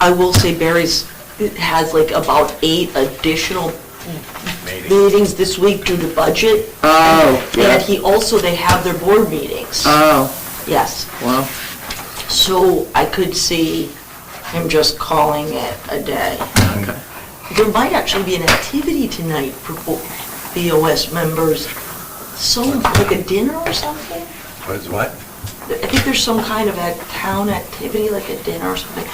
I will say Barry's has like about 8 additional meetings this week due to budget. Oh, yeah. And they have their board meetings. Oh, Yes. well, So I could see him just calling it a day. okay. There might actually be an activity tonight for BOS members, like a dinner or something. What? I think there's some kind of a town activity, like a dinner or something.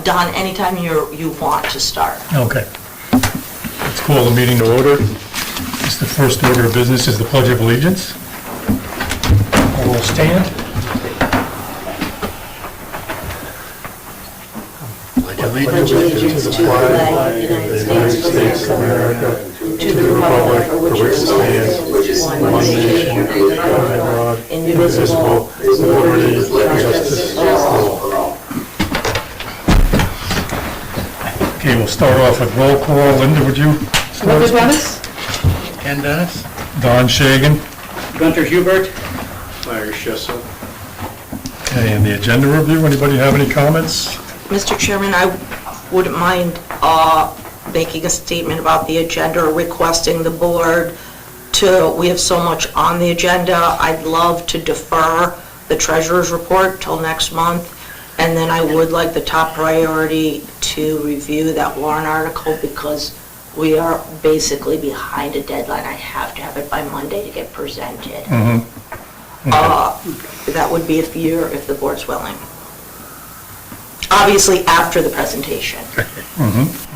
Don, anytime you want to start. Okay. Let's call the meeting to order. It's the first order of business is the Pledge of Allegiance. I will stand. Pledge allegiance to the flag of the United States of America, to the republic for which it stands, one nation, under God, indivisible, with liberty and justice for all. Okay, we'll start off with roll call. Linda, would you start? Mr. Dennis? Ken Dennis? Don Shagan. Gunter Hubert. Larry Schissel. Okay, and the agenda review, anybody have any comments? Mr. Chairman, I wouldn't mind making a statement about the agenda, or requesting the board we have so much on the agenda, I'd love to defer the treasurer's report till next month, and then I would like the top priority to review that warrant article, because we are basically behind a deadline. I have to have it by Monday to get presented. That would be if the board's willing. Obviously, after the presentation.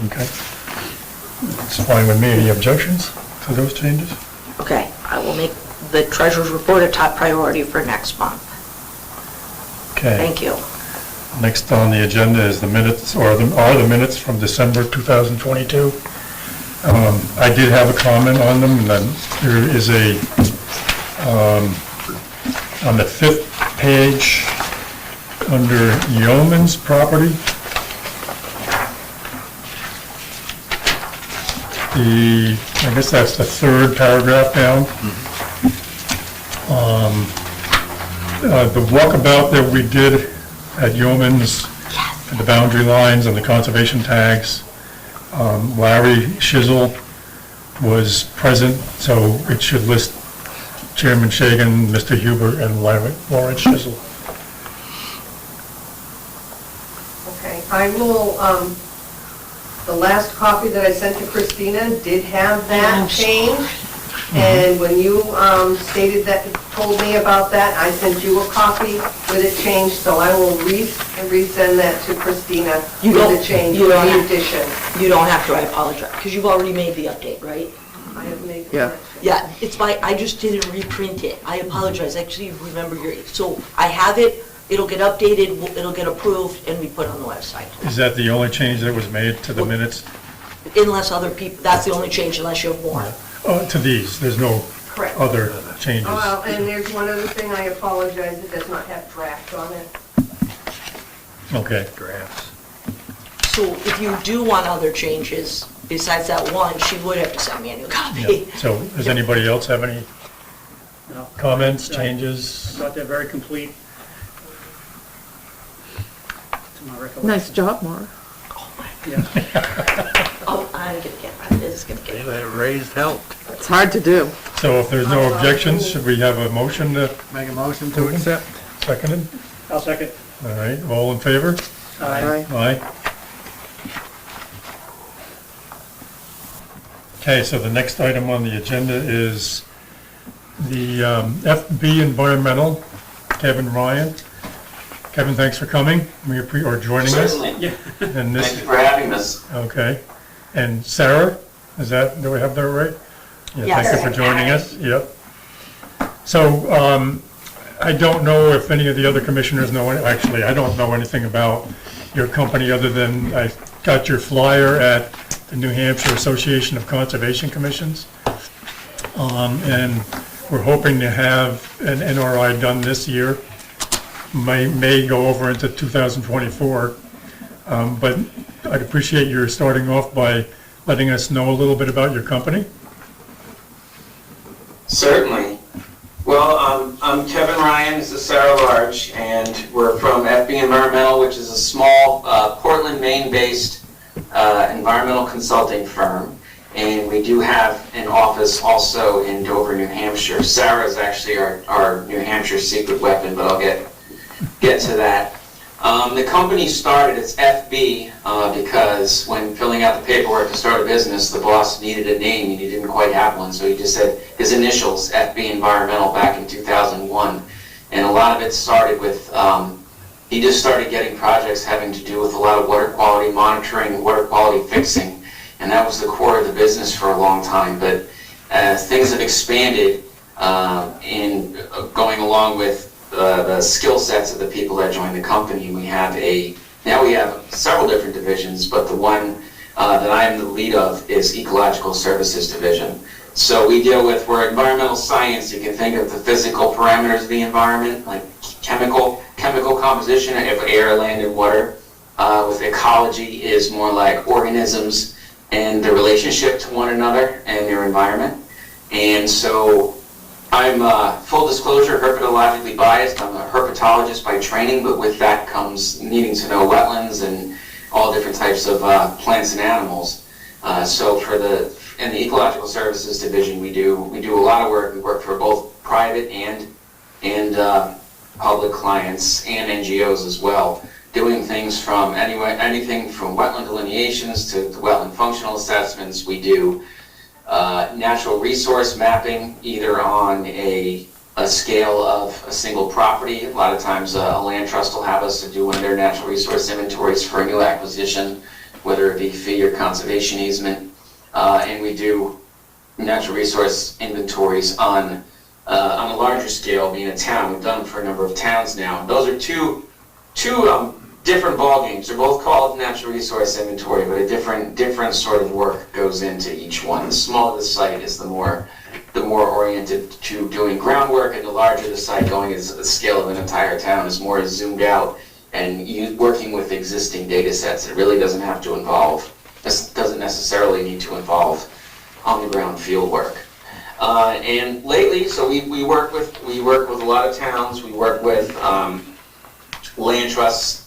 Okay. It's fine with me. Any objections to those changes? Okay, I will make the treasurer's report a top priority for next month. Okay. Thank you. Next on the agenda is the minutes, are the minutes from December 2022. I did have a comment on them, and then there is on the 5th page, under Yeoman's property, I guess that's the 3rd paragraph down. The walkabout that we did at Yeoman's, and the boundary lines and the conservation tags, Larry Shizzle was present, so it should list Chairman Shagan, Mr. Huber, and Lawrence Shizzle. Okay, I will, the last copy that I sent to Christina did have that change. And when you told me about that, I sent you a copy with it changed, so I will resend that to Christina with the change, with the addition. You don't have to, I apologize, because you've already made the update, right? I have made the Yeah. correction. Yeah, I just didn't reprint it. I apologize, actually remember so I have it, it'll get updated, it'll get approved, and we put it on the website. Is that the only change that was made to the minutes? Unless other people, that's the only change unless you have more. To these, there's no Correct. other changes? Oh, well, and there's one other thing, I apologize, it does not have draft on it. Okay. Drafts. So if you do want other changes, besides that one, she would have to send me a new copy. Yeah. So does anybody else have any No. comments, changes? Thought they're very complete. To my recollection. Nice job, Maura. Yeah. Oh, I'm gonna get, this is gonna get. That raised helped. It's hard to do. So if there's no objections, should we have a motion to Make a motion to accept. second it? I'll second. All right, all in favor? Aye. Aye. Okay, so the next item on the agenda is the FB Environmental, Kevin Ryan. Kevin, thanks for coming, or joining us. Certainly. And this, Thank you for having us. okay. And Sarah, do we have that right? Yeah, Yes. thank you for joining us, yep. So, I don't know if any of the other commissioners know, actually, I don't know anything about your company other than I got your flyer at the New Hampshire Association of Conservation Commissions. And we're hoping to have an NRI done this year. May go over into 2024. But I'd appreciate your starting off by letting us know a little bit about your company. Certainly. Well, I'm Kevin Ryan, this is Sarah Large, and we're from FB Environmental, which is a small Portland, Maine-based environmental consulting firm. And we do have an office also in Dover, New Hampshire. Sarah is actually our New Hampshire secret weapon, but I'll get to that. The company started, it's FB, because when filling out the paperwork to start a business, the boss needed a name and he didn't quite have one, so he just said his initials, FB Environmental, back in 2001. And a lot of it started with, he just started getting projects having to do with a lot of water quality monitoring, water quality fixing, and that was the core of the business for a long time. But as things have expanded in going along with the skill sets of the people that joined the company, now we have several different divisions, but the one that I am the lead of is Ecological Services Division. So we're environmental science. You can think of the physical parameters of the environment, like chemical composition of air, land, and water. With ecology is more like organisms and their relationship to one another and their environment. And so I'm, full disclosure, herpetologically biased. I'm a herpetologist by training, but with that comes needing to know wetlands and all different types of plants and animals. So in the Ecological Services Division, we do a lot of work. We work for both private and public clients and NGOs as well, doing things from anything from wetland delineations to wetland functional assessments. We do natural resource mapping, either on a scale of a single property. A lot of times a land trust will have us to do one of their natural resource inventories for a new acquisition, whether it be fee or conservation easement. And we do natural resource inventories on a larger scale, being a town. We've done them for a number of towns now. Those are two different ball games. They're both called natural resource inventory, but a different sort of work goes into each one. The smaller the site is, the more oriented to doing groundwork, and the larger the site, going as the scale of an entire town, is more zoomed out and working with existing data sets. It really doesn't necessarily need to involve on the ground field work. And lately, so we work with a lot of towns. We work with land trusts,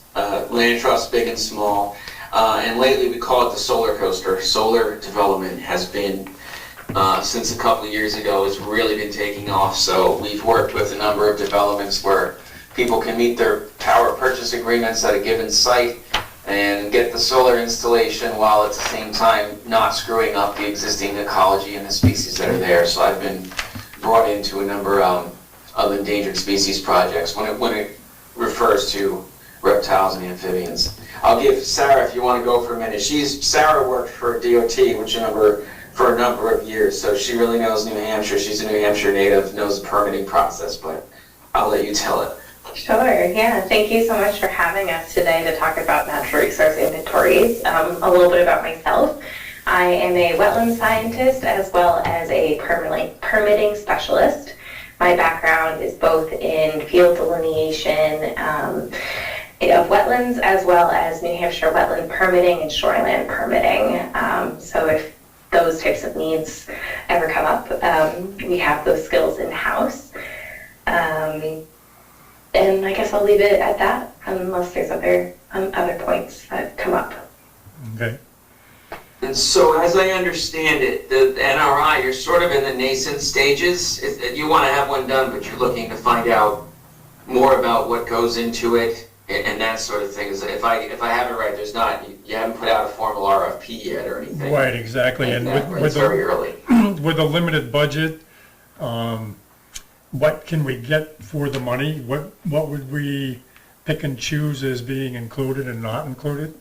big and small, and lately we call it the solar coaster. Solar development has been, since a couple of years ago, has really been taking off. So we've worked with a number of developments where people can meet their power purchase agreements at a given site and get the solar installation while at the same time not screwing up the existing ecology and the species that are there. So I've been brought into a number of endangered species projects when it refers to reptiles and amphibians. I'll give Sarah, if you want to go for a minute. Sarah worked for DOT, for a number of years, so she really knows New Hampshire. She's a New Hampshire native, knows the permitting process, but I'll let you tell it. Sure, yeah. Thank you so much for having us today to talk about natural resource inventories. A little bit about myself. I am a wetland scientist as well as a permitting specialist. My background is both in field delineation of wetlands as well as New Hampshire wetland permitting and shoreline permitting. So if those types of needs ever come up, we have those skills in-house. And I guess I'll leave it at that, unless there's other points that come up. Okay. And so, as I understand it, the NRI, you're sort of in the nascent stages. You want to have one done, but you're looking to find out more about what goes into it and that sort of thing. If I have it right, you haven't put out a formal RFP yet or anything. Right, exactly. And It's very early. with a limited budget, what can we get for the money? What would we pick and choose as being included and not included?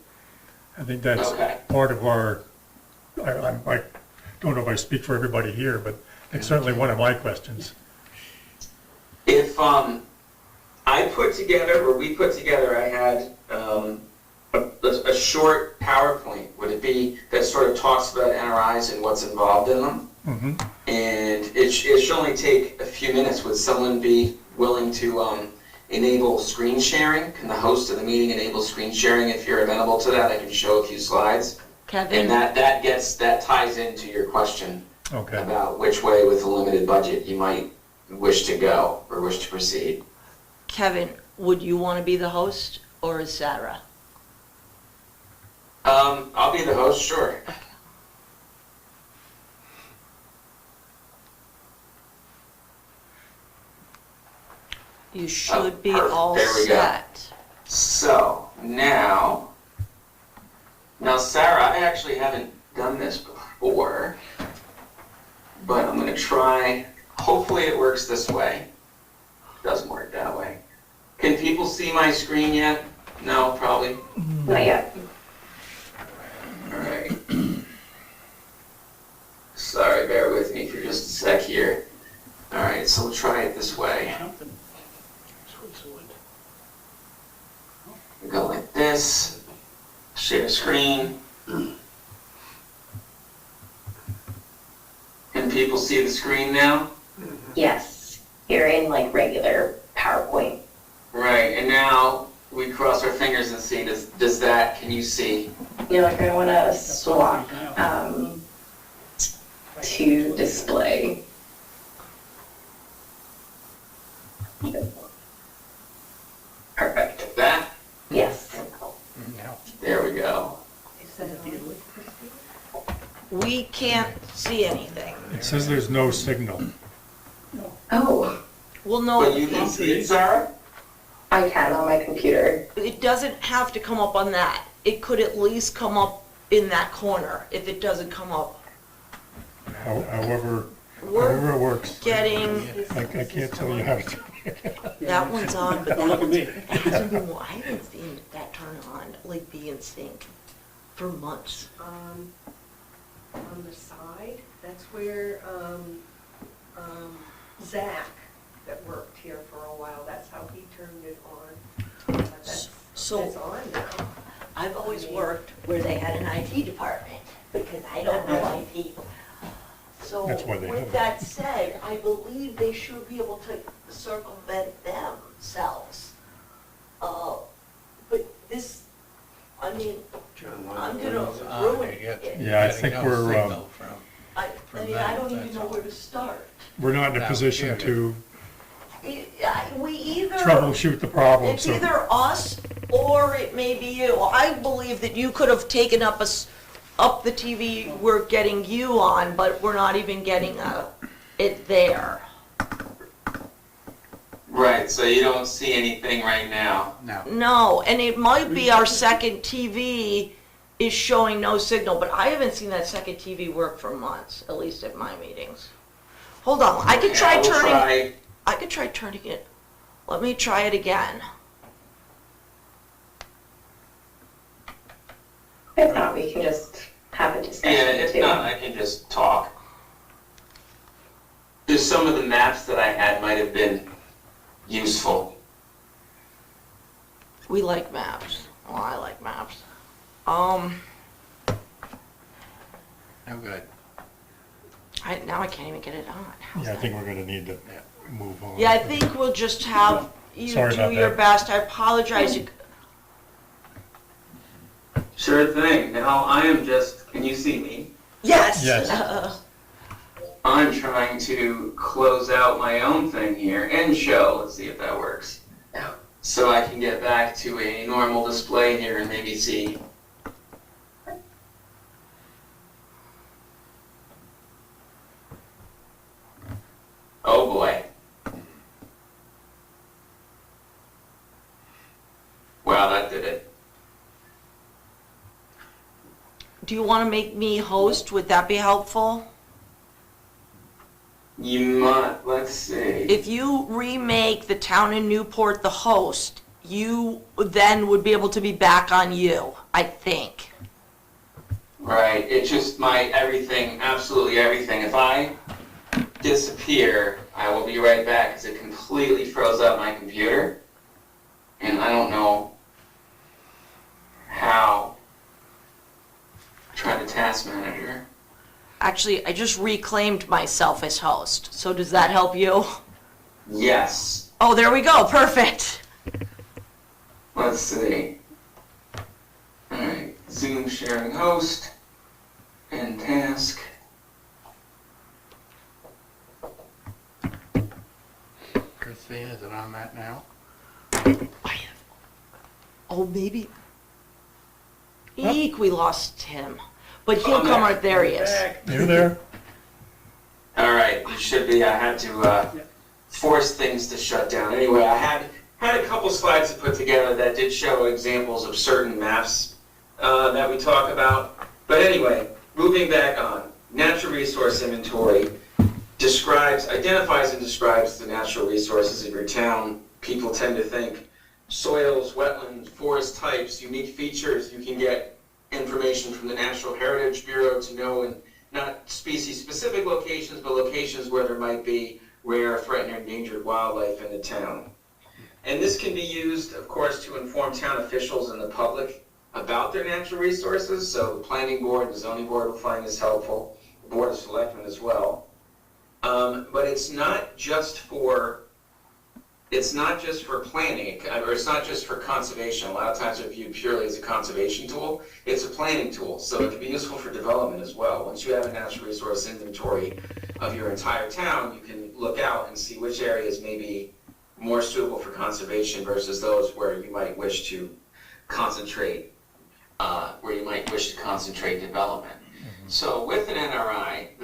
I think that's part of our, I don't know if I speak for everybody here, but it's certainly one of my questions. If we put together, I had a short PowerPoint, would it be, that sort of talks about NRIs and what's involved in them? Mm-hmm. And it should only take a few minutes. Would someone be willing to enable screen sharing? Can the host of the meeting enable screen sharing? If you're amenable to that, I can show a few slides. Kevin? And that ties into your question Okay. about which way with a limited budget you might wish to go or wish to proceed. Kevin, would you want to be the host, or is Sarah? I'll be the host, sure. You should be perfect. all There we go. set. So, now, Sarah, I actually haven't done this before, but I'm gonna try, hopefully it works this way. Doesn't work that way. Can people see my screen yet? No, probably. Not yet. All right. Sorry, bear with me for just a sec here. All right, so we'll try it this way. Something. Go like this, share screen. Can people see the screen now? Yes, you're in like regular PowerPoint. Right, and now we cross our fingers and see, does that, can you see? You're like, I want to swap to display. Perfect. Like that? Yes. Yeah. There we go. Is that on, Christine? We can't see anything. It says there's no signal. Oh, Well, no, But you can see it, Sarah? I can on my computer. it doesn't have to come up on that. It could at least come up in that corner if it doesn't come up. However We're it works. getting, I can't tell you how to do it. that one's on, but Don't that look at one's, me. I don't know, I haven't seen that turn on, like be in sync for months. On the side, that's where, Zach, that worked here for a while, that's how he turned it on. That's So it's on now. I've always worked where they had an IT department, because I don't know IT. So That's why they have with it. that said, I believe they should be able to circumvent themselves. But this, I mean, I'm gonna ruin it. Yeah, I think we're, I mean, I don't even know where to start. we're not in a position to We either. troubleshoot the problem, It's so. either us or it may be you. I believe that you could have taken up up the TV we're getting you on, but we're not even getting it there. Right, so you don't see anything right now. No. No, and it might be our second TV is showing no signal, but I haven't seen that second TV work for months, at least at my meetings. Hold on, I could try Yeah, we'll turning, try. I could try turning it. Let me try it again. If not, we can just have a discussion Yeah, if too. not, I can just talk. Just some of the maps that I had might have been useful. We like maps. Well, I like maps. Oh, good. Now I can't even get it on. Yeah, I think we're gonna need to move on. Yeah, I think we'll just have you Sorry do about your that. best. I apologize. Sure thing. Now I am just, can you see me? Yes. Yes. I'm trying to close out my own thing here and show. Let's see if that works. So I can get back to a normal display here and maybe see. Oh boy. Wow, that did it. Do you want to make me host? Would that be helpful? You might, let's see. If you remake the town in Newport the host, you then would be able to be back on you, I think. Right, it just everything, absolutely everything. If I disappear, I will be right back because it completely froze up my computer. And I don't know how. Try the task manager. Actually, I just reclaimed myself as host, so does that help you? Yes. Oh, there we go, perfect. Let's see. Alright, Zoom sharing host and task. see, is it on that now? Oh, maybe. Eek, we lost him. But he'll I'm come back. right, there he is. You there? All right, you should be. I had to force things to shut down. Anyway, I had a couple slides to put together that did show examples of certain maps that we talk about. But anyway, moving back on, natural resource inventory identifies and describes the natural resources of your town. People tend to think soils, wetlands, forest types, unique features. You can get information from the National Heritage Bureau to know, and not species-specific locations, but locations where there might be rare, threatened, or endangered wildlife in the town. And this can be used, of course, to inform town officials and the public about their natural resources. So the planning board and the zoning board will find this helpful, the board of selectmen as well. But it's not just for planning, or it's not just for conservation. A lot of times it's viewed purely as a conservation tool. It's a planning tool, so it can be useful for development as well. Once you have a natural resource inventory of your entire town, you can look out and see which areas may be more suitable for conservation versus those where you might wish to concentrate, development. So with an NRI,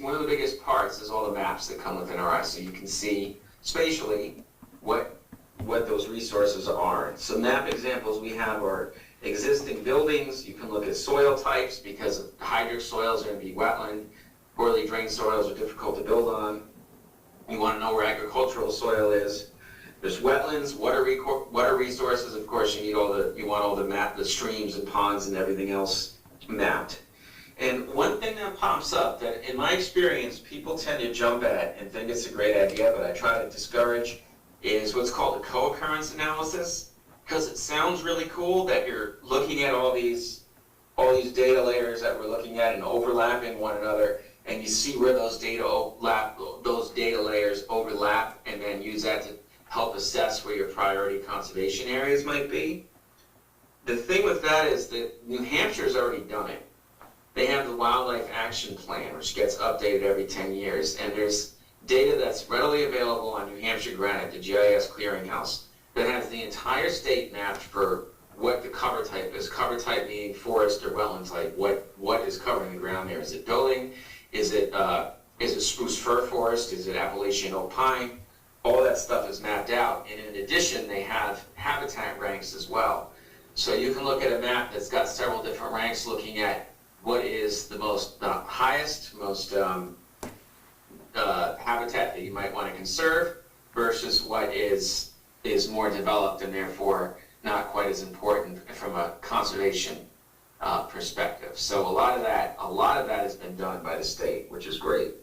one of the biggest parts is all the maps that come with NRI, so you can see spatially what those resources are. So map examples we have are existing buildings. You can look at soil types because hydric soils are going to be wetland. Poorly drained soils are difficult to build on. You want to know where agricultural soil is. There's wetlands, water resources. Of course, you want all the streams and ponds and everything else mapped. And one thing that pops up that, in my experience, people tend to jump at and think it's a great idea, but I try to discourage, is what's called a co-occurrence analysis, because it sounds really cool that you're looking at all these data layers that we're looking at and overlapping one another, and you see where those data layers overlap, and then use that to help assess where your priority conservation areas might be. The thing with that is that New Hampshire's already done it. They have the Wildlife Action Plan, which gets updated every 10 years, and there's data that's readily available on New Hampshire Granite, the GIS clearinghouse, that has the entire state mapped for what the cover type is. Cover type meaning forest or wetland type. What is covering the ground there? Is it building? Is it spruce fir forest? Is it Appalachian oak pine? All that stuff is mapped out, and in addition, they have habitat ranks as well. So you can look at a map that's got several different ranks looking at what is the highest, most habitat that you might want to conserve versus what is more developed and therefore not quite as important from a conservation perspective. So a lot of that has been done by the state, which is great.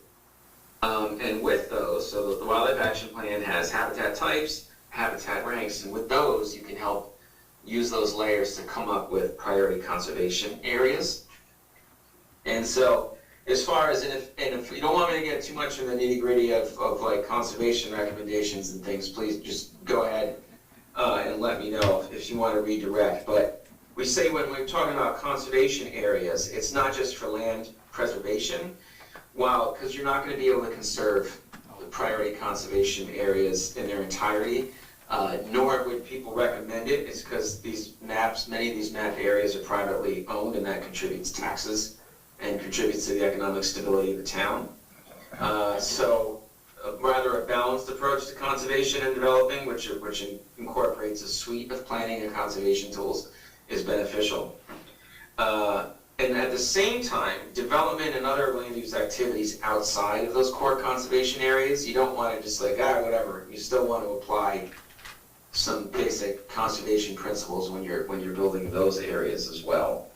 And with those, so the Wildlife Action Plan has habitat types, habitat ranks, and with those you can help use those layers to come up with priority conservation areas. And so, as far as, and if you don't want me to get too much in the nitty-gritty of like conservation recommendations and things, please just go ahead and let me know if you want to redirect. But we say when we're talking about conservation areas, it's not just for land preservation, because you're not going to be able to conserve the priority conservation areas in their entirety, nor would people recommend it. It's because many of these map areas are privately owned, and that contributes taxes and contributes to the economic stability of the town. So rather a balanced approach to conservation and developing, which incorporates a suite of planning and conservation tools, is beneficial. And at the same time, development and other land use activities outside of those core conservation areas, you don't want to just like, whatever. You still want to apply some basic conservation principles when you're building those areas as well.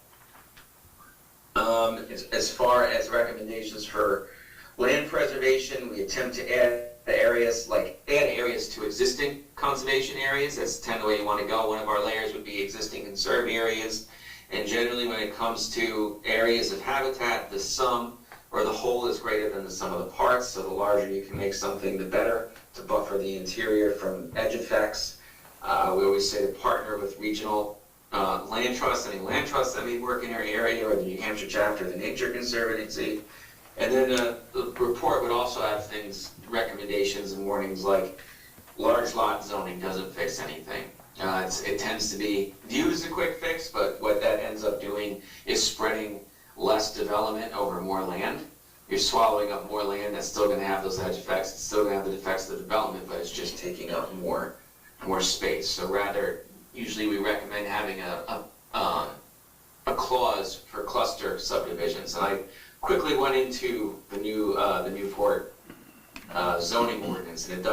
As far as recommendations for land preservation, we attempt to add areas to existing conservation areas. That's the way you want to go. One of our layers would be existing conserved areas. And generally when it comes to areas of habitat, the sum or the whole is greater than the sum of the parts. So the larger you can make something, the better, to buffer the interior from edge effects. We always say to partner with regional land trusts, any land trusts that may work in your area, or the New Hampshire chapter of the Nature Conservancy. And then the report would also have recommendations and warnings like large lot zoning doesn't fix anything. It tends to be viewed as a quick fix, but what that ends up doing is spreading less development over more land. You're swallowing up more land that's still going to have those edge effects, it's still going to have the effects of the development, but it's just taking up more space. So rather, usually we recommend having a clause for cluster subdivisions. And I quickly went into the Newport zoning ordinance, and it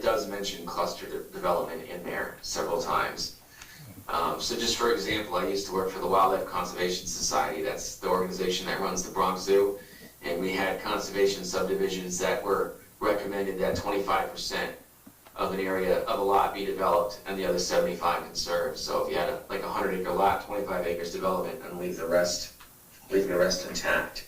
does mention cluster development in there several times. So just for example, I used to work for the Wildlife Conservation Society. That's the organization that runs the Bronx Zoo. And we had conservation subdivisions that were recommended that 25% of an area of a lot be developed and the other 75 conserved. So if you had a 100-acre lot, 25 acres development, and leave the rest intact.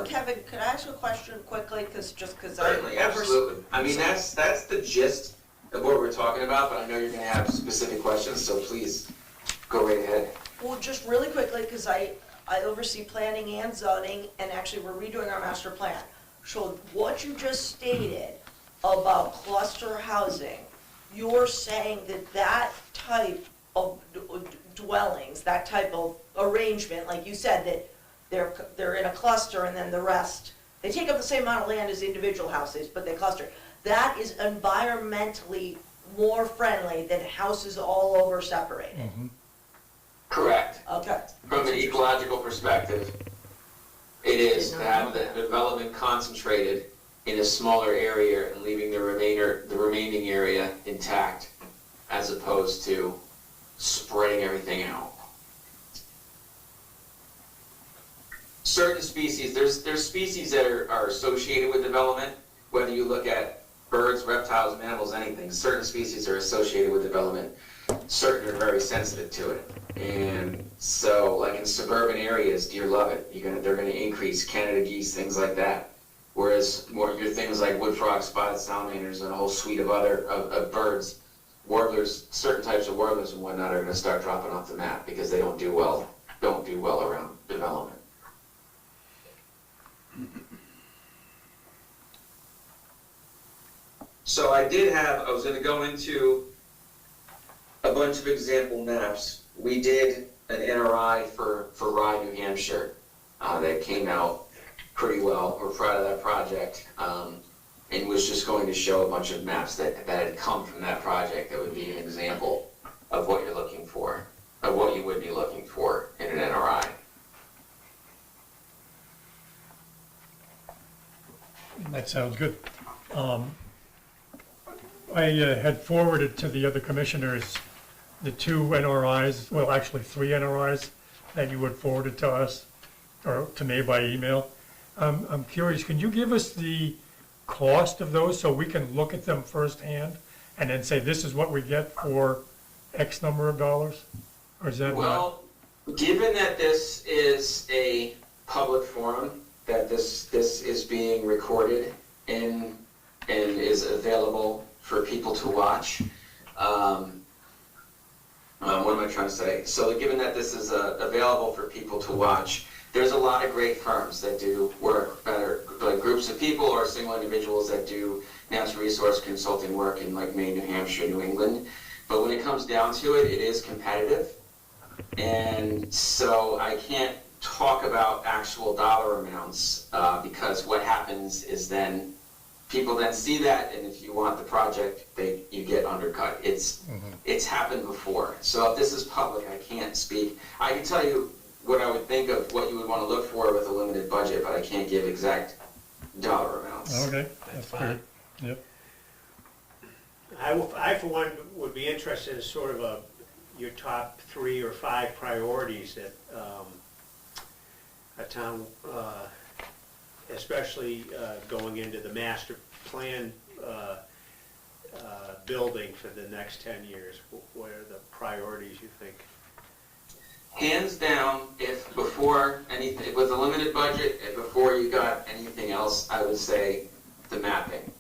Kevin, could I ask a question quickly? Because Certainly, absolutely. I mean, that's the gist of what we're talking about, but I know you're going to have specific questions, so please go right ahead. Well, just really quickly, because I oversee planning and zoning, and actually we're redoing our master plan. So what you just stated about cluster housing, you're saying that type of dwellings, that type of arrangement, like you said, that they're in a cluster and then the rest, they take up the same amount of land as individual houses, but they cluster. That is environmentally more friendly than houses all over separated. Correct. Okay. From an ecological perspective, it is to have the development concentrated in a smaller area and leaving the remaining area intact, as opposed to spreading everything out. Certain species, there's species that are associated with development, whether you look at birds, reptiles, mammals, anything. Certain species are associated with development. Certain are very sensitive to it. And so, like in suburban areas, deer love it. They're going to increase Canada geese, things like that. Whereas your things like wood frogs, spotted salamanders, and a whole suite of other birds, warblers, certain types of warblers and whatnot are going to start dropping off the map because they don't do well around development. So I was going to go into a bunch of example maps. We did an NRI for Rye, New Hampshire that came out pretty well. We're proud of that project, and was just going to show a bunch of maps that had come from that project that would be an example of what you're looking for, of what you would be looking for in an NRI. That sounds good. I had forwarded to the other commissioners the 2 NRIs, well, actually 3 NRIs that you had forwarded to us, or to me by email. I'm curious, can you give us the cost of those so we can look at them firsthand and then say this is what we get for X number of dollars? Or is that not? Well, given that this is a public forum, that this is being recorded and is available for people to watch. What am I trying to say? So given that this is available for people to watch, there's a lot of great firms that do work, like groups of people or single individuals that do natural resource consulting work in like Maine, New Hampshire, New England. But when it comes down to it, it is competitive. And so I can't talk about actual dollar amounts because what happens is then people then see that, and if you want the project, you get undercut. It's happened before. So if this is public, I can't speak. I can tell you what I would think of what you would want to look for with a limited budget, but I can't give exact dollar amounts. Okay, that's good. Yep. I, for one, would be interested in sort of your top 3 or 5 priorities that a town, especially going into the master plan building for the next 10 years. What are the priorities you think? Hands down, if before anything, with a limited budget, if before you got anything else, I would say the mapping,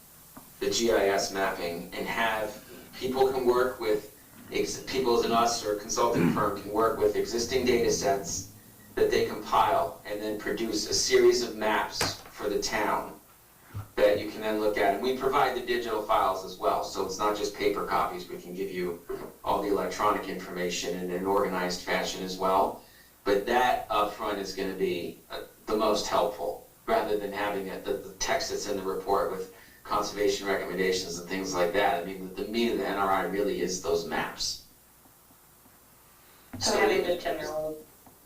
the GIS mapping, and have people can work with, people as an us or a consulting firm can work with existing data sets that they compile and then produce a series of maps for the town that you can then look at. And we provide the digital files as well, so it's not just paper copies. We can give you all the electronic information in an organized fashion as well. But that upfront is going to be the most helpful, rather than having the text that's in the report with conservation recommendations and things like that. I mean, the meat of the NRI really is those maps. So having the general, so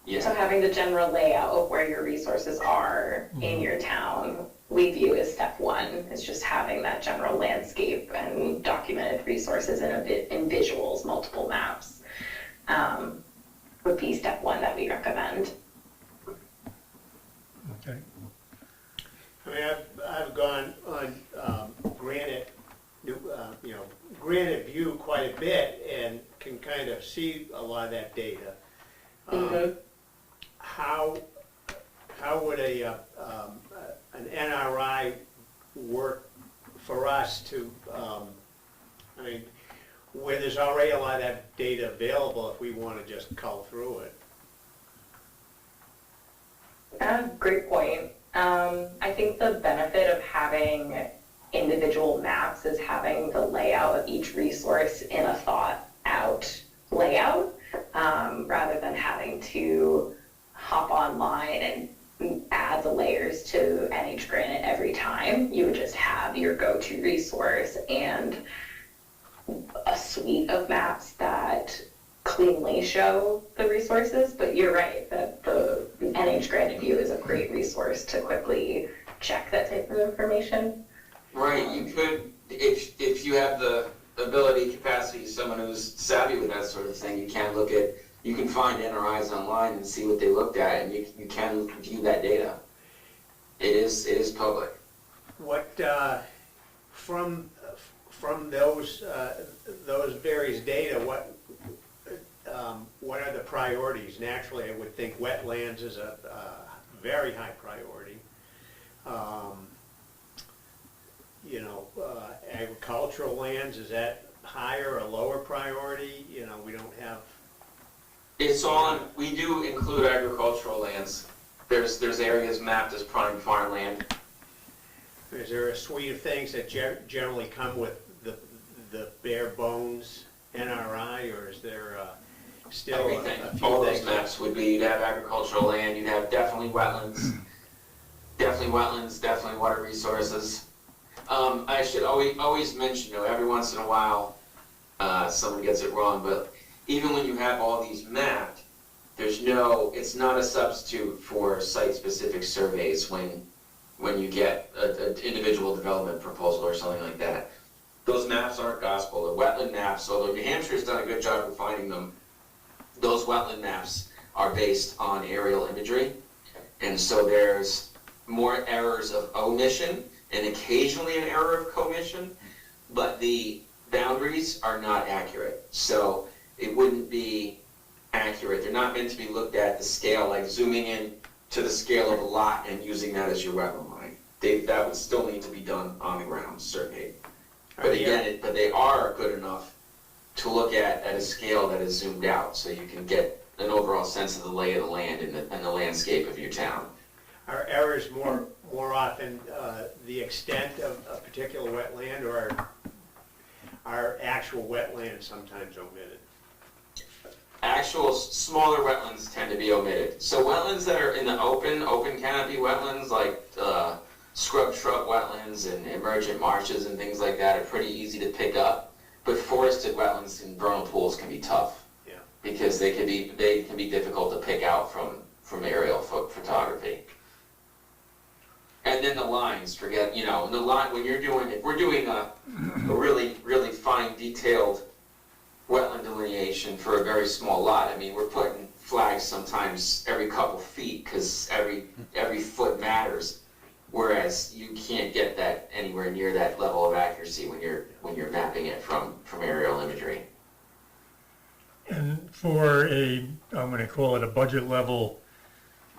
Yeah, having the general layout of where your resources are in your town, we view as step one. It's just having that general landscape and documented resources in visuals, multiple maps, would be step one that we recommend. Okay. I mean, I've gone on Granite, Granite View quite a bit and can kind of see a lot of that data. How would an NRI work for us to, I mean, where there's already a lot of that data available if we want to just cull through it? Great point. I think the benefit of having individual maps is having the layout of each resource in a thought out layout, rather than having to hop online and add the layers to NH Granite every time. You would just have your go-to resource and a suite of maps that cleanly show the resources, but you're right that the NH Granite View is a great resource to quickly check that type of information. right. You could, if you have the ability, capacity, someone who's savvy with that sort of thing, you can find NRIs online and see what they looked at, and you can view that data. It is public. What, from those various data, what are the priorities? Naturally, I would think wetlands is a very high priority. Agricultural lands, is that higher or lower priority? We don't have. It's all, we do include agricultural lands. There's areas mapped as prime farmland. Is there a suite of things that generally come with the bare bones NRI, or is there still Everything, a few all those things? maps would be, you'd have agricultural land, you'd have definitely wetlands, definitely water resources. I should always mention, every once in a while, someone gets it wrong, but even when you have all these mapped, it's not a substitute for site-specific surveys when you get an individual development proposal or something like that. Those maps aren't gospel. The wetland maps, although New Hampshire's done a good job of finding them, those wetland maps are based on aerial imagery. And so there's more errors of omission and occasionally an error of commission, but the boundaries are not accurate. So it wouldn't be accurate. They're not meant to be looked at the scale, like zooming in to the scale of a lot and using that as your wetland line. That would still need to be done on the ground, surveyed. But again, but they are good enough to look at a scale that is zoomed out, so you can get an overall sense of the lay of the land and the landscape of your town. Are errors more often the extent of a particular wetland, or are actual wetlands sometimes omitted? Actual smaller wetlands tend to be omitted. So wetlands that are in the open canopy wetlands, like scrub shrub wetlands and emergent marshes and things like that, are pretty easy to pick up. But forested wetlands and vernal pools can be tough. Yeah. Because they can be difficult to pick out from aerial photography. And then the lines, the line, if we're doing a really, really fine detailed wetland delineation for a very small lot, I mean, we're putting flags sometimes every couple feet because every foot matters, whereas you can't get that anywhere near that level of accuracy when you're mapping it from aerial imagery. And for I'm going to call it a budget level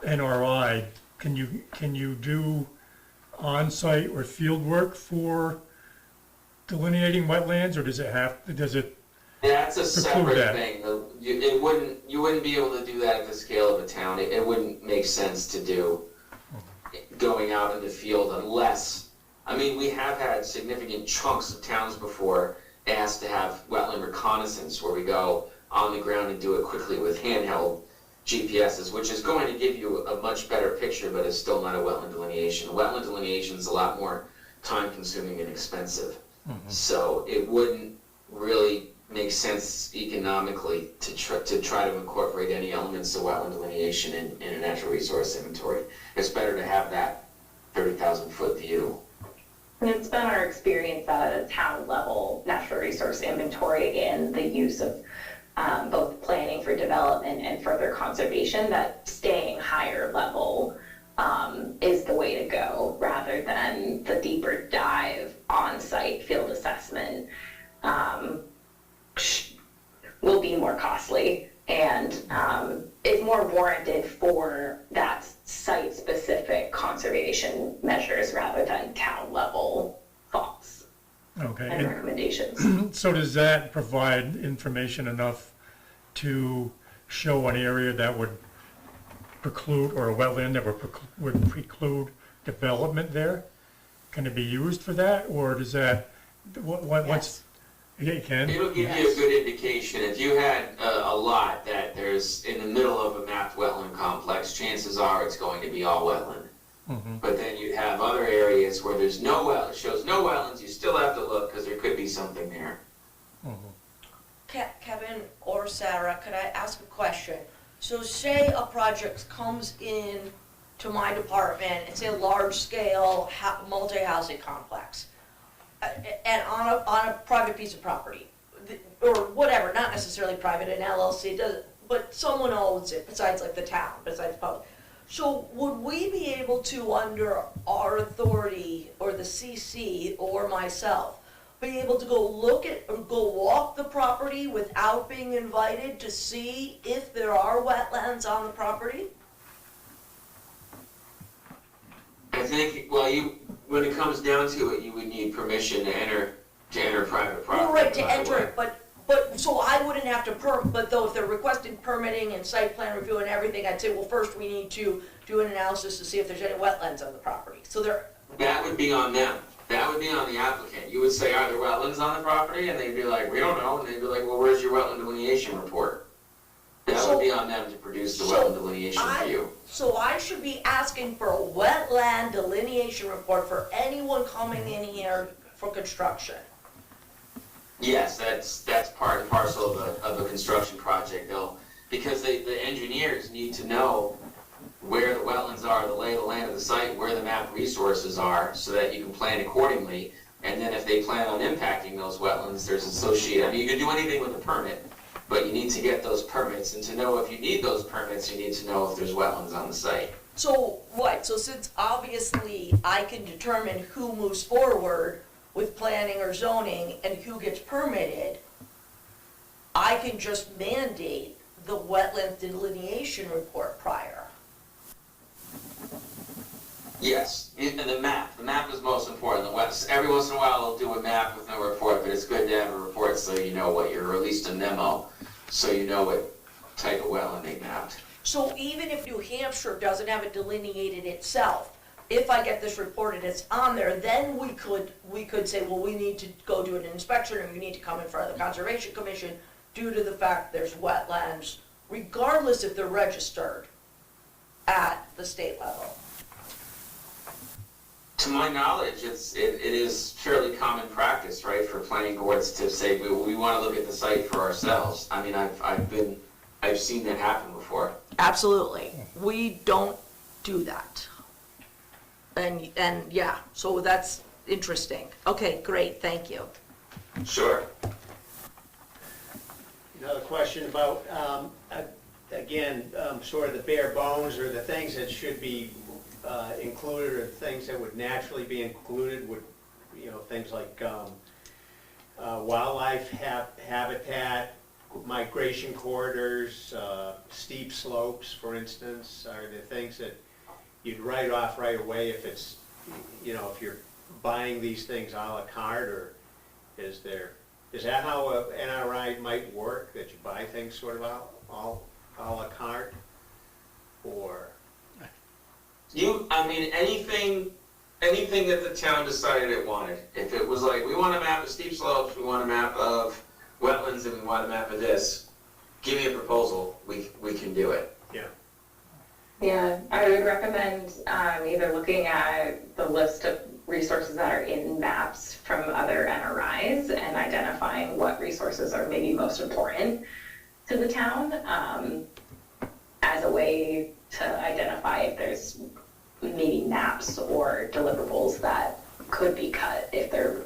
NRI, can you do on-site or field work for delineating wetlands, or does it That's a preclude separate that? thing. You wouldn't be able to do that at the scale of a town. It wouldn't make sense to do going out in the field unless I mean, we have had significant chunks of towns before asked to have wetland reconnaissance, where we go on the ground and do it quickly with handheld GPSs, which is going to give you a much better picture, but is still not a wetland delineation. Wetland delineation is a lot more time-consuming and expensive. So it wouldn't really make sense economically to try to incorporate any elements of wetland delineation in a natural resource inventory. It's better to have that 30,000-foot view. And it's been our experience at a town level natural resource inventory and the use of both planning for development and further conservation that staying higher level is the way to go rather than the deeper dive on-site field assessment will be more costly and is more warranted for that site-specific conservation measures rather than town-level thoughts and Okay. recommendations. So does that provide information enough to show an area that would preclude, or a wetland that would preclude development there? Can it be used for that, or does that, what's, yeah, it can? It'll give you a good indication. If you had a lot that there's in the middle of a mapped wetland complex, chances are it's going to be all wetland. But then you have other areas where there's no well, it shows no wetlands, you still have to look because there could be something there. Kevin or Sarah, could I ask a question? So say a project comes in to my department, it's a large-scale multi-housing complex, and on a private piece of property, or whatever, not necessarily private, an LLC, but someone owns it besides like the town, besides public. So would we be able to, under our authority, or the CC, or myself, be able to go look at, or go walk the property without being invited to see if there are wetlands on the property? I think, well, when it comes down to it, you would need permission to enter private property. Well, right, to by the enter way. it, but, so I wouldn't have to but though if they're requesting permitting and site plan review and everything, I'd say, well, first we need to do an analysis to see if there's any wetlands on the property. So That would be on them. That would be on the applicant. You would say, are there wetlands on the property? And they'd be like, we don't know. And they'd be like, well, where's your wetland delineation report? That would be on them to produce the wetland delineation for you. So I should be asking for a wetland delineation report for anyone coming in here for construction. Yes, that's part and parcel of a construction project. Because the engineers need to know where the wetlands are, the lay of the land of the site, where the map resources are, so that you can plan accordingly. And then if they plan on impacting those wetlands, there's associated, I mean, you can do anything with a permit, but you need to get those permits. And to know if you need those permits, you need to know if there's wetlands on the site. So, right, so since obviously I can determine who moves forward with planning or zoning and who gets permitted, I can just mandate the wetland delineation report prior. Yes, and the map is most important. Every once in a while they'll do a map with no report, but it's good to have a report so you know what you're, or at least a memo, so you know what type of wetland they mapped. So even if New Hampshire doesn't have it delineated itself, if I get this report and it's on there, then we could say, well, we need to go do an inspection, and we need to come in front of the Conservation Commission due to the fact there's wetlands, regardless if they're registered at the state level. To my knowledge, it is fairly common practice, right, for planning boards to say, we want to look at the site for ourselves. I mean, I've seen that happen before. Absolutely. We don't do that. And yeah, so that's interesting. Okay, great, thank you. Sure. Another question about, again, sort of the bare bones or the things that should be included or things that would naturally be included would, things like wildlife habitat, migration corridors, steep slopes, for instance, are the things that you'd write off right away if it's, if you're buying these things a la carte, or is that how a NRI might work, that you buy things sort of all a la carte? Or? Anything anything that the town decided it wanted. If it was like, we want a map of steep slopes, we want a map of wetlands, and we want a map of this, give me a proposal, we can do it. Yeah, I would recommend either looking at the list of resources that are in maps from other NRIs and identifying what resources are maybe most important to the town as a way to identify if there's maybe maps or deliverables that could be cut if they're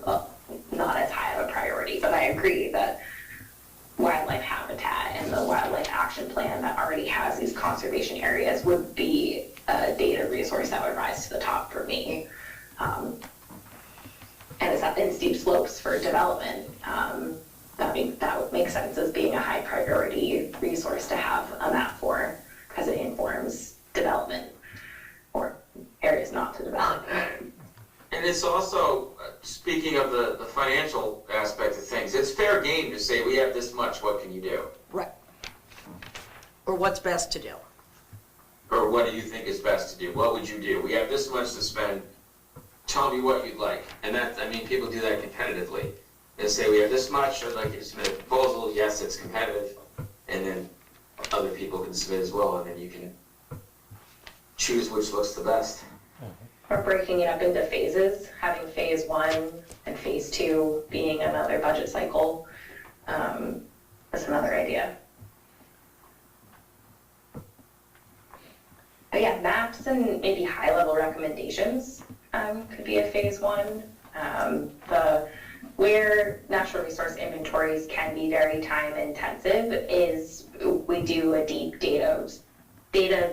not as high of a priority. But I agree that wildlife habitat and the wildlife action plan that already has these conservation areas would be a data resource that would rise to the top for me. And it's up in steep slopes for development. That would make sense as being a high priority resource to have a map for, because it informs development or areas not to develop. And it's also, speaking of the financial aspect of things, it's fair game to say, we have this much, what can you do? Right. Or what's best to do. Or what do you think is best to do? What would you do? We have this much to spend, tell me what you'd like. And that, I mean, people do that competitively. They say, we have this much, I'd like you to submit a proposal, yes, it's competitive, and then other people can submit as well, and then you can choose which looks the best. Or breaking it up into phases, having phase 1 and phase 2 being another budget cycle. That's another idea. But yeah, maps and maybe high-level recommendations could be a phase 1. Where natural resource inventories can be very time-intensive is we do a deep data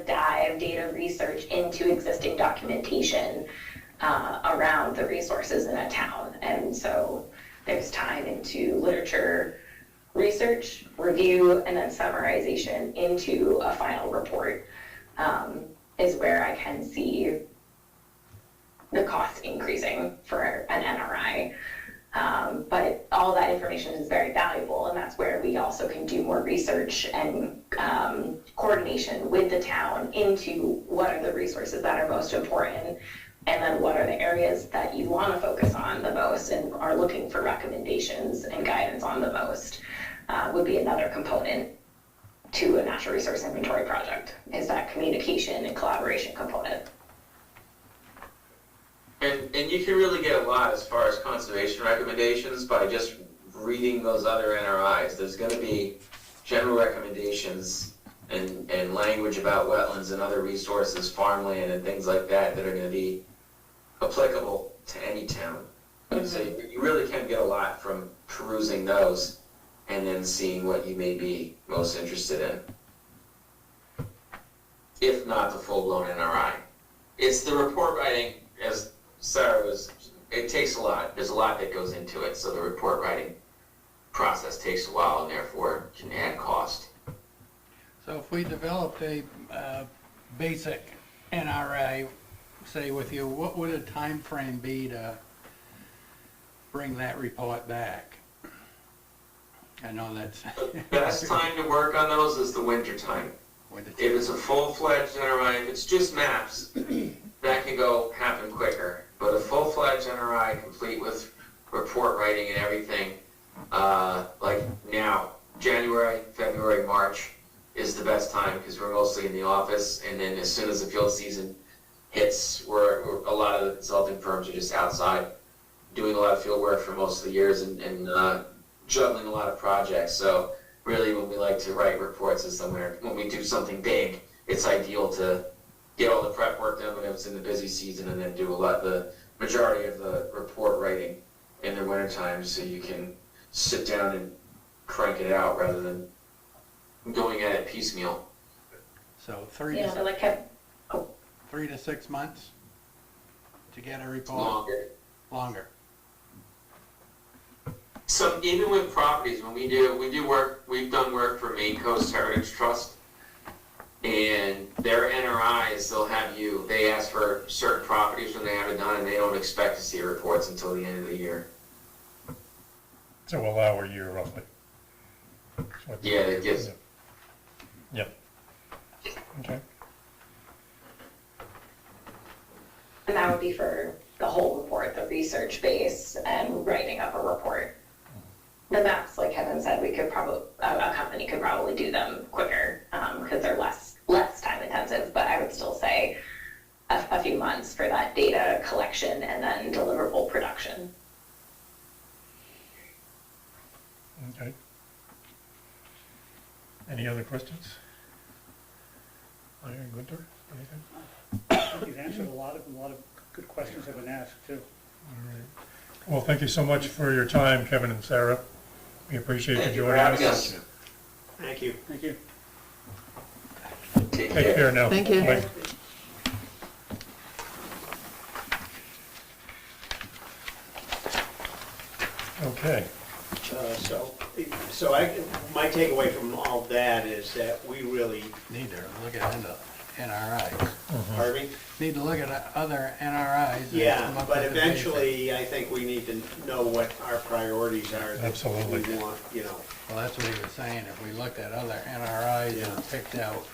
dive, data research into existing documentation around the resources in a town. And so there's time into literature research, review, and then summarization into a final report is where I can see the cost increasing for an NRI. But all that information is very valuable, and that's where we also can do more research and coordination with the town into what are the resources that are most important, and then what are the areas that you want to focus on the most and are looking for recommendations and guidance on the most, would be another component to a natural resource inventory project, is that communication and collaboration component. And you can really get a lot as far as conservation recommendations by just reading those other NRIs. There's going to be general recommendations and language about wetlands and other resources, farmland and things like that that are going to be applicable to any town. Mm-hmm. So you really can get a lot from perusing those and then seeing what you may be most interested in, if not the full-blown NRI. It's the report writing, as Sarah it takes a lot. There's a lot that goes into it, so the report writing process takes a while and therefore can add cost. So if we developed a basic NRA, say with you, what would a time frame be to bring that report back? I know that's... Best time to work on those is the winter time. If it's a full-fledged NRI, if it's just maps, that can happen quicker. But a full-fledged NRI, complete with report writing and everything, like now, January, February, March is the best time because we're mostly in the office. And then as soon as the field season hits, we're a lot of the consulting firms are just outside doing a lot of field work for most of the years and juggling a lot of projects. So really, when we like to write reports is when we do something big, it's ideal to get all the prep work done when it's in the busy season and then do the majority of the report writing in the wintertime so you can sit down and crank it out rather than going at it piecemeal. So 3 to 6 months to get a report? Longer. So even with properties, when we do work, we've done work for Maine Coast Heritage Trust, and their NRIs, they ask for certain properties when they have it done, and they don't expect to see reports until the end of the year. So allow a year roughly. Yeah, it gives. Yep. Okay. And that would be for the whole report, the research base, and writing up a report. The maps, like Kevin said, we could probably, a company could probably do them quicker, because they're less time intensive, but I would still say a few months for that data collection and then deliverable production. Okay. Any other questions? Larry, Gunther, anything? I think you've answered a lot of good questions have been asked, too. All right. Well, thank you so much for your time, Kevin and Sarah. We appreciate you Thank you for joining having us. us. Thank you. Thank you. Take Take care now. Thank you. Bye. Okay. My takeaway from all that is that we really, Need to look at the NRIs. pardon me? Need to look at other NRIs. and Yeah, come up but with the basic. eventually, I think we need to know what our priorities are. that Absolutely. We want, Well, that's what he was saying, if we looked at other NRIs Yeah. and picked out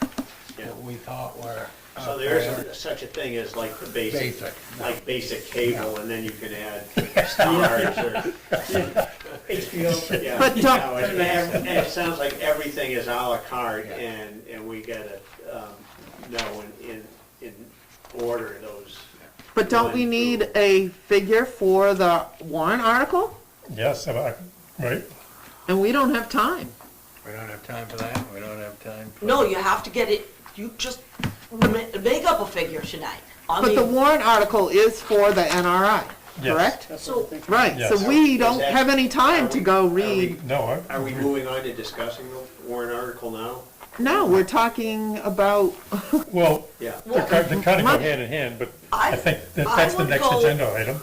Yeah. what we thought were. so there isn't such a thing as like the Basic, no. like basic cable, and then you can add stars or, HBO. yeah. But don't- No, and it sounds like everything is à la carte, Yeah. and we gotta, know in order those. But don't we need a figure for the warrant article? Yes, right? And we don't have time. We don't have time for that, we don't have time for. No, you have to get it, you just make up a figure tonight. I But the mean, warrant article is for the NRI, Yes. correct? That's what I'm thinking. Right, Yes. so we Is don't that- have any time to go are we- read. No, Are we moving on to discussing the warrant article now? No, we're talking about, well, Yeah. they kind of go Money. hand in hand, but I- I think I that's the would next go- agenda item.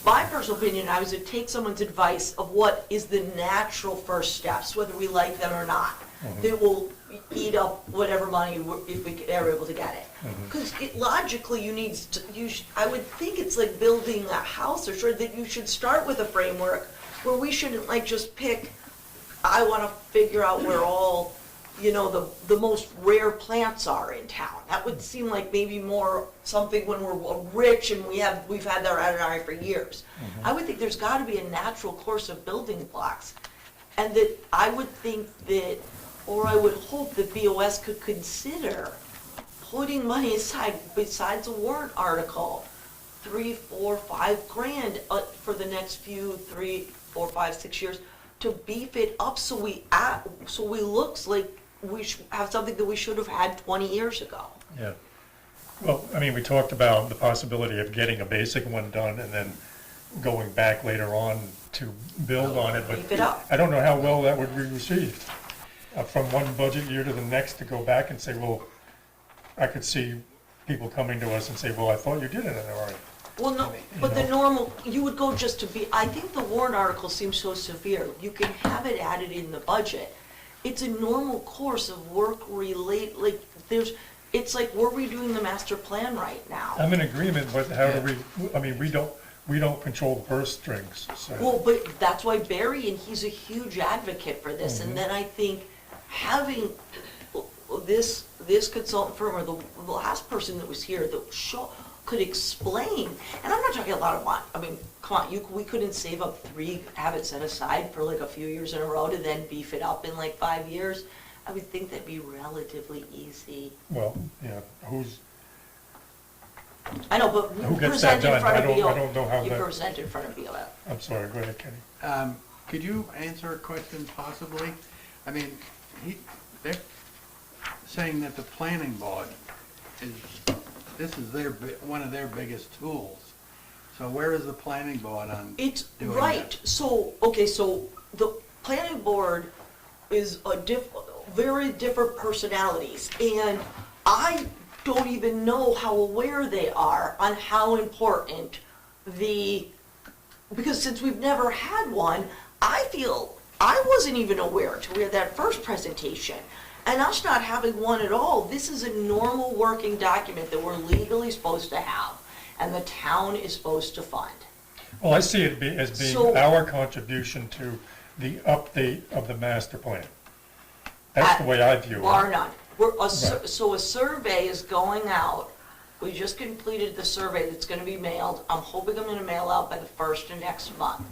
my personal opinion, I would take someone's advice of what is the natural first steps, whether we like them or not. That will eat up whatever money if we are able to get it. Because logically, I would think it's like building a house or sure that you should start with a framework where we shouldn't like just pick, I want to figure out where all, the most rare plants are in town. That would seem like maybe more something when we're rich and we've had our NRI for years. I would think there's got to be a natural course of building blocks. And that I would think that, or I would hope that BOS could consider putting money aside besides a warrant article, 3, 4, 5 grand for the next few 3, 4, 5, 6 years to beef it up so we looks like we have something that we should have had 20 years ago. Yeah. Well, I mean, we talked about the possibility of getting a basic one done and then going back later on to build on it, Beef but it up. I don't know how well that would be received. From one budget year to the next to go back and say, well, I could see people coming to us and say, well, I thought you did it already. Well, no, but the normal, you would go just to be, I think the warrant article seems so severe. You can have it added in the budget. It's a normal course of work it's like we're redoing the master plan right now. I'm in agreement, but how do we don't control the purse strings, so. Well, but that's why Barry, and he's a huge advocate for this, and then I think having this consultant firm, or the last person that was here that could explain, and I'm not talking a lot of money, I mean, come on, we couldn't save up 3, have it set aside for like a few years in a row to then beef it up in like 5 years. I would think that'd be relatively easy. Well, yeah, I know, but Who you gets that present in done? front of I don't know how You that- present in front of BOS. I'm sorry, go ahead, Kenny. Could you answer a question possibly? I mean, they're saying that the planning board this is one of their biggest tools. So where is the planning board on It's doing right. that? So the planning board is very different personalities, and I don't even know how aware they are on how important because since we've never had one, I feel I wasn't even aware until we had that first presentation. And us not having one at all, this is a normal working document that we're legally supposed to have, and the town is supposed to fund. Well, I see it as being So- our contribution to the update of the master plan. That's the way I view Bar it. none. So a survey is going out We just completed the survey that's gonna be mailed. I'm hoping I'm gonna mail out by the 1st of next month.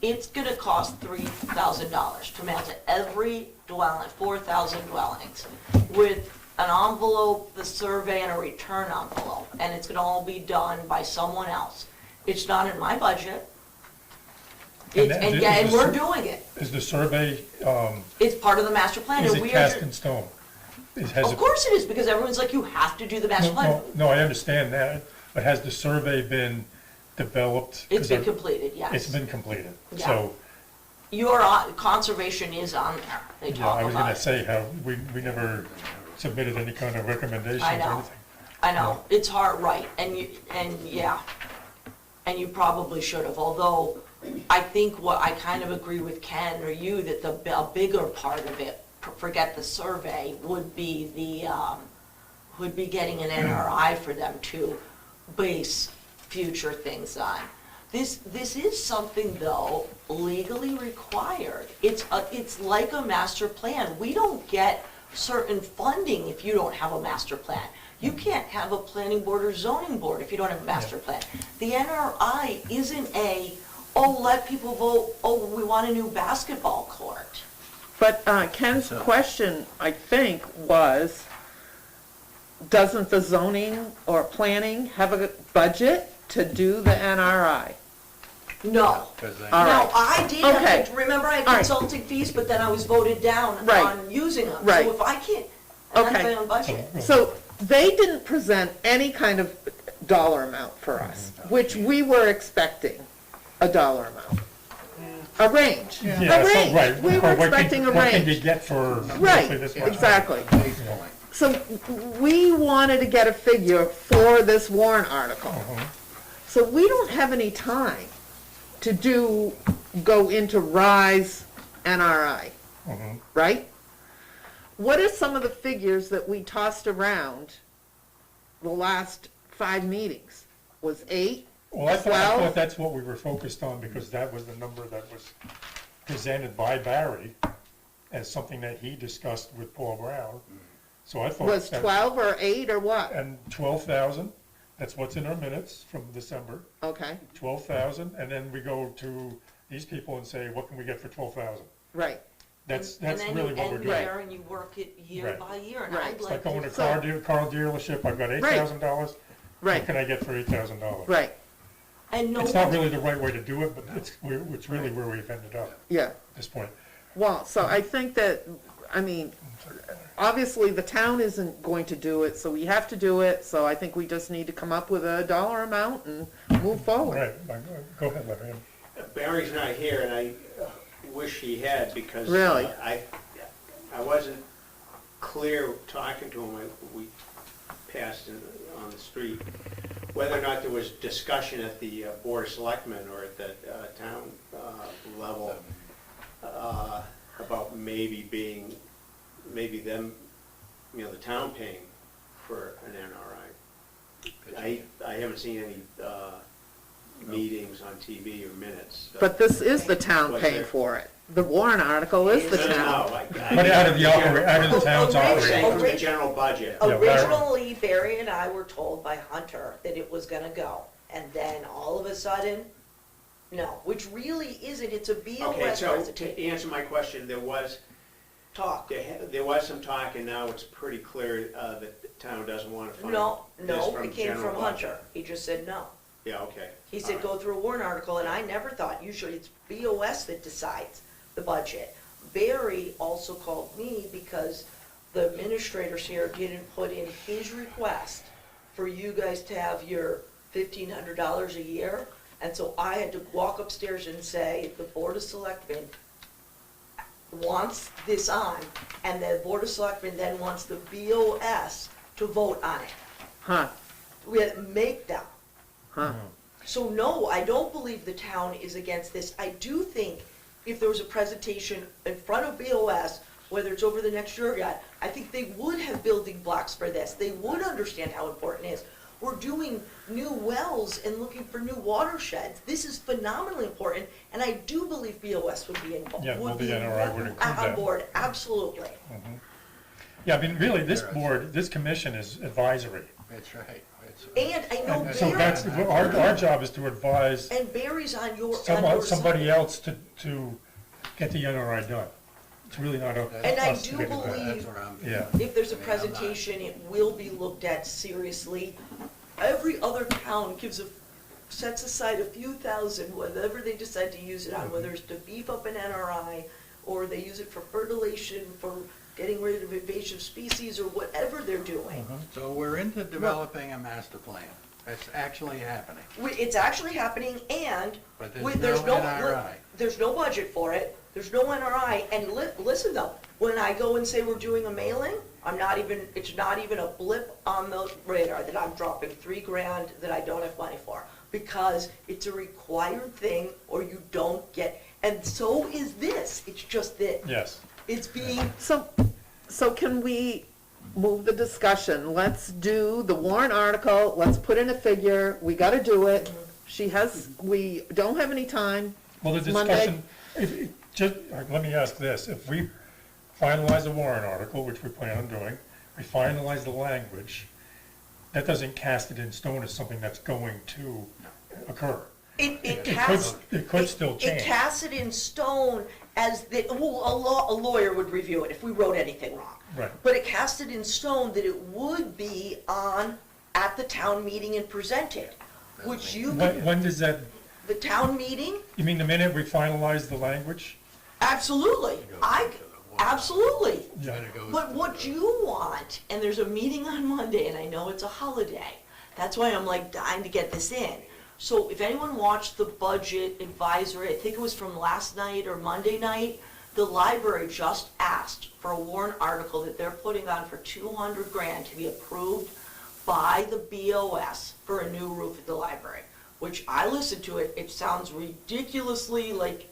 It's gonna cost $3,000 to mail to every dwelling, 4,000 dwellings, with an envelope, the survey, and a return envelope, and it's gonna all be done by someone else. It's not in my budget. And And we're doing it. Is the survey, It's part of the master plan, is and it we cast are, in stone? Has of it- course it is, because everyone's like, you have to do the master plan. No, I understand that, but has the survey been developed? It's been 'Cause completed, yes. It's been completed, Yeah. so, Conservation is on there. They yeah, talk I was about gonna it. say how, we never submitted any kind of recommendations or I know. anything. I know, it's hard, right, and you probably should have, although I think what, I kind of agree with Ken or you, that a bigger part of it, forget the survey, would be getting an NRI for them to base future things on. This is something, though, legally required. It's like a master plan. We don't get certain funding if you don't have a master plan. You can't have a planning board or zoning board if you don't have a master plan. The NRI isn't let people vote, we want a new basketball court. But Ken's question, I think, was, doesn't the zoning or planning have a budget to do the NRI? No. Because they- All Now, right. I did, Okay. remember I had All right. consulting fees, but then I was voted down Right. on using them. Right. So if I can't, and that's Okay. my own budget. So they didn't present any kind of dollar amount for us, which we were expecting a dollar amount. A range, Yeah, a so, range. right. We Or were what can- expecting a What can you range. get for Right, roughly this much? exactly. So we wanted to get a figure for this warrant article. So we don't have any time to go into RISE NRI, right? What are some of the figures that we tossed around the last 5 meetings? Was 8? Well, I 12? thought that's what we were focused on, because that was the number that was presented by Barry as something that he discussed with Paul Brown. So I thought. Was 12 or 8 or what? And 12,000, that's what's in our minutes from December, Okay, 12,000, and then we go to these people and say, what can we get for 12,000? right. That's And then really you what we're end doing. there and you work it year Right. by year, and Right. I'd It's like like going to to. car dealership, I've got $8,000, what Right, can I get for $8,000? right, And no It's not one, really the right way to do it, but it's really where we've ended up yeah. at this point. Well, so I think that, I mean, obviously, the town isn't going to do it, so we have to do it, so I think we just need to come up with a dollar amount and move forward. Right, go ahead, Larry. Barry's not here, and I wish he had, because Really? I wasn't clear talking to him, we passed on the street, whether or not there was discussion at the Board of Selectmen or at the town level about maybe them, the town paying for an NRI. I haven't seen any meetings on TV or minutes. But this is the town Was paying there- for it. The warrant article is the No, town. But out of the town's I'm operating. saying from the general budget. Yeah, Barry. originally, Barry and I were told by Hunter that it was gonna go, and then all of a sudden, no, which really isn't, it's a Okay, BOS so to presentation, answer my question, there was some talk, and now it's pretty clear that the town doesn't want to fund No, this from it came general from budget. Hunter, he just said no. Yeah, okay. He said, go through a warrant article, and I never thought, usually it's BOS that decides the budget. Barry also called me because the administrators here didn't put in his request for you guys to have your $1,500 a year, and so I had to walk upstairs and say, the Board of Selectmen wants this on, and the Board of Selectmen then wants the BOS to vote on it. Huh, We had to make them. huh. So no, I don't believe the town is against this. I do think if there was a presentation in front of BOS, whether it's over the next year or not, I think they would have building blocks for this. They would understand how important it is. We're doing new wells and looking for new watersheds. This is phenomenally important, and I do believe BOS would be involved. Yeah, well, the NRI would include that. On board, absolutely. Yeah, I mean, really, this board, this commission is advisory. That's right. And I know And so that's, Barry, our job is to advise and Barry's on your side. somebody else to get the NRI done. It's really not up to us. And I to do get it done. believe- That's where I'm. Yeah. If there's a I mean, I'm not- presentation, it will be looked at seriously. Every other town sets aside a few thousand, whatever they decide to use it on, whether it's to beef up an NRI, or they use it for fertilization, for getting rid of invasive species, or whatever they're doing. So we're into developing a master plan. That's actually happening. It's actually happening, and But there's no NRI. there's no budget for it, there's no NRI, and listen though, when I go and say we're doing a mailing, it's not even a blip on the radar that I'm dropping $3,000 that I don't have money for, because it's a required thing, or you don't get, and so is this, it's just that Yes. it's being, So can we move the discussion? Let's do the warrant article, let's put in a figure, we gotta do it. We don't have any time. Well, the It's Monday. discussion, let me ask this, if we finalize a warrant article, which we plan on doing, we finalize the language, that doesn't cast it in stone as something that's going to occur. It could still change. It casts it in stone as a lawyer would review it if we wrote anything wrong. Right. But it cast it in stone that it would be at the town meeting and presented, which you could, When does that, the town meeting, you mean the minute we finalize the language? absolutely. Absolutely. Yeah. But what you want, and there's a meeting on Monday, and I know it's a holiday, that's why I'm like dying to get this in. So if anyone watched the budget advisory, I think it was from last night or Monday night, the library just asked for a warrant article that they're putting on for $200,000 to be approved by the BOS for a new roof at the library, which I listened to it, it sounds ridiculously like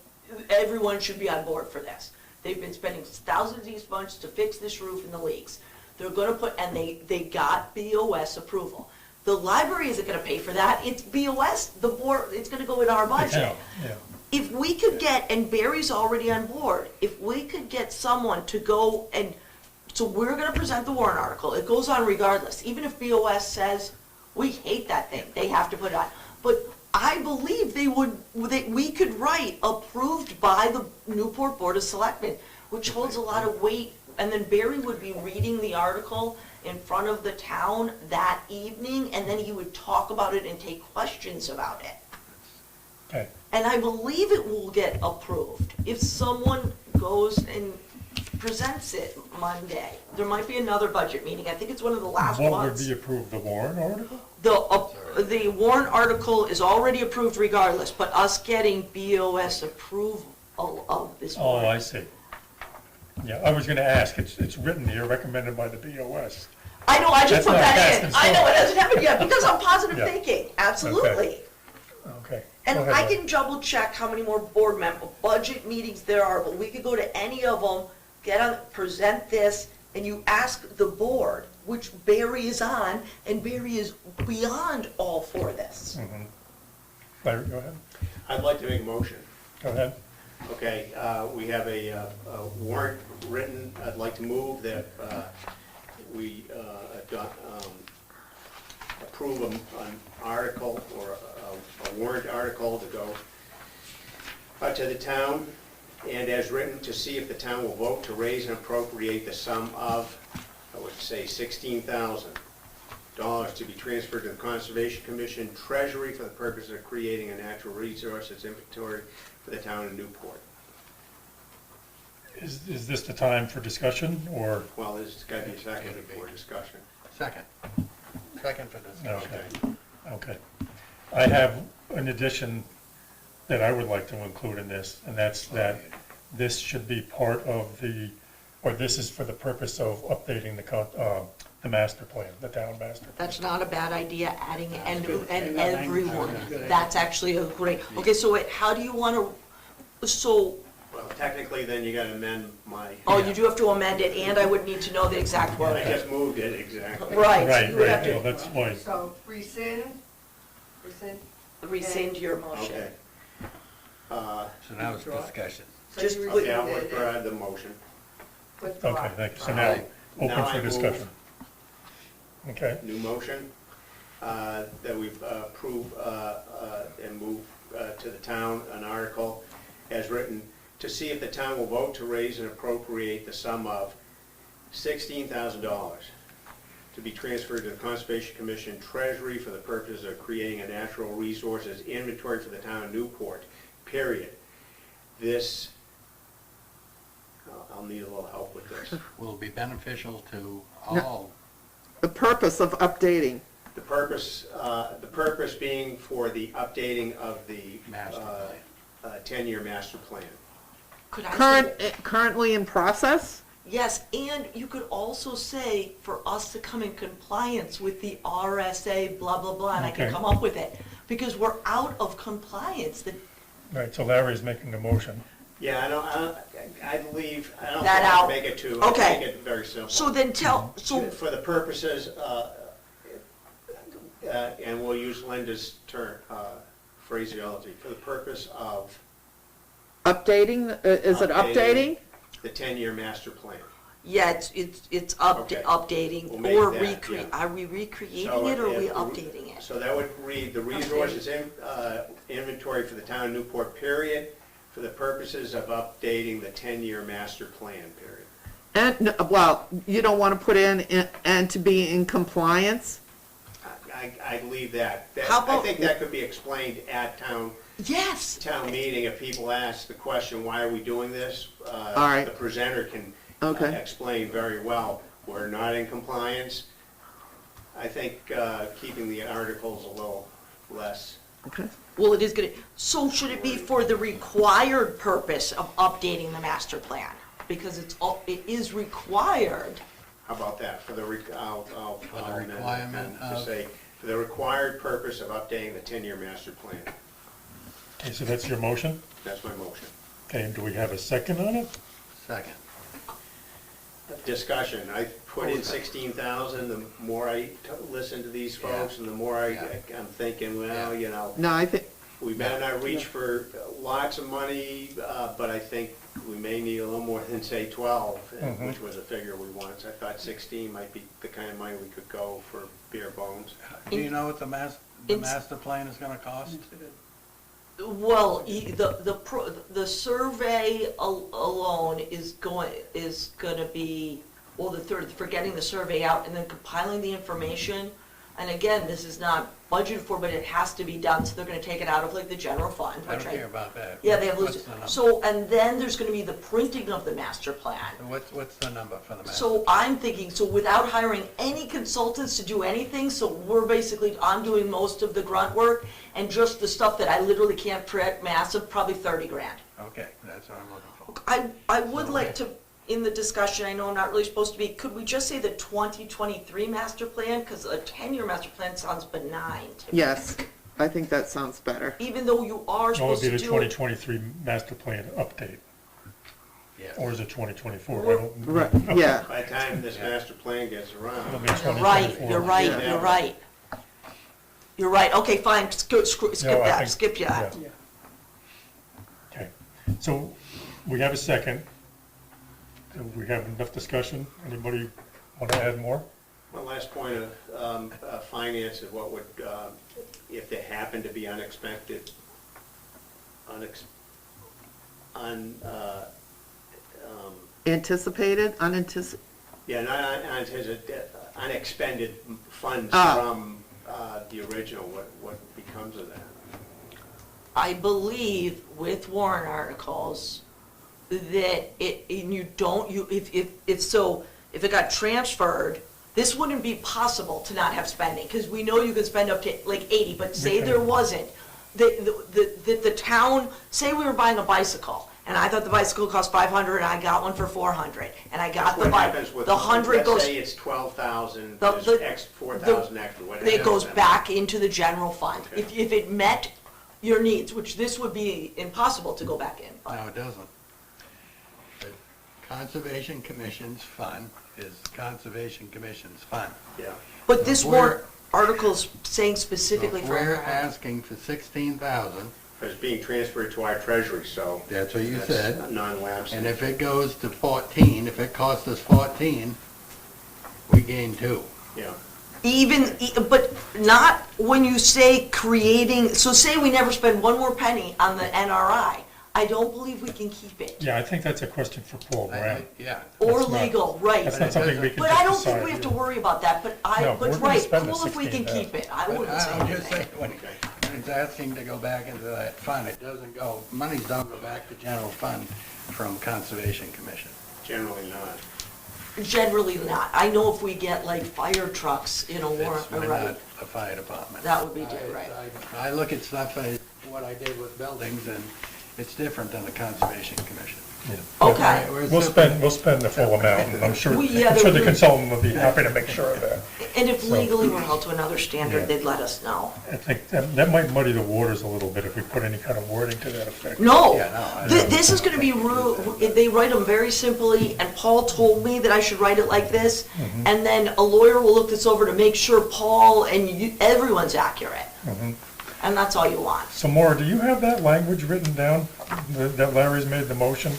everyone should be on board for this. They've been spending thousands of these funds to fix this roof in the leaks. They're gonna and they got BOS approval. The library isn't gonna pay for that, it's BOS, the board, it's gonna go in our budget. Yeah. If we could get, and Barry's already on board, if we could get someone to go and, so we're gonna present the warrant article, it goes on regardless, even if BOS says, we hate that thing, they have to put it on. But I believe we could write approved by the Newport Board of Selectmen, which holds a lot of weight, and then Barry would be reading the article in front of the town that evening, and then he would talk about it and take questions about it. Okay. And I believe it will get approved if someone goes and presents it Monday. There might be another budget meeting, I think it's one of the last What would ones. be approved, the warrant article? The warrant article is already approved regardless, but us getting BOS approval of this Oh, warrant. I see. Yeah, I was gonna ask, it's written here, recommended by the BOS. I know, I just That's put not that cast in. in I know, stone. it hasn't happened yet, because I'm positive Yeah. thinking, absolutely. Okay. And Go ahead, I Mike. can double check how many more budget meetings there are, but we could go to any of them, present this, and you ask the board, which Barry is on, and Barry is beyond all for this. Larry, go ahead. I'd like to make a motion. Go ahead. Okay, we have a warrant written. I'd like to move that we approve an article or a warrant article to go to the town, and as written, to see if the town will vote to raise and appropriate the sum of, I would say, $16,000 to be transferred to the Conservation Commission Treasury for the purpose of creating a natural resources inventory for the town of Newport. Is this the time for discussion, or? Well, there's got to be a second for discussion. Second for discussion. Okay. I have an addition that I would like to include in this, and that's that this should be part of this is for the purpose of updating the master plan, the town master. That's not a bad idea, adding and everyone. Good idea. That's actually a great, okay, so wait, how do you want to, so, Well, technically, then you got to amend my, oh, you do have to amend it, and I would need to know the exact I word. just moved it, exactly. Right, so Right, you would have well, to that's why, So rescind. rescind your motion. Okay. So now it's discussion. So Just you put- Okay, I'll rescinded it. withdraw the motion. Withdraw. okay, thank you. So All now, right. Now open I for move- discussion. Okay, new motion, that we approve and move to the town an article as written, to see if the town will vote to raise and appropriate the sum of $16,000 to be transferred to the Conservation Commission Treasury for the purpose of creating a natural resources inventory for the town of Newport, period. This, I'll need a little help with this. Will be beneficial to all. The purpose of updating. The purpose being for the updating of the Master 10-year master plan. Could I say? Currently in process? Yes, and you could also say for us to come in compliance with the RSA, blah, blah, blah, and I can Okay. come up with it. Because we're out of compliance. right, so Larry's making the motion. Yeah, I don't That out. make it too, Okay. make it very simple. So then For the purposes, and we'll use Linda's term, phraseology, for the purpose of Updating, is it updating? the 10-year master plan. yeah, it's Okay. updating We'll make or that, recreate. yeah. Are we recreating So it or are we if- updating it? So that would read, the resources inventory for the town of Newport, period, for the purposes of updating the 10-year master plan, period. And, well, you don't want to put in, and to be in compliance? I leave that. How I about- think that could be explained at town Yes. meeting. If people ask the question, why are we doing this? All right. The presenter can Okay. explain very well, we're not in compliance. I think keeping the articles a little less. Okay. Well, it is good. So should it be for the required purpose of updating the master plan? Because it is required. How about that? For the, I'll For the amend it requirement to of- say, for the required purpose of updating the 10-year master plan. Okay, so that's your motion? That's my motion. Okay, and do we have a second on it? Second. Discussion, I put in 16,000, the more I listen to these folks, and the more I'm thinking, well, you know, No, I think, we better not reach for lots of money, but I think we may need a little more than, say, 12, which was a figure we wanted. So I thought 16 might be the kind of money we could go for bare bones. Do you know what the master plan is gonna cost? Well, the survey alone is gonna be, well, for getting the survey out and then compiling the information. And again, this is not budgeted for, but it has to be done, so they're gonna take it out of like the general fund, I which don't care about that. Yeah, they have, What's the number? so, and then there's gonna be the printing of the master plan. What's the number for the master? So I'm thinking, so without hiring any consultants to do anything, so I'm doing most of the grunt work, and just the stuff that I literally can't print massive, probably 30 grand. Okay, that's what I'm looking for. I would like to, in the discussion, I know I'm not really supposed to be, could we just say the 2023 master plan? Because a 10-year master plan sounds benign to me. yes, I think that sounds better. Even though you are What would supposed be to the do it. 2023 master plan update? Yes. Or is it 2024? I don't. Right, yeah. By the time this master plan gets It'll around, be You're right, 2024. you're right, Yeah. you're right. You're right, okay, fine, skip No, I that, think- skip that. yeah. Okay, so we have a second. Do we have enough discussion? Anybody want to add more? one last point of finance is what would, if they happen to be unexpected, Anticipated, unanticipated, yeah, not unexpended funds Ah. from the original, what becomes of that? I believe with warrant articles that if it got transferred, this wouldn't be possible to not have spending, because we know you can spend up to like 80, but say there wasn't, the town, say we were buying a bicycle, and I thought the bicycle cost 500, and I got one for 400, and I got What happens with, the 100 goes. let's say it's 12,000, The- there's the- 4,000 extra, what happens It goes then? back into the general fund. Okay. If it met your needs, which this would be impossible to go back in. but- No, it doesn't. The Conservation Commission's fund is Conservation Commission's fund. Yeah, But this If we're- warrant article's saying specifically If for. we're asking for 16,000, but it's being transferred to our treasury, so. that's what you that's said. non-lapsing. And if it goes to 14, if it costs us 14, we gain 2. Yeah, But not when you say creating, so say we never spend one more penny on the NRI, I don't believe we can keep it. Yeah, I think that's a question for Paul Brown. Yeah. Or That's not- legal, right. That's not something we can But just I don't think decide we have to here. worry about that, but No, we're gonna right, spend the cool if we can 16,000. keep it, I But wouldn't say I'm just saying, anything. when it's asking to go back into that fund, it doesn't go, monies don't go back to general fund from Conservation Commission. Generally not. Generally not. I know if we get like fire trucks in a warrant, It's really right, not the fire department. that would be different, right. I look at stuff, what I did with buildings, and it's different than the Conservation Commission. Okay. We'll spend the full amount, and I'm sure the consultant will be happy to make sure of that. And if legally we're held to another Yeah. standard, they'd let us know. I think that might muddy the waters a little bit if we put any kind of wording to that effect. No, Yeah, no, I this is gonna be they write them very simply, and Paul told me that I should write it like this, Mm-hmm. and then a lawyer will look this over to make sure Paul and everyone's accurate. Mm-hmm. And that's all you want. So Maura, do you have that language written down, that Larry's made the motion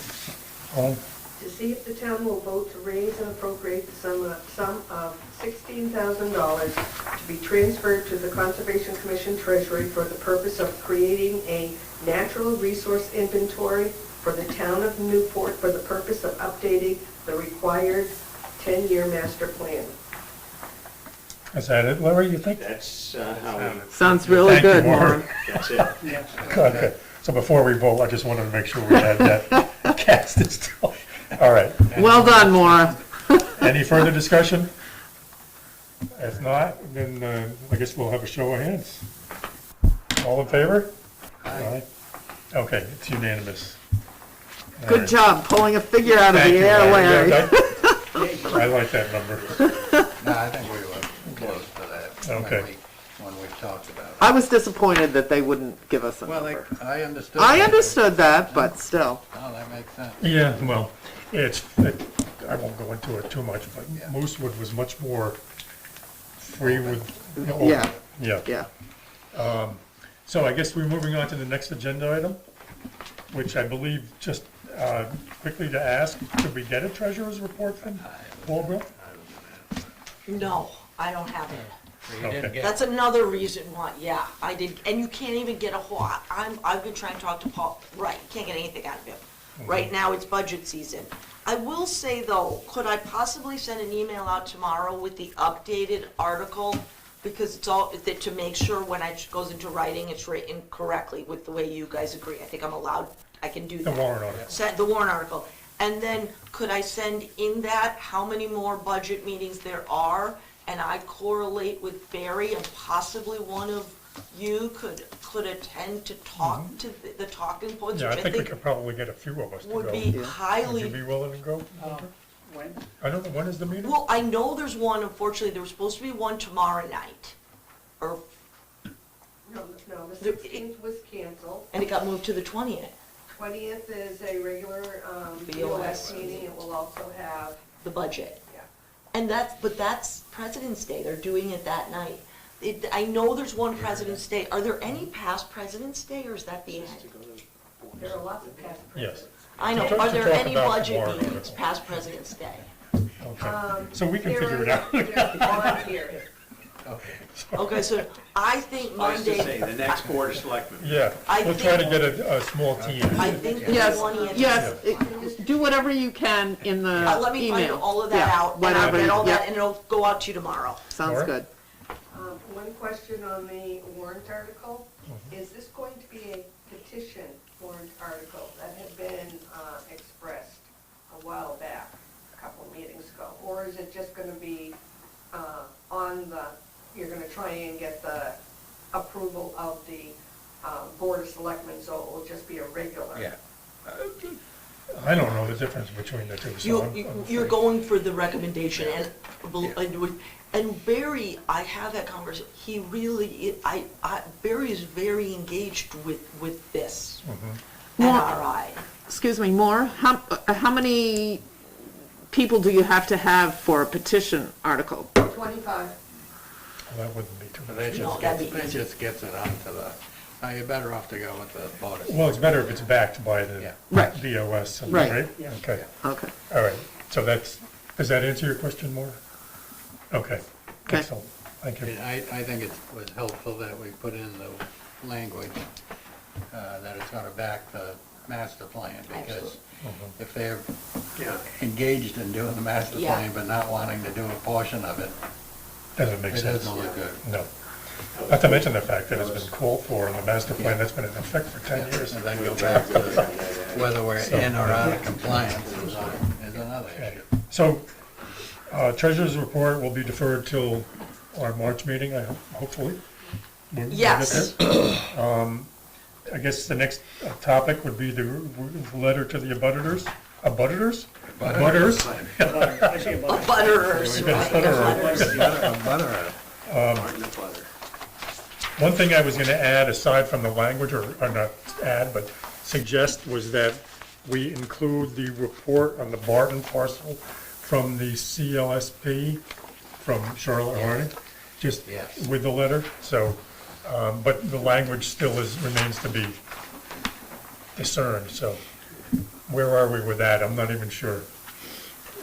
on? To see if the town will vote to raise and appropriate the sum of $16,000 to be transferred to the Conservation Commission Treasury for the purpose of creating a natural resource inventory for the town of Newport for the purpose of updating the required 10-year master plan. Is that it, Larry, you think? That's how we, Sounds really Thank you, good, Maura. Maura. that's it. Okay, so before we vote, I just wanted to make sure we had that cast in stone. All right, Well done, Maura. any further discussion? If not, then I guess we'll have a show of hands. All in favor? Aye. Okay, it's unanimous. All Good right. job pulling a figure out of Thank the you, air, Larry. Larry. Yeah, I like that number. No, I think we were close to that Okay. when we talked about it. I was disappointed that they wouldn't give us a Well, number. I understood. I that. understood that, but still. Oh, that makes sense. Yeah, well, I won't go into it too much, but Yeah. Moosewood was much more free with. Yeah. Yeah. Yeah. So I guess we're moving on to the next agenda item, which I believe, just quickly to ask, could we get a treasurer's report from Paul Brown? No, I don't have it. So you didn't Okay. get, That's another reason why, yeah, I did, and you can't even get a hold, I've been trying to talk to Paul, right, you can't get anything out of him. Right now, it's budget season. I will say though, could I possibly send an email out tomorrow with the updated article? Because it's all, that to make sure when it goes into writing, it's written correctly with the way you guys agree. I think I'm allowed, I can do The that. warrant article. Set the warrant article. And then could I send in that how many more budget meetings there are? And I correlate with Barry and possibly one of you could attend to talk to the talking points, Yeah, I which think we could probably get a few of us to go. would be Would you highly, be willing to go? When? I don't know, when is the meeting? well, I know there's one, unfortunately, there was supposed to be one tomorrow night. Or, No, the There- 16th was canceled. and it got moved to the 20th, 20th is a regular BOS meeting. It will also have, the budget. yeah. And that's President's Day, they're doing it that night. I know there's one President's Day, are there any past President's Day, or is that the end? There are lots of past Yes. presidents. I know, To are there talk any about the budget warrant meetings article. past President's Day? Okay, so we can figure it out. There's one here. okay. Okay, so I think I was to Monday, say, the next board of selectmen. Yeah, I we'll try to think- get a small team. I think the Yes, 20th. yes, do whatever you can in the Let me find email. all of that Yeah, out, and I'll whatever, get all that, yeah, and it'll go out to you tomorrow. sounds Laura? good. One question on the warrant article. Is this going to be a petition warrant article that had been expressed a while back, a couple of meetings ago? Or is it just going to be on the, you're going to try and get the approval of the Board of Selectmen, so it will just be a regular? Yeah. I don't know the difference between the two, so I'm You're afraid- going for the recommendation, and Barry, I have that conversation, he really, Barry is very engaged with this, Well- NRI. Excuse me, more, how many people do you have to have for a petition article? 25. Well, that wouldn't be too So much. that'd be just gets it onto the, now you're better off to go with the voters. Well, it's better if it's backed by the Yeah. Right. BOS, Right. right? Yeah. Okay, Okay, all right, so does that answer your question more? Okay, Okay. excellent. Thank you. And I think it was helpful that we put in the language that it's gonna back the master plan, because if they're engaged in doing the master Yeah. plan but not wanting to do a portion of it, Doesn't make it sense. doesn't look good. No. Not to mention the fact that it's been called for in the master plan that's been in effect for 10 years. And then go back to whether we're in or out of compliance is another issue. So, treasurer's report will be deferred till our March meeting, hopefully. We'll get Yes. there. I guess the next topic would be the letter to the abutters. Abutters? Abutters? I see a bunch. Butterers, We got a right? stutterer. One thing I was gonna add, aside from the language, or not add, but suggest, was that we include the report on the Barton parcel from the CLSP, from Charlotte Harding, just Yes. with the letter, so, but the language still remains to be discerned, so where are we with that? I'm not even sure,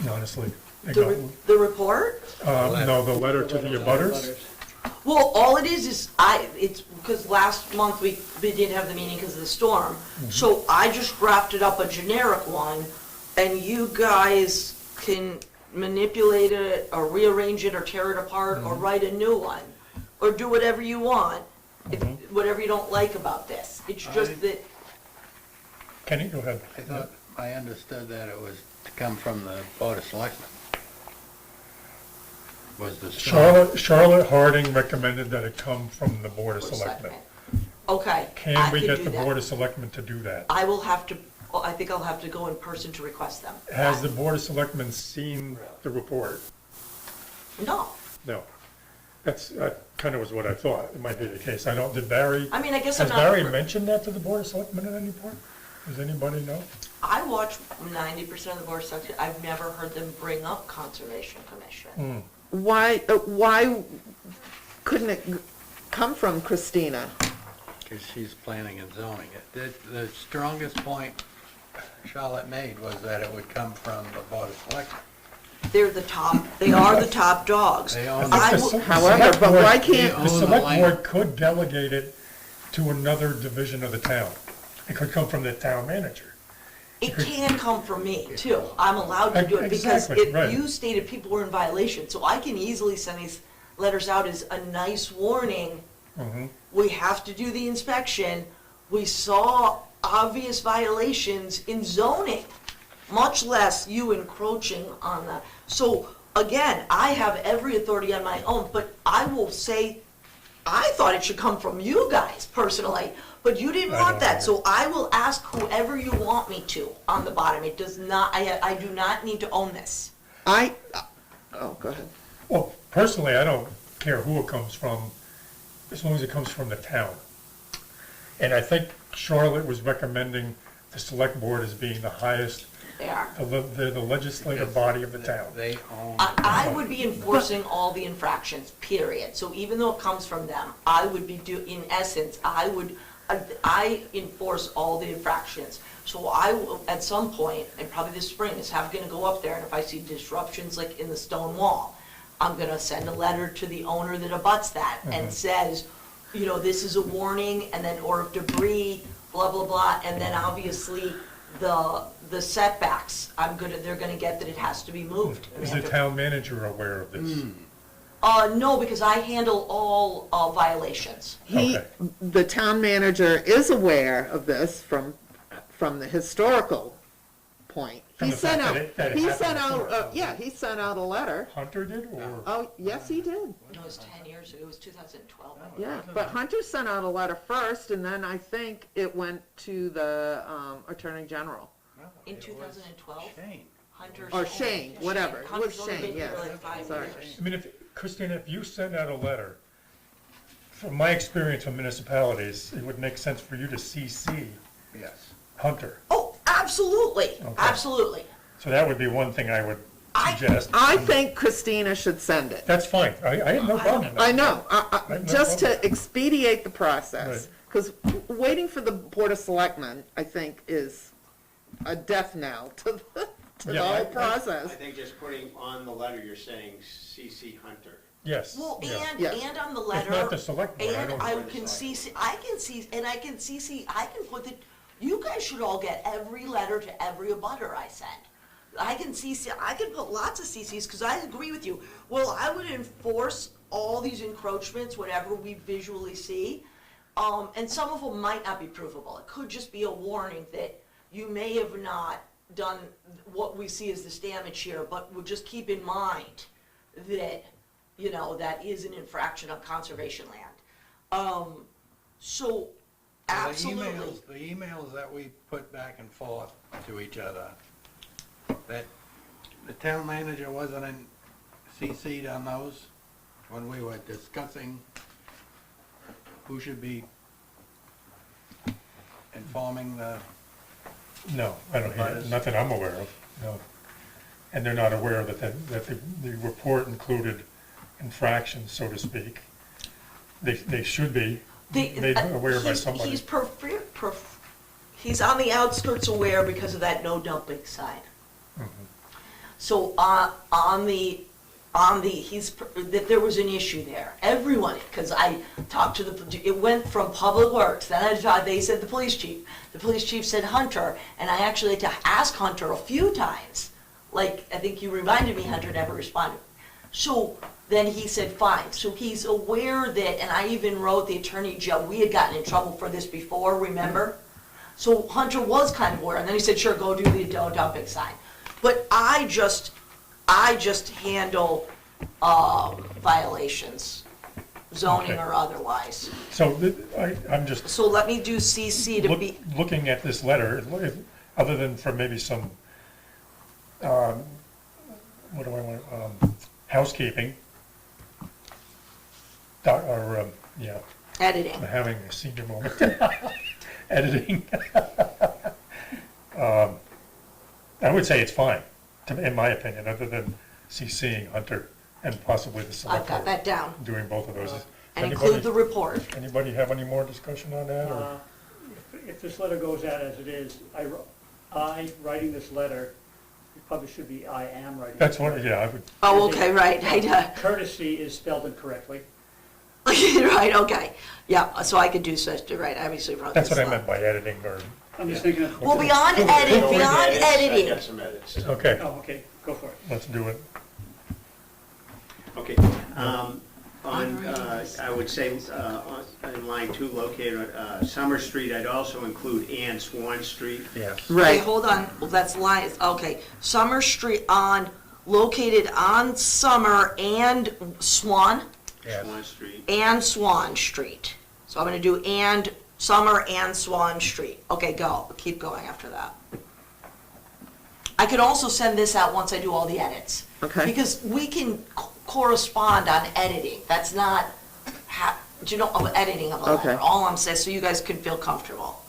honestly. The report? No, the letter to the abutters? Well, all it is it's because last month we didn't have the meeting because of the storm. So I just drafted up a generic one, and you guys can manipulate it or rearrange it or tear it apart or write a new one, or do whatever you want, whatever you don't like about this. It's just that, Kenny, go ahead. I thought, I understood that it was to come from the Board of Selectmen. Was the Charlotte Harding recommended that it come from the Board of Selectmen. okay, I Can we could get do the Board that. of Selectmen to do that? I will have to, I think I'll have to go in person to request them. Has the Board of Selectmen seen the report? No. No. That kind of was what I thought, it might be the case. Did Barry, I mean, I guess I'm has not. Barry mentioned that to the Board of Selectmen at any point? Does anybody know? I watch 90% of the board section. I've never heard them bring up Conservation Commission. Why couldn't it come from Christina? Because she's planning and zoning it. The strongest point Charlotte made was that it would come from the Board of Selectmen. They are the top dogs. They own I the- will- However, but why can't, own The the Select land. Board could delegate it to another division of the town. It could come from the town manager. It can come from me, too. I'm allowed to do it because Exactly, right. you stated people were in violation. So I can easily send these letters out as a nice warning. We have to do the inspection. We saw obvious violations in zoning, much less you encroaching on that. So again, I have every authority on my own, but I will say, I thought it should come from you guys personally, but you didn't I want don't that, either. so I will ask whoever you want me to on the bottom. It does not, I do not need to own this. go ahead. Well, personally, I don't care who it comes from, as long as it comes from the town. And I think Charlotte was recommending the Select Board as being the highest, They are. they're the legislative body of the town. They own. I would be enforcing all the infractions, period. So even though it comes from them, I would be in essence, I enforce all the infractions. So I will, at some point, and probably this spring, gonna go up there, and if I see disruptions like in the stone wall, I'm gonna send a letter to the owner that abuts that and says, this is a warning, and then, or if debris, blah, blah, blah, and then obviously the setbacks, they're gonna get that it has to be moved. And they Is have the to- town manager aware of this? No, because I handle all violations. Okay. The town manager is aware of this from the historical point. From He the sent fact out, that it he happened sent out, before. he sent out a letter. Hunter did, or? Oh, yes, he did. No, it was 10 years ago, it was 2012. Yeah, but Hunter sent out a letter first, and then I think it went to the Attorney General. In 2012, Shane. Hunter. Or Shane, whatever. It was Hunter's only Shane, been here yes. like 5 Sorry. years. I mean, Christina, if you send out a letter, from my experience with municipalities, it would make sense for you to CC Yes. Hunter. Oh, absolutely, Okay. absolutely. So that would be one thing I would suggest. I think Christina should send it. That's fine, I have no problem with that. I know, have no just problem. to expedite the process. Right. Because waiting for the Board of Selectmen, I think, is a death knell to the Yeah, whole I process. think just putting on the letter, you're saying CC Hunter. Yes. Well, yeah. Yes. and on the If letter. not the select board, I And don't. I can CC, I can put the, you guys should all get every letter to every abutter I send. I can CC, I can put lots of CCs, because I agree with you. Well, I would enforce all these encroachments whenever we visually see. And some of them might not be provable. It could just be a warning that you may have not done what we see as this damage here, but would just keep in mind that, that is an infraction on conservation land. So, absolutely. The emails that we put back and forth to each other, that the town manager wasn't CC'd on those when we were discussing who should be informing the, No, I don't hear, Abutters. nothing I'm aware of, no. And they're not aware that the report included infractions, so to speak. They should be made aware by somebody. He's on the outskirts aware because of that no dumping sign. Mhm. So that there was an issue there. Everyone, because I talked to it went from Public Works, then they said the police chief. The police chief said Hunter, and I actually had to ask Hunter a few times. Like, I think you reminded me, Hunter never responded. So then he said, fine. So he's aware that, and I even wrote the Attorney General, we had gotten in trouble for this before, remember? So Hunter was kind of aware, and then he said, sure, go do the no dumping sign. But I just handle violations, zoning Okay. or otherwise. So I'm just So let me do CC to be, looking at this letter, other than for maybe some, what do I want, housekeeping. Yeah, editing. I'm having a senior moment. Editing. I would say it's fine, in my opinion, other than CCing Hunter and possibly the I've select got board that down. doing both of those. And Anybody- include the report. Anybody have any more discussion on that, or? If this letter goes out as it is, I writing this letter, it probably should be I am writing. That's this what, letter. yeah, I would, Oh, okay, right, Courtesy is spelled incorrectly. right, okay. Yeah, so I could do such, right, I obviously wrote this that's what I down. meant by editing, or, I'm just thinking of. Well, beyond I editing, got some edits. okay, Oh, okay, go for it. let's do it. Okay, I would say, in line 2, located on Summer Street, I'd also include Ann Swan Street. yes. okay, hold on, well, that's lines, okay. Summer Street located on Summer and Swan, Yes. Swan Street. and Swan Street. So I'm gonna do Summer and Swan Street. Okay, keep going after that. I could also send this out once I do all the edits. Okay. Because we can correspond on editing, that's not, editing of a letter. Okay. All I'm saying, so you guys can feel comfortable.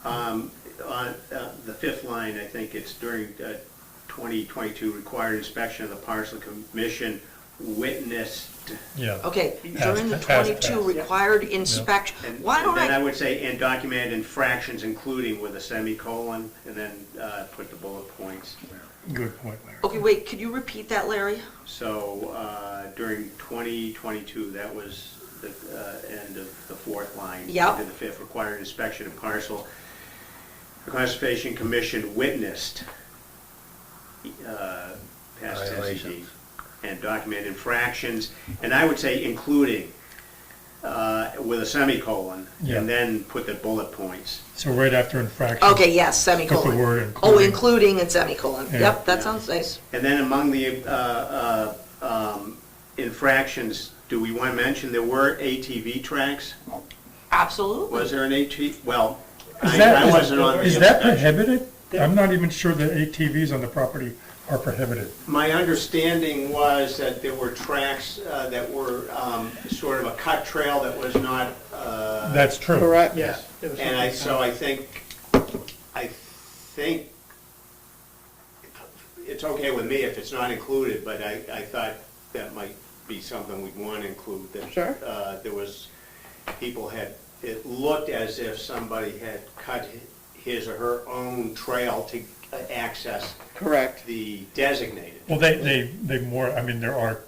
On the 5th line, I think it's during 2022 required inspection of the parcel commission witnessed. Yeah, Okay, during the Pass, 22 pass. required inspection, And why don't then I I, would say, and documented infractions including with a semicolon, and then put the bullet points. good point, Larry. okay, wait, could you repeat that, Larry? So during 2022, that was the end of the 4th line. Yep. Into the 5th, required inspection of parcel. The Conservation Commission witnessed past tense Violations. and documented infractions, and I would say including with a semicolon, Yeah. and then put the bullet points. So right after infraction. Okay, yes, semicolon. Put the word Oh, including. including and semicolon, Yeah. yep, that Yeah. sounds nice. And then among the infractions, do we want to mention there were ATV tracks? Absolutely. Was there an ATV? Well, Is I that, wasn't on the is that inspection. prohibited? I'm not even sure that ATVs on the property are prohibited. My understanding was that there were tracks that were sort of a cut trail that was not. That's true. Correct. Yes. there was And something- I think it's okay with me if it's not included, but I thought that might be something we'd want to include. That Sure. there was, it looked as if somebody had cut his or her own trail to access Correct. the designated. Well, they more, I mean, there are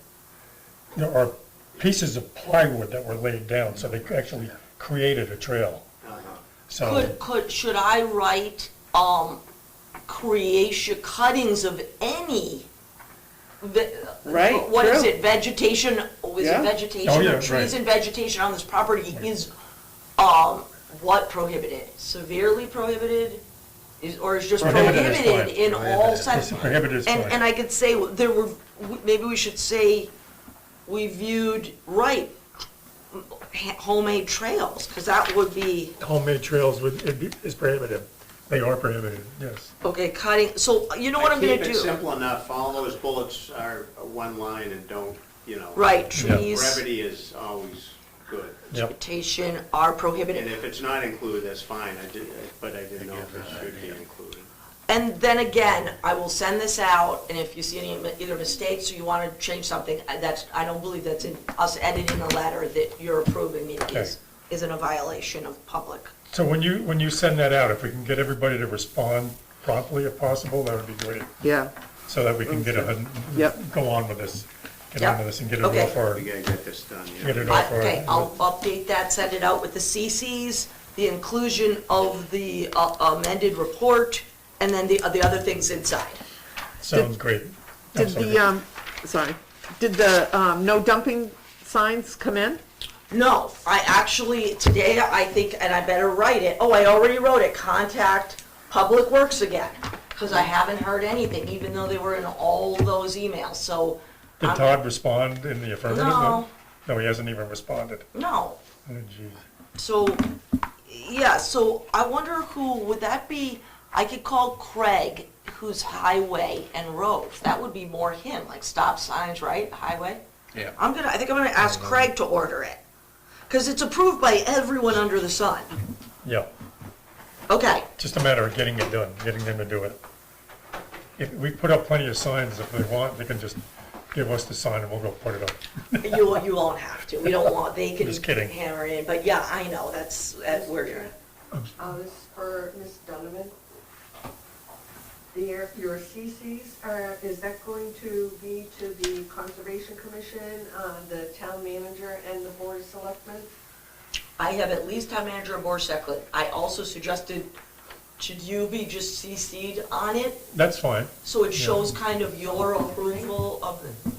pieces of plywood that were laid down, so they actually created a trail. Uh-huh. So, Should I write, creation, cuttings of any, Right, what is true. it, vegetation, is Yeah. it vegetation? Oh, yeah, Or trees right. and vegetation on this property is, what prohibited? Severely prohibited? Or is just Prohibited is prohibited fine. in all sense? prohibited is And fine. I could say, there were, maybe we should say, we viewed, right, homemade trails, because that would be, Homemade trails is prohibited. They are prohibited, yes. okay, cutting, so you know what I'm gonna Keep it do? simple enough, all those bullets are one line and don't, Right, Yeah. trees, brevity is always good. Yep. vegetation are And prohibited. if it's not included, that's fine, but I didn't know if it should be included. And then again, I will send this out, and if you see any either mistakes or you want to change something, I don't believe that's in us editing a letter that you're approving it isn't a violation of public. So when you send that out, if we can get everybody to respond promptly if possible, that would be great, Yeah, so that we can Yep. go on with this, Yep. and get it Okay. off our, We gotta get this done, get yeah. it off our. Okay, I'll update that, send it out with the CCs, the inclusion of the amended report, and then the other things inside. Sounds great. I'm did sorry. the, sorry, did the, no dumping signs come in? No, I actually, today, I think, and I better write it, I already wrote it, contact Public Works again, because I haven't heard anything, even though they were in all those emails, so. Did I'm- Todd respond in the affirmative? No. No, he hasn't even responded. No, Oh, jeez. so, yeah, so I wonder who, would that be, I could call Craig, who's highway and roads, that would be more him, like stop signs, right, highway? Yeah. I think I'm gonna ask Craig to order it, because it's approved by everyone under the sun. Yeah, Okay, just a matter of getting it done, getting them to do it. If we put up plenty of signs, if they want, they can just give us the sign and we'll go put it up. you won't have to, we don't want, they can Just kidding. hammer it in, but yeah, I know, that's, we're doing. This is for Ms. Donovan. Your CCs, is that going to be to the Conservation Commission, the town manager, and the board of selectmen? I have at least town manager and board secretary. I also suggested, should you be just CC'd on it? That's fine, So it shows kind of your approval of the,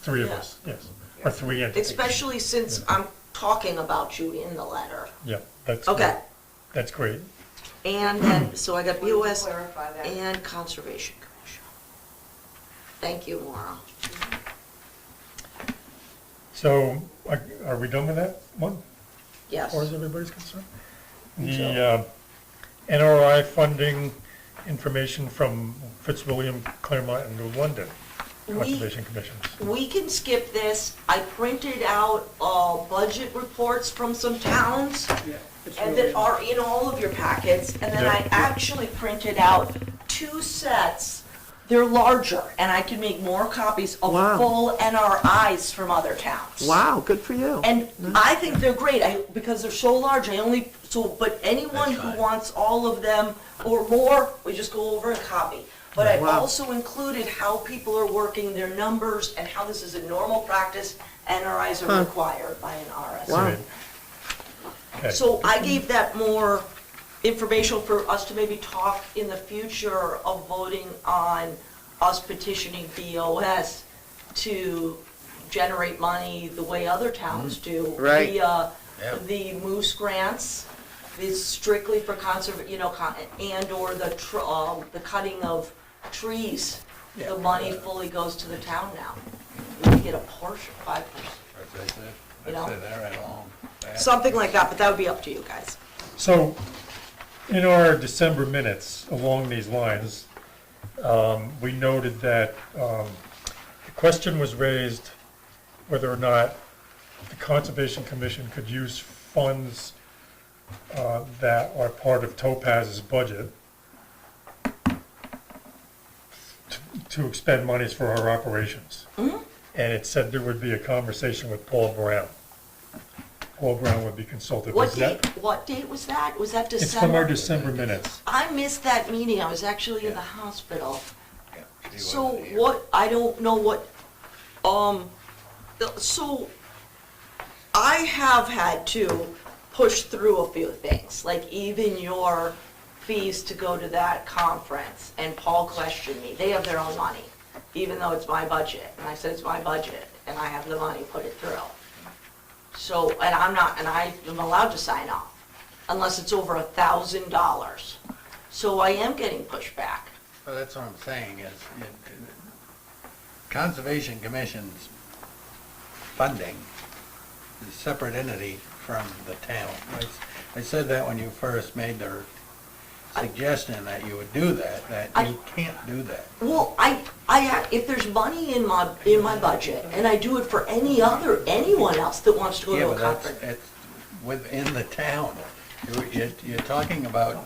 three of Yeah. us, yes, or three entities. especially since I'm talking about you in the letter. Yeah, that's. Okay, great. That's great. and then, so I got Wanted to BOS clarify that. and Conservation Commission. Thank you, Maura. So, are we done with that one, Yes. as far as everybody's concerned? think The NRI funding information from Fitzwilliam, Claremont, and New London Conservation Commissions. We can skip this. I printed out, budget reports from some towns. Yeah, it's And really- that are in all of your packets, and then I Yeah. actually printed out 2 sets. They're larger, and I can make more copies of Wow. full NRIs from other towns. Wow, good for you. And I think they're great, because they're so large, but anyone who wants all of them or more, we just go over and copy. But I've Wow. also included how people are working their numbers and how this is a normal practice. NRIs are required by an RS. Wow. Great. Okay. So I gave that more information for us to maybe talk in the future of voting on us petitioning BOS to generate money the way other towns do. Right. The moose grants is strictly for and/or the cutting of trees. The money fully goes to the town now. We get a portion, 5%. You know? They're right along. Something like that, but that would be up to you guys. So, in our December minutes along these lines, we noted that the question was raised whether or not the Conservation Commission could use funds that are part of Topaz's budget to expend monies for our operations. And it said there would be a conversation with Paul Brown. Paul Brown would be consulted. What Was that- date, what date was that? Was that It's from our December? December minutes. I missed that meeting, I was actually in the hospital. She So wasn't here. what, I don't know what, so I have had to push through a few things, like even your fees to go to that conference, and Paul questioned me, they have their own money, even though it's my budget, and I said, it's my budget, and I have the money, put it through. So, and I'm not, and I am allowed to sign off, unless it's over $1,000. So I am getting pushback. Well, that's what I'm saying, is Conservation Commission's funding is a separate entity from the town. I said that when you first made the suggestion that you would do that you can't do that. Well, if there's money in my budget, and I do it for anyone else that wants to go Yeah, to a but that's, conference. it's within the town. You're talking about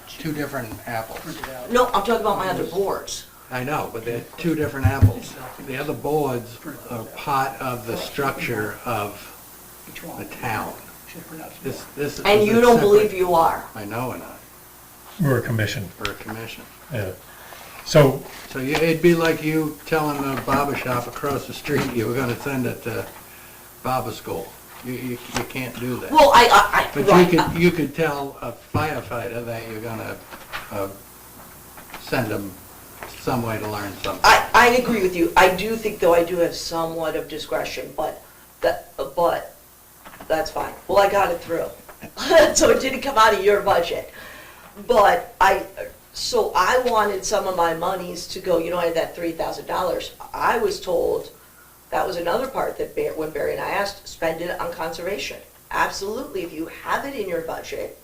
two different apples. No, I'm talking about my other boards. I know, but they're two different apples. The other boards are part of the structure of the town. This is And a you don't separate- believe you are. I know we're not, We're a commission, for a commission. yeah. So, So it'd be like you telling the barber shop across the street you were gonna send it to barber school. You can't do that. Well, But right, you could tell a firefighter that you're gonna send them some way to learn something. I agree with you. I do think, though, I do have somewhat of discretion, but that's fine. Well, I got it through. So it didn't come out of your budget. But so I wanted some of my monies to go, I had that $3,000. I was told, that was another part that when Barry and I asked, spend it on conservation. Absolutely, if you have it in your budget.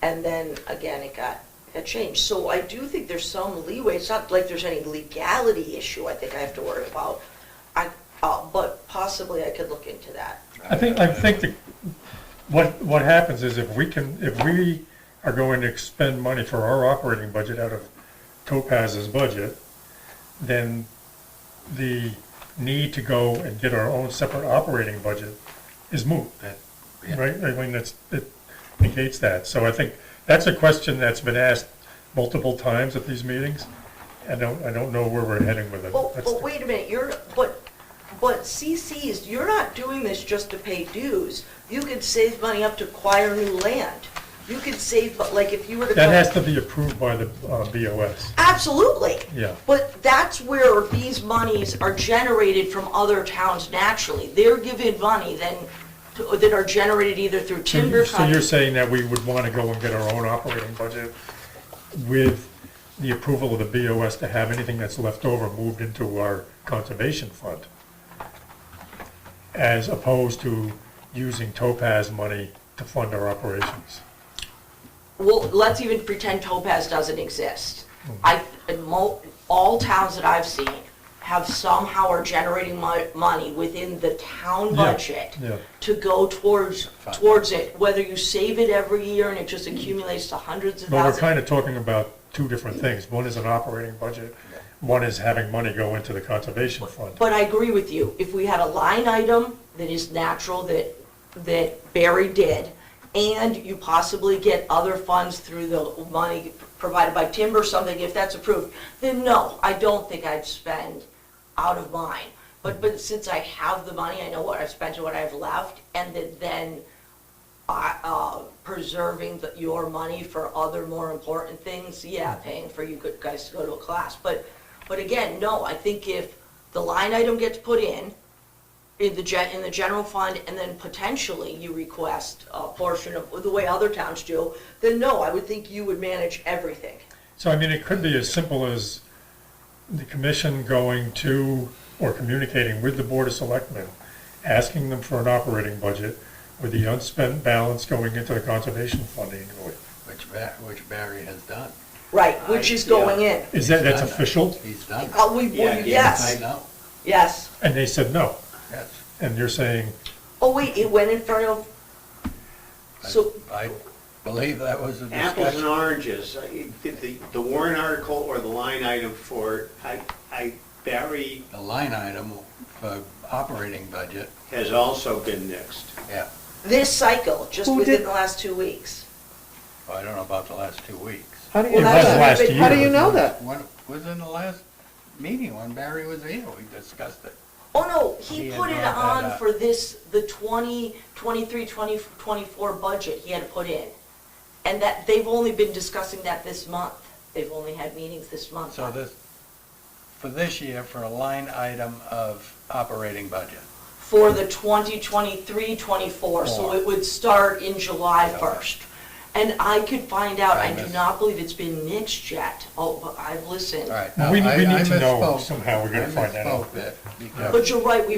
And then, again, it got changed. So I do think there's some leeway. It's not like there's any legality issue I think I have to worry about. But possibly I could look into that. I think that what happens is if we are going to expend money for our operating budget out of Topaz's budget, then the need to go and get our own separate operating budget is moot, right? I mean, it negates that. So I think that's a question that's been asked multiple times at these meetings. I don't know where we're heading with it. But wait a minute, but CC's, you're not doing this just to pay dues. You could save money up to acquire new land. You could save, but like if you were to. That has to be approved by the BOS. Absolutely. Yeah. But that's where these monies are generated from other towns naturally. They're given money that are generated either through timber. So you're saying that we would want to go and get our own operating budget with the approval of the BOS to have anything that's left over moved into our conservation fund, as opposed to using Topaz money to fund our operations? Well, let's even pretend Topaz doesn't exist. All towns that I've seen have somehow are generating money within the town Yeah, budget yeah. to go towards it, whether you save it every year and it just accumulates to hundreds of But we're thousands. kind of talking about two different things. One is an operating budget, one is having money go into the conservation fund. But I agree with you. If we had a line item that is natural that Barry did, and you possibly get other funds through the money provided by timber or something, if that's approved, then no, I don't think I'd spend out of mine. But since I have the money, I know what I've spent and what I have left, and then preserving your money for other more important things, yeah, paying for you good guys to go to a class. But again, no, I think if the line item gets put in the general fund, and then potentially you request a portion of, the way other towns do, then no, I would think you would manage everything. So, I mean, it could be as simple as the commission going to, or communicating with the Board of Selectmen, asking them for an operating budget with the unspent balance going into the conservation fund annually. Which Barry has done. Right, which is going in. Is that's official? He's done. Yes, I know, yes. And they said no. yes. And you're saying, Oh, wait, it went in front of, so, I believe that was a Apples and discussion. oranges, the warrant article or the line item for, Barry The line item for operating budget, has also been nixed. yeah. This cycle, just Who within did- the last 2 weeks. Well, I don't know about the last 2 weeks. How do you It know was that? last How do year. you know that? When, was in the last meeting when Barry was here, we discussed it. Oh, no, he He had put it brought that on up. for this, the 2024 budget he had to put in. And that, they've only been discussing that this month. They've only had meetings this month. So this, for this year, for a line item of operating budget. For the 2023-24, so it would start in July 1st. And I could find out, I do not believe it's been mixed yet. Oh, but I've listened. All right. Well, now, we need I to know misspoke. somehow, we're gonna find that out. I misspoke that because But you're right, we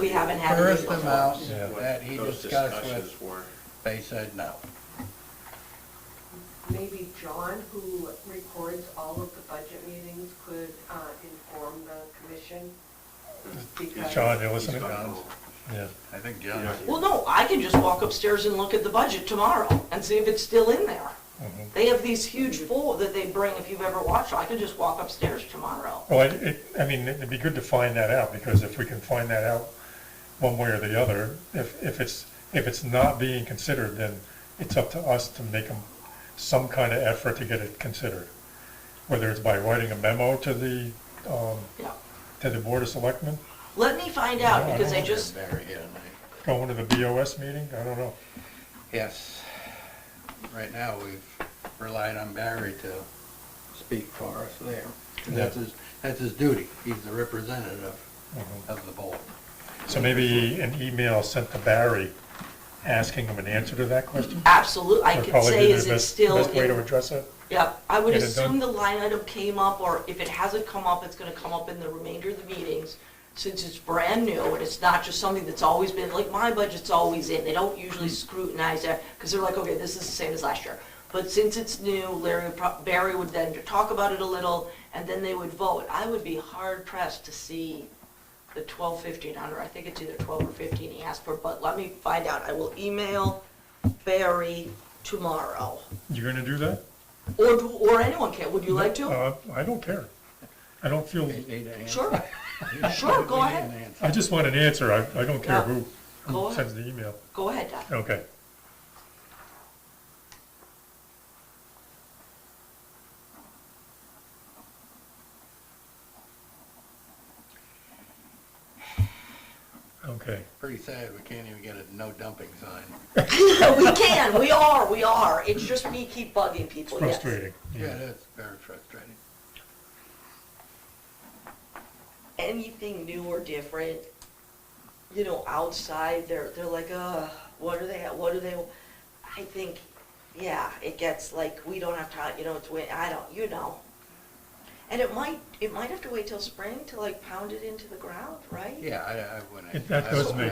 haven't had a first meeting before. amount Yeah. that he Those discussed discussions with, were. they said no. Maybe John, who records all of the budget meetings, could inform the commission? Because- John, you listening? Yeah. I think John. Well, no, I can just walk upstairs and look at the budget tomorrow and see if it's still in there. Mhm. They have these huge folds that they bring, if you've ever watched, I could just walk upstairs tomorrow. Well, I mean, it'd be good to find that out, because if we can find that out one way or the other, if it's not being considered, then it's up to us to make some kind of effort to get it considered. Whether it's by writing a memo to the Yeah. Board of Selectmen, Let me find out, No, I because don't I just, Barry here tonight. going to the BOS meeting, I don't know. Yes. Right now, we've relied on Barry to speak for us there. That's his duty. He's the representative Mhm. of the board. So maybe an email sent to Barry asking him an answer to that question? absolutely, I Would could probably say, be is the it still best way to in? address it? Yep, I would Get it assume done? the line item came up, or if it hasn't come up, it's gonna come up in the remainder of the meetings, since it's brand new, and it's not just something that's always been, like, my budget's always in, they don't usually scrutinize it, because they're like, okay, this is the same as last year. But since it's new, Barry would then talk about it a little, and then they would vote. I would be hard pressed to see the 12, 1500, I think it's either 12 or 15 he asked for, but let me find out. I will email Barry tomorrow. You gonna do that? Or anyone can, would you like to? I don't care. I don't feel, Need an answer. Sure, sure, go We need ahead, an answer. I just want an answer, I don't care Yeah. who Go ahead. sends the email. go ahead, Doc. Okay. Okay. Pretty sad, we can't even get a no dumping sign. We can, we are. It's just me keep bugging people, yes. Frustrating. Yeah, that's very frustrating. Anything new or different, outside, they're like, what are they, I think, yeah, it gets like, we don't have time, it's, I don't. And it might have to wait till spring to like pound it into the ground, right? Yeah, I wouldn't. That does make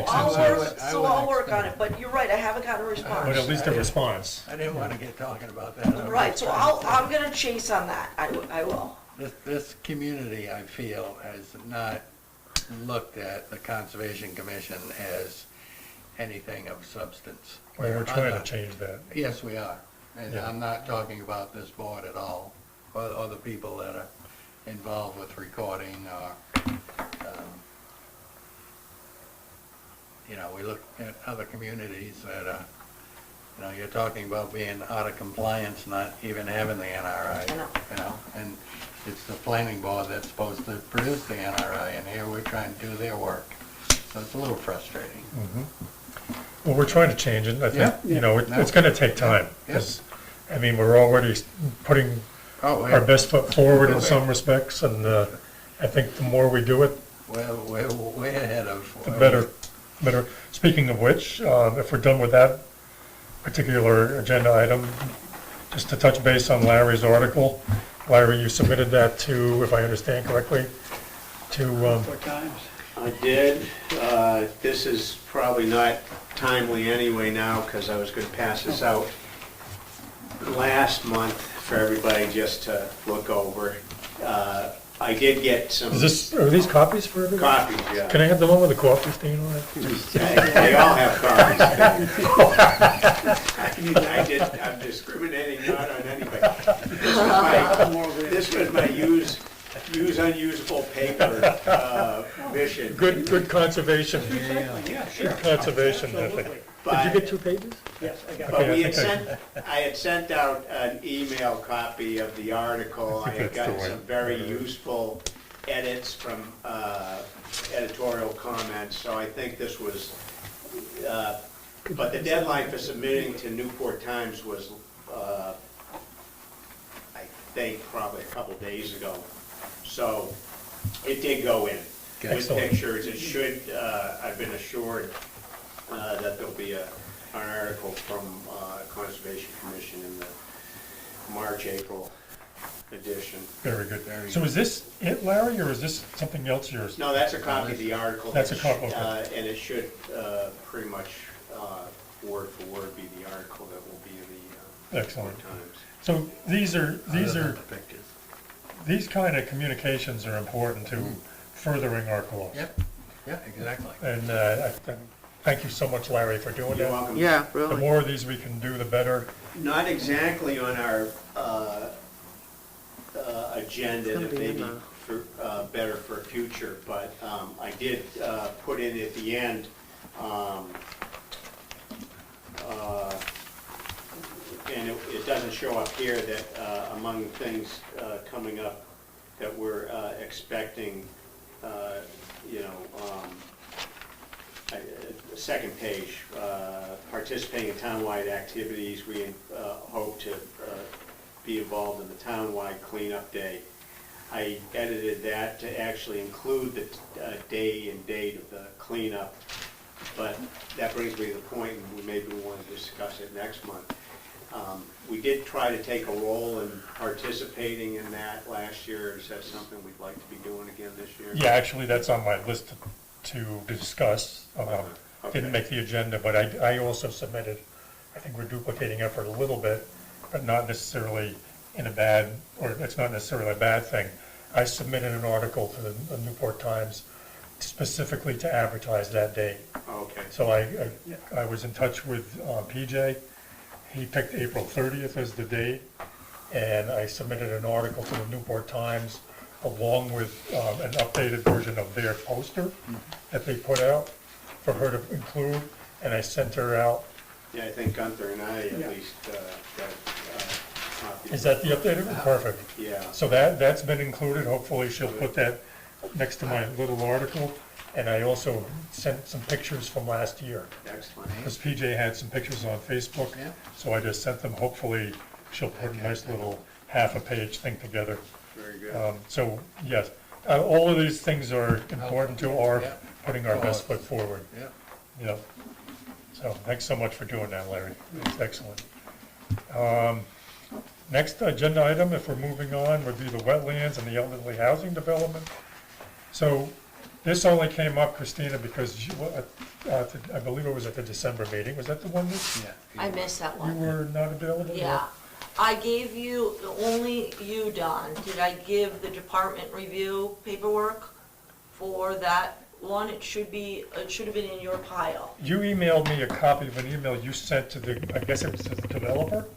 sense. So I'll work on it, expect but you're right, I haven't gotten a response. But at least a response. I didn't want to get talking about that. I was Right, just so trying to say- I'm gonna chase on that, I will. This community, I feel, has not looked at the Conservation Commission as anything of substance. Well, we're trying to change that. Yes, we are. And Yeah. I'm not talking about this board at all, or the people that are involved with recording or, we look at other communities that are, you're talking about being out of compliance, not even having the NRI. I know. And it's the planning board that's supposed to produce the NRI, and here we're trying to do their work. So it's a little frustrating. Well, we're trying to change it, I think, Yeah. it's gonna take time. Yeah. 'Cause, I mean, we're already putting Oh, our best foot forward in some respects, and I think the more we do it, we're way ahead of. the better. Speaking of which, if we're done with that particular agenda item, just to touch base on Larry's article. Larry, you submitted that to, if I understand correctly, to, 4 times. I did. This is probably not timely anyway now, because I was going to pass this out last month for everybody just to look over. I did get some are these copies for everybody? copies, yeah. Can I have the one with the coffee stain on it? They all have copies. I'm discriminating not on anybody. This was my use unusable paper mission. Good conservation. Yeah, sure. Good conservation Absolutely. method. Did you get 2 pages? Yes, I got But it. we Okay, had I had sent out an email copy of the article. I had That's the gotten way. some very useful edits from editorial comments, so I think this was, but the deadline for submitting to Newport Times was, I think, probably a couple days ago. So it did go in with Excellent. pictures. It should, I've been assured that there'll be an article from Conservation Commission in the March, April edition. Very good. So is this it, Larry, or is this something else yours? No, that's a copy of the article. That's a copy, okay. And it should pretty much word for word be the article that will be in the Excellent. Newport Times. So these kind of communications are important to furthering our cause. Yep, yeah, exactly. And thank you so much, Larry, for doing You're that. welcome. Yeah, The really. more of these we can do, the better. Not exactly on our agenda, It's gonna that be may in be the- better for future, but I did put in at the end, and it doesn't show up here, that among things coming up that we're expecting, you know, second page, participating in townwide activities. We hope to be involved in the townwide cleanup day. I edited that to actually include the day and date of the cleanup, but that brings me to the point, and maybe we want to discuss it next month. We did try to take a role in participating in that last year. Is that something we'd like to be doing again this year? Yeah, actually, that's on my list to discuss. Didn't make the agenda, but I also submitted, I think we're duplicating effort a little bit, but not necessarily in a bad, or it's not necessarily a bad thing. I submitted an article to the Newport Times specifically to advertise that day. Okay. So I was in touch with PJ. He picked April 30th as the date, and I submitted an article to the Newport Times along with an updated version of their poster that they put out for her to include, and I sent her out. Yeah, I think Gunther and I Yeah. at least got copies. Is that the updated one? Perfect. Yeah. So that's been included. Hopefully she'll put that next to my little article. And I also sent some pictures from last year, Excellent. because PJ had some pictures on Facebook. Yeah. So I just sent them. Hopefully she'll put a nice little half a page thing together. Very good. So, yes, all of these things are important to our Yeah. putting our best foot forward. Yeah. Yeah. So thanks so much for doing that, Larry. It's excellent. Next agenda item, if we're moving on, would be the wetlands and the elderly housing development. So this only came up, Christina, because I believe it was at the December meeting. Was that the one that Yeah. I missed that you one. were not available? Yeah. I gave you, only you, Don, did I give the department review paperwork for that one? It should have been in your pile. You emailed me a copy of an email you sent to the, I guess it was to the developer?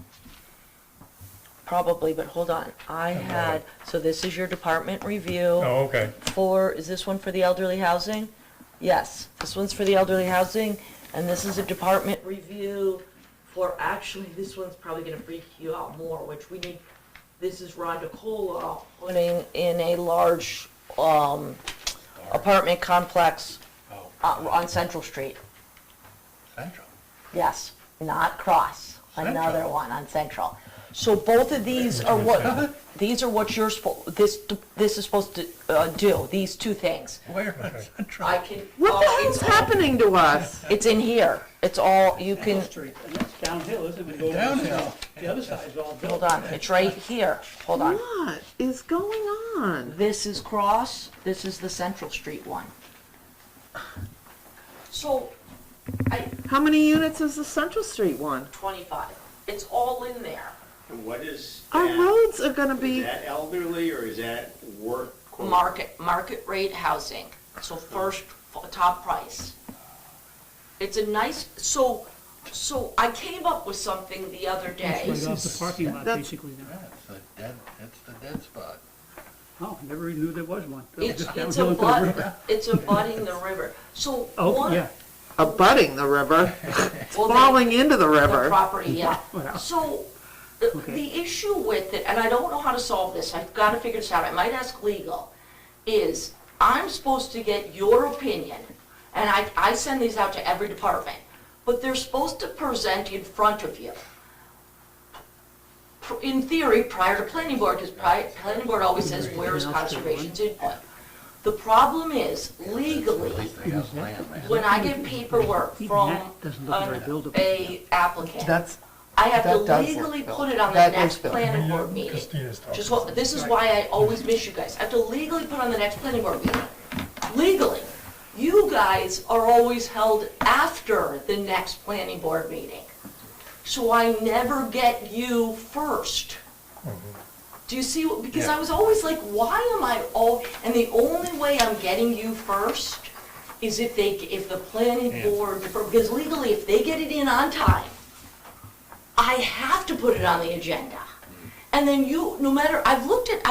Probably, but hold on. I had, so this is your department review Oh, okay. is this one for the elderly housing? Yes, this one's for the elderly housing, and this is a department review for, actually, this one's probably gonna freak you out more, which we need, this is Rhonda Cola putting in a large, apartment complex on Central Street. Central. Yes, not Cross, another Central. one on Central. So both of these are these are what you're this is supposed to do, these two things. Where on Central? I can. What the hell's it's happening to us? It's in here. It's all, you Central can, Street, and that's downhill, isn't it? It goes Downhill. The other side is all built. hold on, it's right here. Hold on. What is going on? This is Cross, this is the Central Street one. So, How many units is the Central Street one? 25. It's all in there. And what is Our that? roads are gonna Is be, that elderly or is that work? quote? Market rate housing. So first, top price. It's a nice, so I came up with something the other day. Right off the parking lot, That's- basically, there. Yeah, it's the dead spot. Oh, never even knew there was one. It was It's just downhill into the river. it's abutting the river. So Oh, one, yeah, abutting the river, Well, they- falling into the the river. property, yeah. So, the issue with it, and I don't know how to solve this, I've got to figure this out, I might ask legal, is I'm supposed to get your opinion, and I send these out to every department, but they're supposed to present in front of you. In theory, prior to planning board, because planning board always says, where is conservation's input? The problem is, legally, when I get paperwork from a applicant, That's, I have to that does look legally Bill. put it on the That is next Bill. planning board meeting. Christina's talking. Just what, this is why I always miss you guys. I have to legally put on the next planning board meeting. Legally. You guys are always held after the next planning board meeting. So I never get you first. Do you see, because I was always like, why am I and the only way I'm getting you first is if the planning board, because legally, if they get it in on time, I have to put it on the agenda. And then no matter, I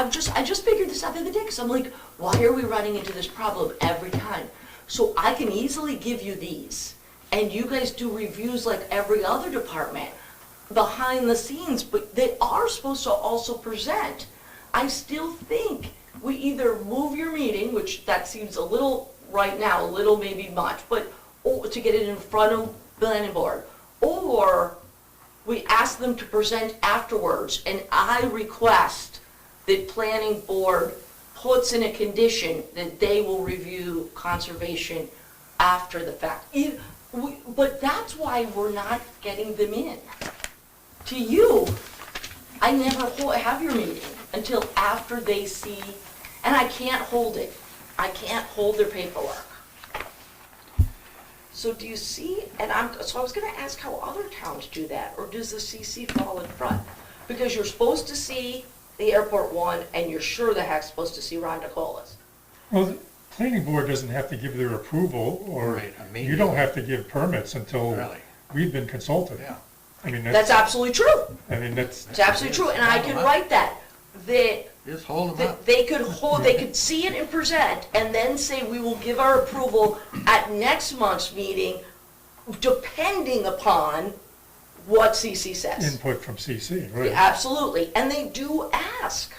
just figured this out the other day, because I'm like, why are we running into this problem every time? So I can easily give you these, and you guys do reviews like every other department, behind the scenes, but they are supposed to also present. I still think we either move your meeting, which that seems a little, right now, a little maybe much, but to get it in front of planning board, or we ask them to present afterwards, and I request that planning board puts in a condition that they will review conservation after the fact. But that's why we're not getting them in. To you, I never have your meeting until after they see, and I can't hold it. I can't hold their paperwork. So do you see, so I was gonna ask how other towns do that, or does the CC fall in front? Because you're supposed to see the airport one, and you're sure the heck's supposed to see Ron DeColas. Well, the planning board doesn't have to give their approval, or Right, you don't have to give permits until Really? we've been consulted. Yeah. I mean, That's absolutely true. I mean, that's, It's absolutely true, and I can write that Just hold them up. they could see it and present, and then say, we will give our approval at next month's meeting, depending upon what CC says. input from CC, right? Absolutely, and they do ask.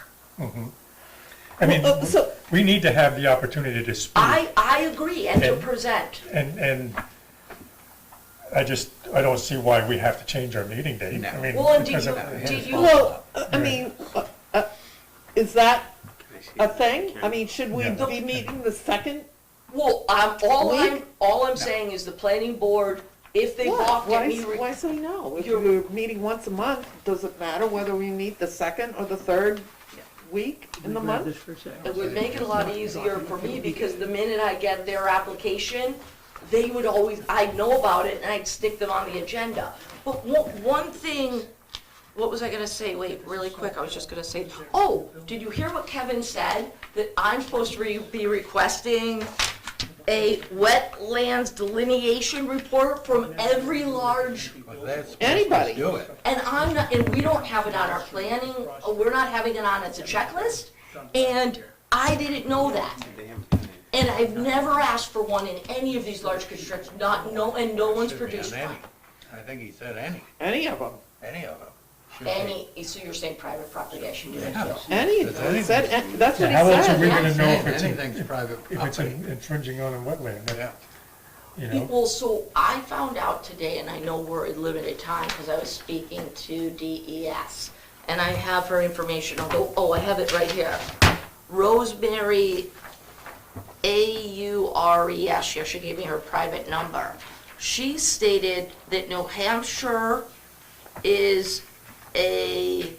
I mean, So, we need to have the opportunity to speak. I agree, and to And- present. And I don't see why we have to change our meeting date. No. I mean, Well, and because did you, well, I mean, is that a thing? I mean, should we Yeah. be meeting the second? well, all I'm saying is the planning board, if they balk at me. Why say no? If You're- we're meeting once a month, does it matter whether we meet the second or the third week in the month? It would make it a lot easier for me, because the minute I get their application, they would always, I'd know about it, and I'd stick them on the agenda. But one thing, what was I gonna say? Wait, really quick, I was just gonna say, oh, did you hear what Kevin said? That I'm supposed to be requesting a wetlands delineation report from every large, But that's supposed to Anybody. Do it. and I'm not, and we don't have it on our planning, we're not having it on as a checklist, and I didn't know that. And I've never asked for one in any of these large constructions, and no one's Should be on produced any. one. I think he said any Any of them? Should be. So you're saying private property, I should do it Yeah. too? Any, If anything- that's what he how else are we said. gonna know if it's, Anything's private if it's property. infringing on a wetland, Yeah. you know? Well, so I found out today, and I know we're in limited time, because I was speaking to DES, and I have her information, I have it right here. Rosemary, AURES, yeah, she gave me her private number. She stated that New Hampshire is a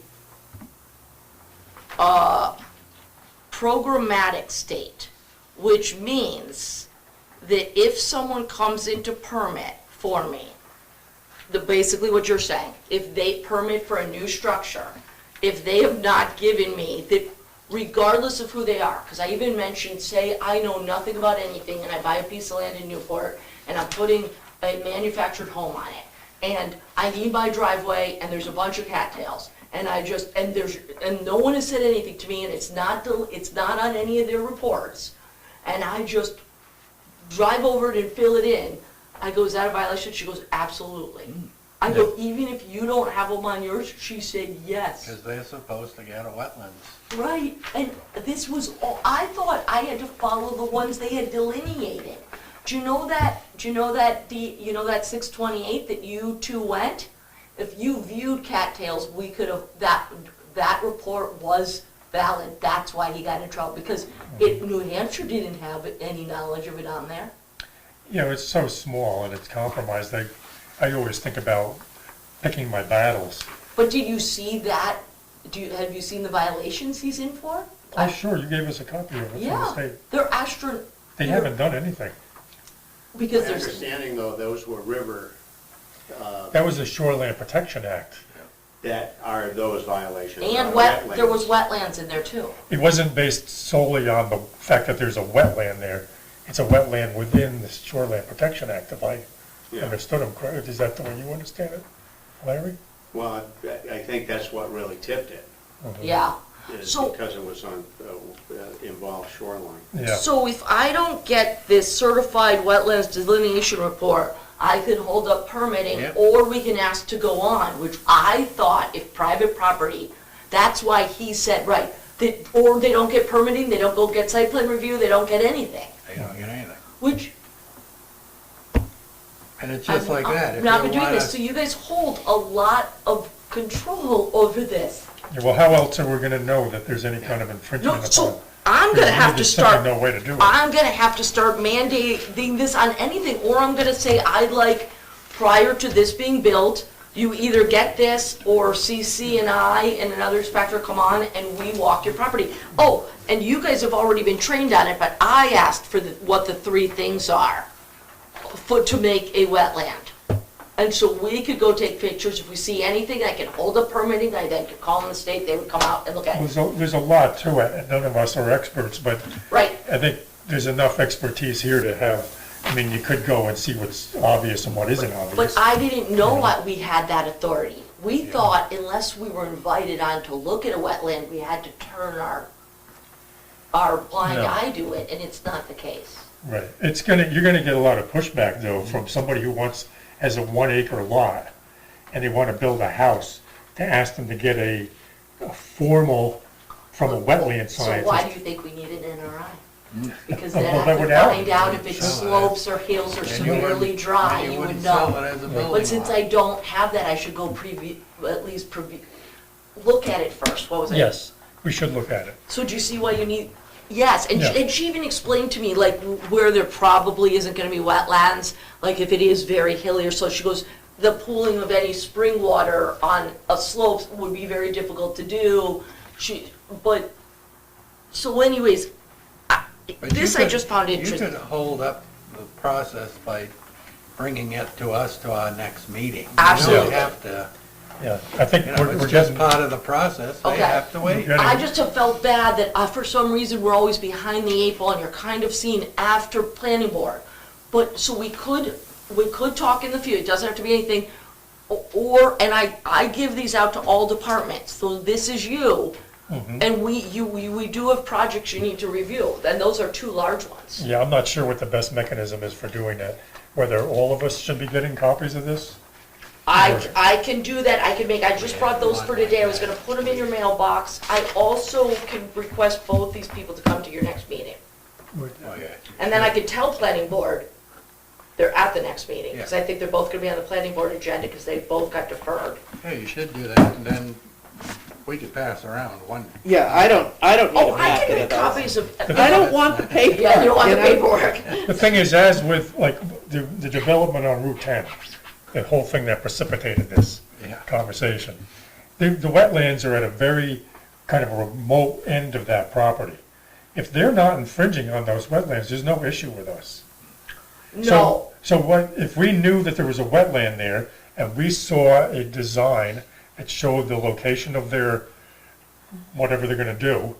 programmatic state, which means that if someone comes into permit for me, basically what you're saying, if they permit for a new structure, if they have not given me, that regardless of who they are, because I even mentioned, say I know nothing about anything and I buy a piece of land in Newport and I'm putting a manufactured home on it, and I need my driveway and there's a bunch of cattails, and and no one has said anything to me, and it's not on any of their reports, and I just drive over it and fill it in, I go, is that a violation? She goes, absolutely. I go, even if you don't have them on yours? She said, yes. Because they're supposed to get a wetlands. Right, and this was all, I thought I had to follow the ones they had delineated. Do you know that, that 628 that you two went? If you viewed cattails, we could have, that report was valid. That's why he got in trouble, because New Hampshire didn't have any knowledge of it on there. You know, it's so small and it's compromised. I always think about picking my battles. But did you see that? Have you seen the violations he's in for? Oh, sure, you gave us a copy of it from the Yeah, state. they're They haven't done anything. because My there's, understanding, though, those were river, That was the Shoreland Protection Act. that are those violations. and are there was wetlands. wetlands in there too. It wasn't based solely on the fact that there's a wetland there. It's a wetland within the Shoreland Protection Act, if I Yeah. understood him correctly. Is that the way you understand it, Larry? Well, I think that's what really tipped it, Yeah. is So- because it was on, involved shoreline. Yeah. So if I don't get this certified wetlands delineation report, I can hold up permitting, Yep. or we can ask to go on, which I thought if private property, that's why he said, right, that, or they don't get permitting, they don't go get site plan review, they don't get anything, They don't get anything. which. And it's just like that. I've not been doing this, so you guys hold a lot of control over this. Yeah, well, how else are we gonna know that there's any kind of No, infringement so upon? I'm gonna have to There's start. simply no way to do it. I'm gonna have to start mandating this on anything, or I'm gonna say, I'd like, prior to this being built, you either get this, or CC and I and another inspector come on and we walk your property. Oh, and you guys have already been trained on it, but I asked for what the 3 things are to make a wetland. And so we could go take pictures, if we see anything, I can hold up permitting, I then could call in the state, they would come out and look at it. There's a lot to it, and none of us are experts, but Right, I think there's enough expertise here to have, I mean, you could go and see what's obvious and what isn't obvious. but I didn't know what we had that authority. We thought unless we were invited on to look at a wetland, we had to turn our blind No. eye to it, and it's not the case. Right, you're gonna get a lot of pushback though from somebody who has a 1 acre lot and they wanna build a house, to ask them to get a formal, from a wetland So why do scientist. you think we need an NRI? Because Well, then I that could would help. find out if it Sell it. slopes or hills or And you severely wouldn't- dry, and you would wouldn't sell know. it as a building But since lot. I don't have that, I should go look at it first, what was it? Yes, we should look at it. So do you see why you need, yes, and Yeah. and she even explained to me, like, where there probably isn't gonna be wetlands, like if it is very hilly or so, she goes, the pooling of any spring water on a slope would be very difficult to do. So anyways, But this you I could- just found You interesting. could hold up the process by bringing it to us to our next meeting. Absolutely. You don't have to, Yeah, I think you know, we're it's just getting, part of the process. They Okay. have to wait. We're getting- I just have felt bad that for some reason we're always behind the 8 ball and you're kind of seen after planning board. But, so we could talk in the future, it doesn't have to be anything, and I give these out to all departments, so this is you. And we do have projects you need to review, and those are 2 large ones. yeah, I'm not sure what the best mechanism is for doing that. Whether all of us should be getting copies of this? I can do that, I just brought those for today, I was gonna put them in your mailbox. I also can request both these people to come to your next meeting. Okay. And then I could tell planning board they're at the next meeting, because I think they're both gonna be on the planning board agenda, because they both got deferred. Yeah, you should do that, and then we could pass around one. Yeah, I don't need Oh, a I packet can of make those. copies of. I don't want the paper. Yeah, you don't want the you know? paperwork. The thing is, as with, like, the development on Route 10, the whole thing that precipitated this Yeah. conversation, the wetlands are at a very kind of a remote end of that property. If they're not infringing on those wetlands, there's no issue with us. No, So what, if we knew that there was a wetland there, and we saw a design that showed the location of their, whatever they're gonna do,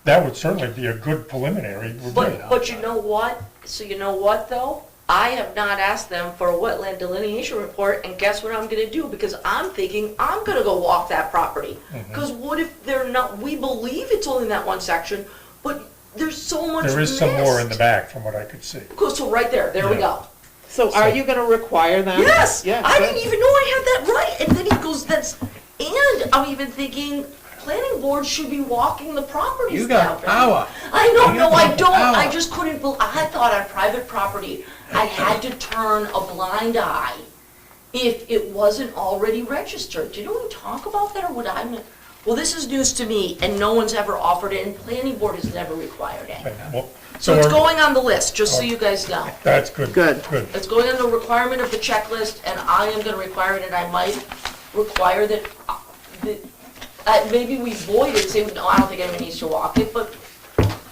that would certainly be a good preliminary review. but you know what? So you know what, though? I have not asked them for a wetland delineation report, and guess what I'm gonna do? Because I'm thinking I'm gonna go walk that property. Because what if they're not, we believe it's only in that one section, but there's so much There is some more in the missed. back from what I could see. So right there we Yeah. go. So are you gonna require them? Yes, Yeah, I good. didn't even know I had that right. And then he goes, and I'm even thinking, planning board should be walking the properties You down. got power. I know, You no, got I don't, I power. just couldn't, I thought on private property, I had to turn a blind eye if it wasn't already registered. Did we talk about that, or would I, well, this is news to me, and no one's ever offered it, and planning board has never required it. Okay, well, So it's we're- going on the list, just so you guys know. That's good. Good. Good. It's going on the requirement of the checklist, and I am gonna require it, and I might require that, maybe we void it, say, no, I don't think anyone needs to walk it, but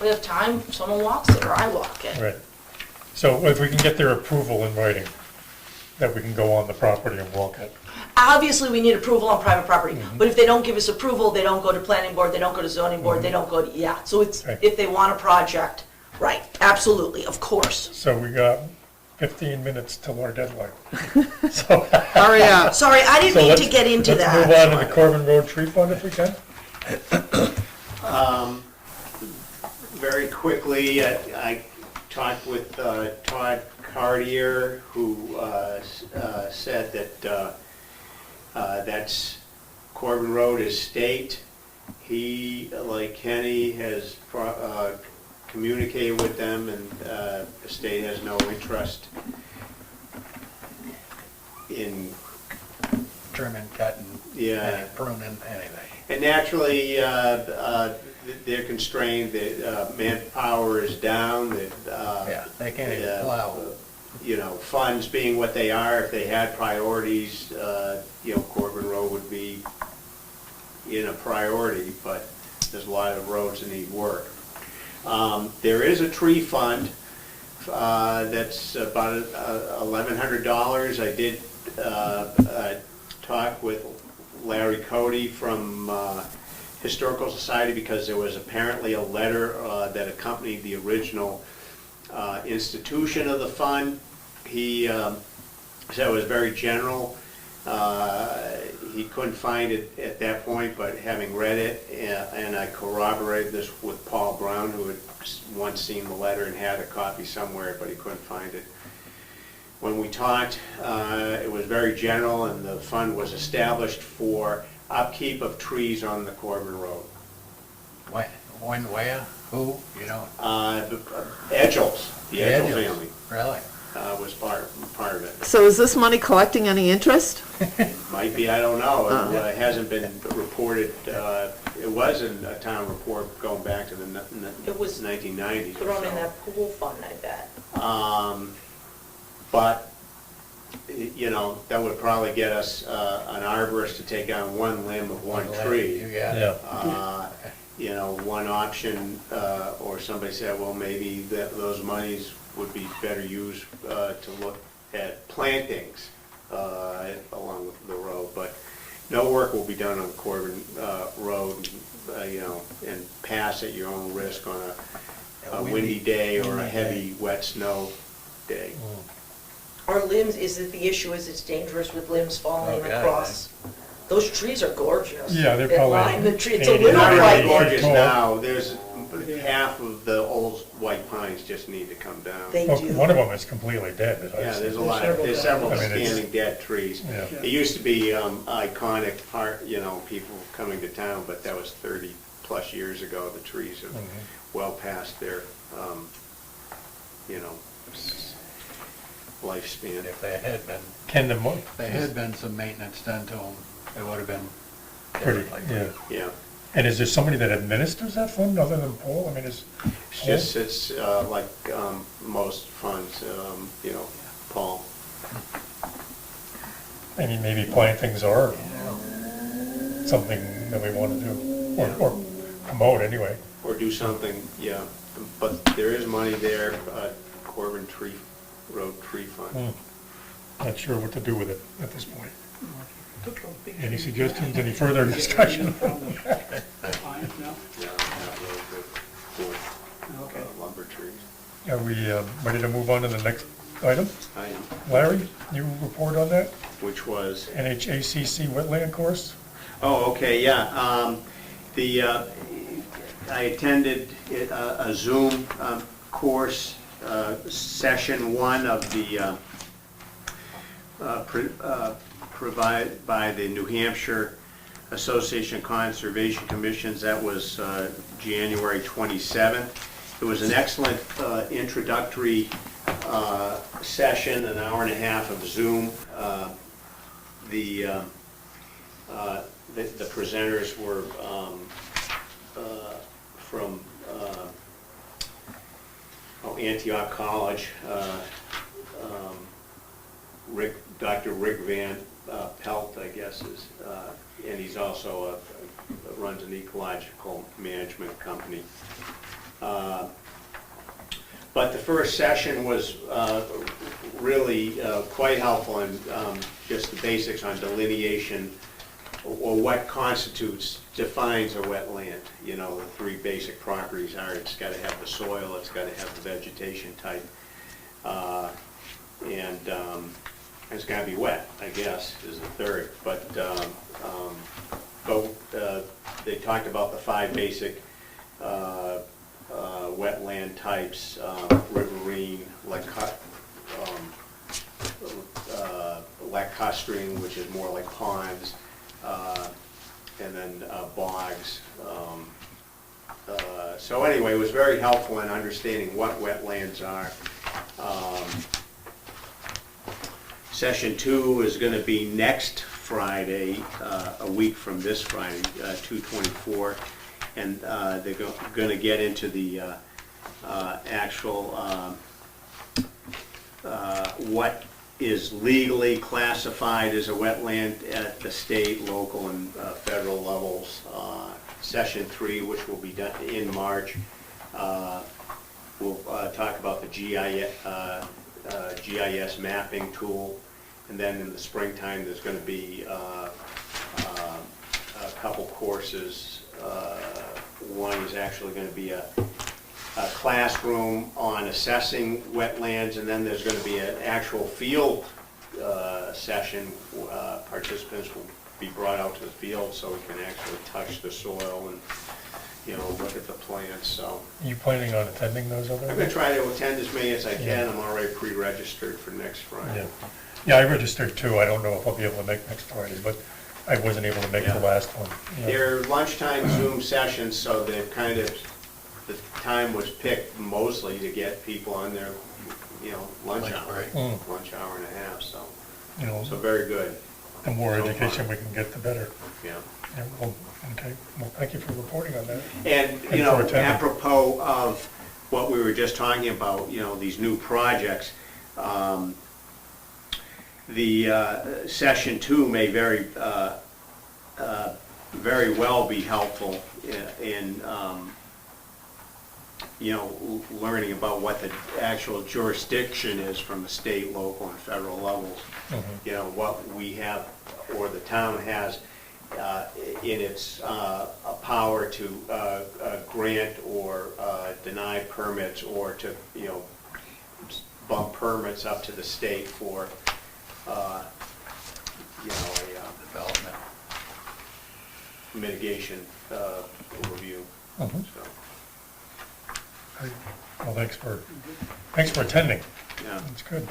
we have time, someone walks it, or I walk it. Right. So if we can get their approval in writing, that we can go on the property and walk it. Obviously, we need approval on private property, but if they don't give us approval, they don't go to planning board, they don't go to zoning board, they don't go to, yeah, so it's, Right. if they want a project, right, absolutely, of course. So we got 15 minutes till our deadline. So Hurry up. Sorry, I didn't so mean let's- to get into that. Let's move on to the Corbin Road Tree Fund if we can. Very quickly, I talked with Todd Cartier, who said that that's Corbin Road is state. He, like Kenny, has communicated with them, and the state has no interest in, Trimming, cutting, yeah. pruning, anything. And naturally, they're constrained, that manpower is down, that, Yeah, they can't even plow. you know, funds being what they are, if they had priorities, you know, Corbin Road would be in a priority, but there's a lot of roads that need work. There is a tree fund that's about $1,100. I did talk with Larry Cody from Historical Society, because there was apparently a letter that accompanied the original institution of the fund. He said it was very general. He couldn't find it at that point, but having read it, and I corroborated this with Paul Brown, who had once seen the letter and had a copy somewhere, but he couldn't find it. When we talked, it was very general, and the fund was established for upkeep of trees on the Corbin Road. When, where, who, you know? Edgels, the Edgel Edgels. family, Really? was part of it. So is this money collecting any interest? Might be, I don't know. Oh. It hasn't been reported, it was in a town report going back to the It was 1990s. or Thrown in so. that pool fund, I bet. But, you know, that would probably get us an arborist to take on one limb of one You tree. got it. You know, one option, or somebody said, well, maybe those monies would be better used to look at plantings along the road. But no work will be done on Corbin Road, you know, and pass at your own risk on a windy day or a heavy wet snow day. Our limbs, is it the issue, is it's dangerous with limbs falling Okay. across? Those trees are gorgeous. Yeah, they're That probably line the tree, it's a 80, little Not Right. really white. gorgeous Tall. now, there's half of the old white pines just need to come down. They Well, do. one of them is completely dead. as I Yeah, see. there's a lot, there's several I mean, it's- standing dead trees. Yeah. It used to be iconic part, you know, people coming to town, but that was 30-plus years ago. The trees have well past their, you know, lifespan. If there had been, Can the, if there had been some maintenance done to them, it would have been pretty, different. yeah. Yeah, And is there somebody that administers that fund other than Paul? I mean, is it's just, it's like most funds, you know, Paul. I mean, maybe plantings are something that we want to do, or promote anyway. Or do something, yeah, but there is money there, Corbin Road Tree Fund. Not sure what to do with it at this point. Any suggestions, any further discussion? Fine, no? Yeah, not really good for Okay. lumber trees. Are we ready to move on to the next item? I am, Larry, you report on that? which was, NHACC wetland course? oh, okay, yeah, I attended a Zoom course, session one of the provided by the New Hampshire Association of Conservation Commissions. That was January 27th. It was an excellent introductory session, an hour and a half of Zoom. The presenters were from Antioch College, Dr. Rick Van Pelt, I guess, is, and he's also runs an ecological management company. But the first session was really quite helpful in just the basics on delineation, or what defines a wetland. You know, the three basic properties are: it's got to have the soil, it's got to have the vegetation type, and it's got to be wet, I guess, is the third. But they talked about the five basic wetland types: riverine, lacustrine, which is more like ponds, and then bogs. So anyway, it was very helpful in understanding what wetlands are. Session 2 is going to be next Friday, a week from this Friday, 2/24, and they're going to get into the actual what is legally classified as a wetland at the state, local, and federal levels. Session 3, which will be done in March, we'll talk about the GIS mapping tool. And then in the springtime, there's going to be a couple courses. One is actually going to be a classroom on assessing wetlands, and then there's going to be an actual field session. Participants will be brought out to the field so we can actually touch the soil and, you know, look at the plants. So, Are you planning on attending those other? I'm going to try to attend as many as I can. I'm already pre-registered for next Friday. Yeah. Yeah, I registered too. I don't know if I'll be able to make next Friday, but I wasn't able to make the last one. Yeah. They're lunchtime Zoom sessions, so they've kind of, the time was picked mostly to get people on their, you know, lunch hour, lunch hour and a half, so, You know, so very good. the more so education fun. we can get, the better. Yeah. Yeah, well, okay. Well, thank you for reporting on that. And, And you know, for attending. apropos of what we were just talking about, you know, these new projects, the session 2 may very well be helpful in you know, learning about what the actual jurisdiction is from the state, local, and federal levels. You know, what we have, or the town has, in its power to grant or deny permits, or to, you know, bump permits up to the state for, you know, a development mitigation review. So. Great. Well, thanks for attending. Yeah. That's good.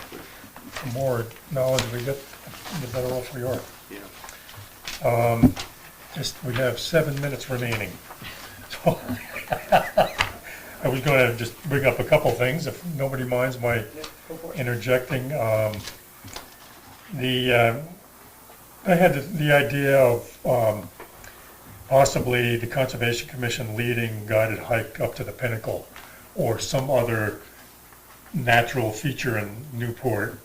The more knowledge we get, the better off we are. Yeah. We have 7 minutes remaining. So I was going to just bring up a couple things, if nobody minds my interjecting. I had the idea of possibly the Conservation Commission leading guided hike up to the Pinnacle, or some other natural feature in Newport.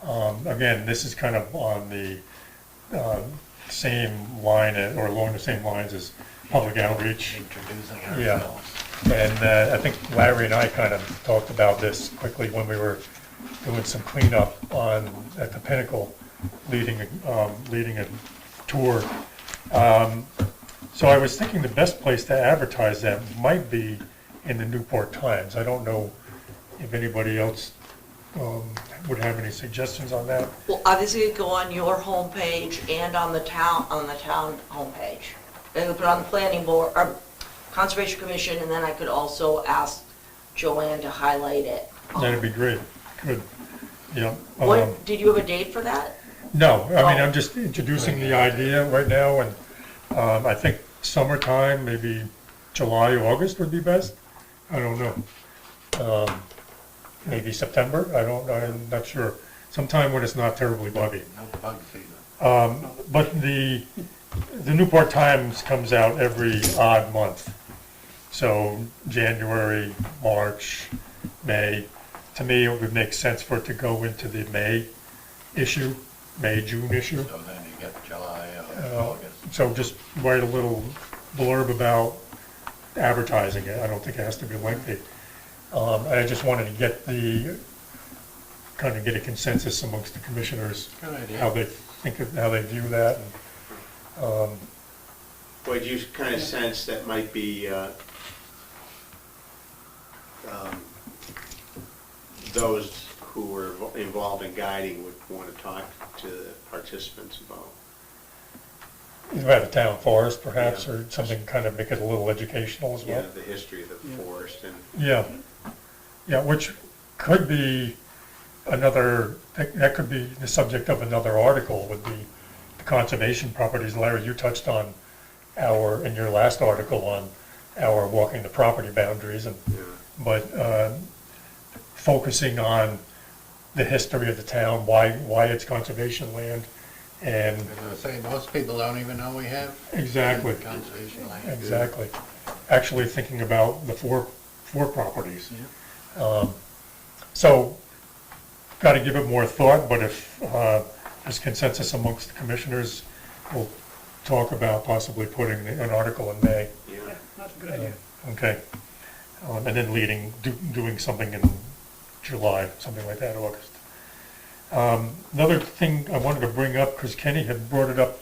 Again, this is kind of on the same line, or along the same lines as public outreach. Introducing Yeah, ourselves. and I think Larry and I kind of talked about this quickly when we were doing some cleanup at the Pinnacle, leading a tour. So I was thinking the best place to advertise that might be in the Newport Times. I don't know if anybody else would have any suggestions on that. Well, obviously it'd go on your homepage and on the town homepage. They would put it on the planning board, or Conservation Commission, and then I could also ask Joanne to highlight it. That'd be great. Good. Yeah. What, did you have a date for that? No, I mean, I'm just introducing the idea right now, and I think summertime, maybe July, August would be best. I don't know. Maybe September, I'm not sure. Sometime when it's not terribly buggy. No bug season. But the Newport Times comes out every odd month. So January, March, May. To me, it would make sense for it to go into the May issue, May-June issue. So then you get July, August. So just write a little blurb about advertising it. I don't think it has to be lengthy. I just wanted to kind of get a consensus amongst the commissioners, Good idea. how they how they view that. Would you kind of sense that might be those who were involved in guiding would want to talk to the participants about? About the town forest perhaps, Yeah. or something kind of make it a little educational as Yeah, well. the history of the forest and. Yeah, yeah, which could be that could be the subject of another article, would be the conservation properties. Larry, you touched on in your last article on our walking the property boundaries, but focusing on the history of the town, why it's conservation land, and As I say, most people don't even know we have exactly, conservation land. exactly. Actually thinking about the four properties. So, got to give it more thought, but if there's consensus amongst the commissioners, we'll talk about possibly putting an article in May. Yeah. Yeah, that's a good idea. Okay. And then doing something in July, something like that, August. Another thing I wanted to bring up, because Kenny had brought it up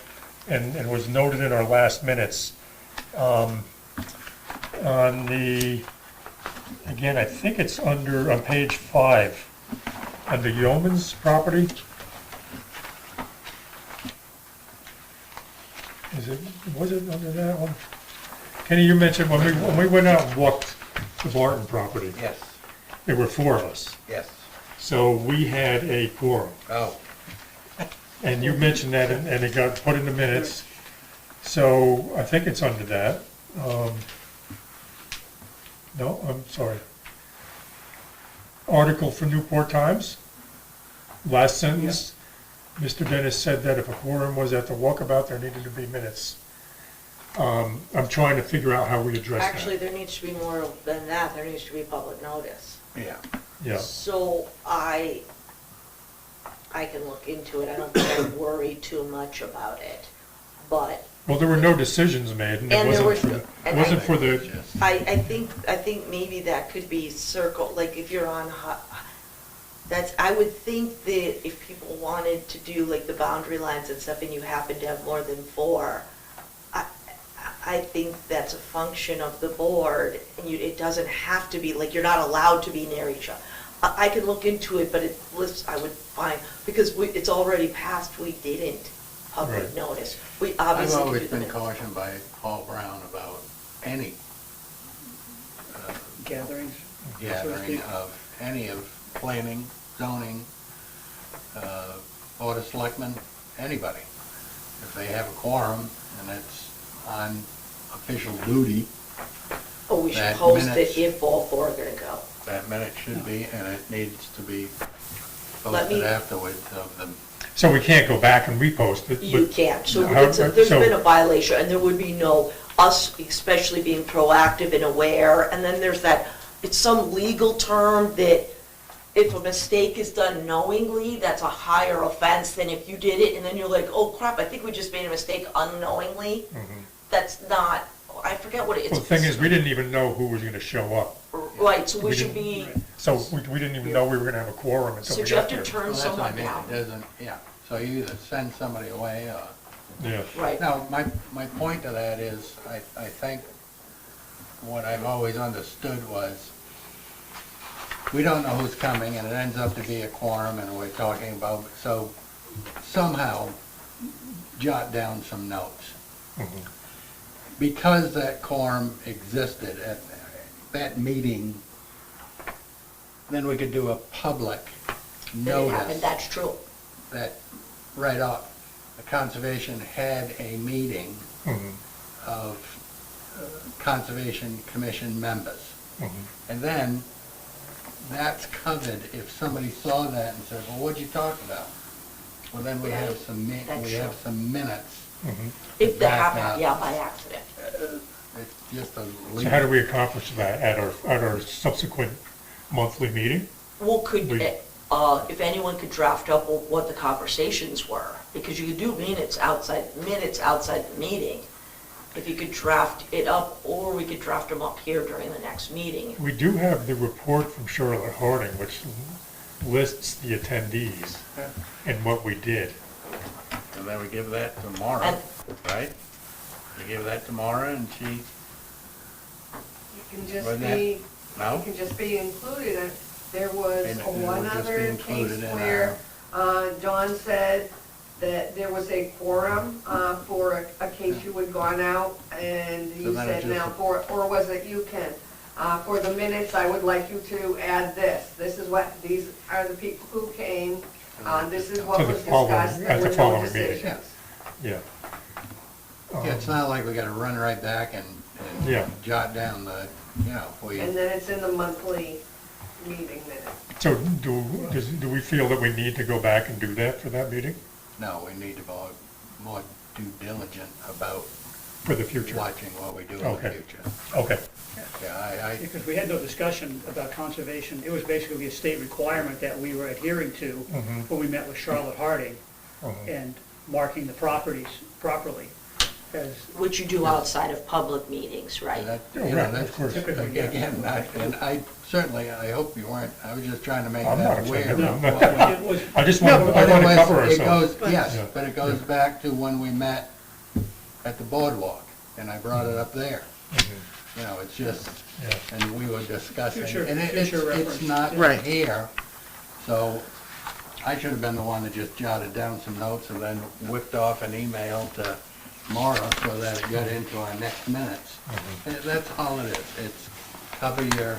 and was noted in our last minutes, on again, I think it's on page 5, under Yeoman's property. Was it under that one? Kenny, you mentioned when we went out and walked the Barton property, Yes, there were 4 of us. yes. So we had a quorum. Oh, And you mentioned that, and it got put in the minutes. So I think it's under that. No, I'm sorry. Article for Newport Times. Last sentence, Mr. Dennis said that if a quorum was at the walkabout, there needed to be minutes. I'm trying to figure out how we address that. Actually, there needs to be more than that, there needs to be public notice. yeah. Yeah, So I can look into it, I don't think I worry too much about it, but well, there were no decisions made, and it And there wasn't were- for, it wasn't for the, Just- I think maybe that could be circled, like if you're on, I would think that if people wanted to do like the boundary lines and stuff and you happen to have more than 4, I think that's a function of the board, and it doesn't have to be, like, you're not allowed to be near each other. I can look into it, but I would find, because it's already passed, we didn't public Right. notice. We I've obviously could always do the been minutes. cautioned by Paul Brown about any Gatherings. gathering of any of planning, zoning, board of selectmen, anybody. If they have a quorum and it's on official duty, Oh, we should that post minutes- it if all 4 are gonna go. that minute should be, and it needs to be Let me- posted afterwards of the, so we can't go back and repost it. You but- can't, so How- there's so- been a violation, and there would be us especially being proactive and aware, and then there's it's some legal term that if a mistake is done knowingly, that's a higher offense than if you did it, and then you're like, oh crap, I think we just made a mistake unknowingly. That's not, I forget what it is. Well, the thing is, we didn't even know who was gonna show up. Right, so we we should didn't- be, So we didn't even know we were gonna have a quorum until so we you have got to there. turn well, that's what I someone mean, down. it doesn't, yeah. So you either send somebody away or, Yeah, Right, now, my point to that is, I think what I've always understood was, we don't know who's coming, and it ends up to be a quorum, and we're talking about, so somehow jot down some notes. Because that quorum existed at that meeting, then we could do a public that it happened, notice that's true. that right off, the conservation had a meeting Mhm, of Conservation Commission members. mhm. And then, that's covered if somebody saw that and said, well, what'd you talk about? Well, then we have some, That's we have true. some minutes. If they Back happen, up. yeah, by accident. It's just a So how do we accomplish that at our subsequent monthly meeting? Well, We- if anyone could draft up what the conversations were, because you could do minutes outside the meeting. If you could draft it up, or we could draft them up here during the next meeting. We do have the report from Charlotte Harding, which lists the attendees and what we did. And then we give that to Maura, And- right? We give that to Maura and she, You can just Wasn't that- be, no? you can just be included. There was And it one would just be other included case in where John said that there was a quorum for a case you had gone out, and So you then said it now just- or was it you, Ken? For the minutes, I would like you to add this. This is what, these are the people who came, this is what To the was following- discussed, at there the were no following meeting. decisions. Yeah. Yeah, it's not like we gotta run right back and Yeah. jot down the, you know, we, And then it's in the monthly meeting minutes. So do we feel that we need to go back and do that for that meeting, no, we need to be more due diligent about for the future? watching what we do in the Okay. future. Okay. Yeah, Because we had no discussion about conservation. It was basically a state requirement that we were adhering to Mhm. when we met with Charlotte Harding Mhm. and marking the properties properly. As Which you do outside of public meetings, I, right? that, Oh, you know, right, that's, of course. Typically, yeah. again, I certainly, I hope you weren't, I was just trying to make I'm not that aware. offended. of I'm what not- we- it was, I just No, want, I but want it to cover was, it ourselves. goes, yes, Yeah. but it goes back to when we met at the boardwalk, and I brought it up there. Mhm. You know, it's just, Yeah. and we were discussing, Future- and future it's reference. not Right. here, so I should have been the one that just jotted down some notes and then whipped off an email to Maura so that it got into our next minutes. That's all it is, it's cover your,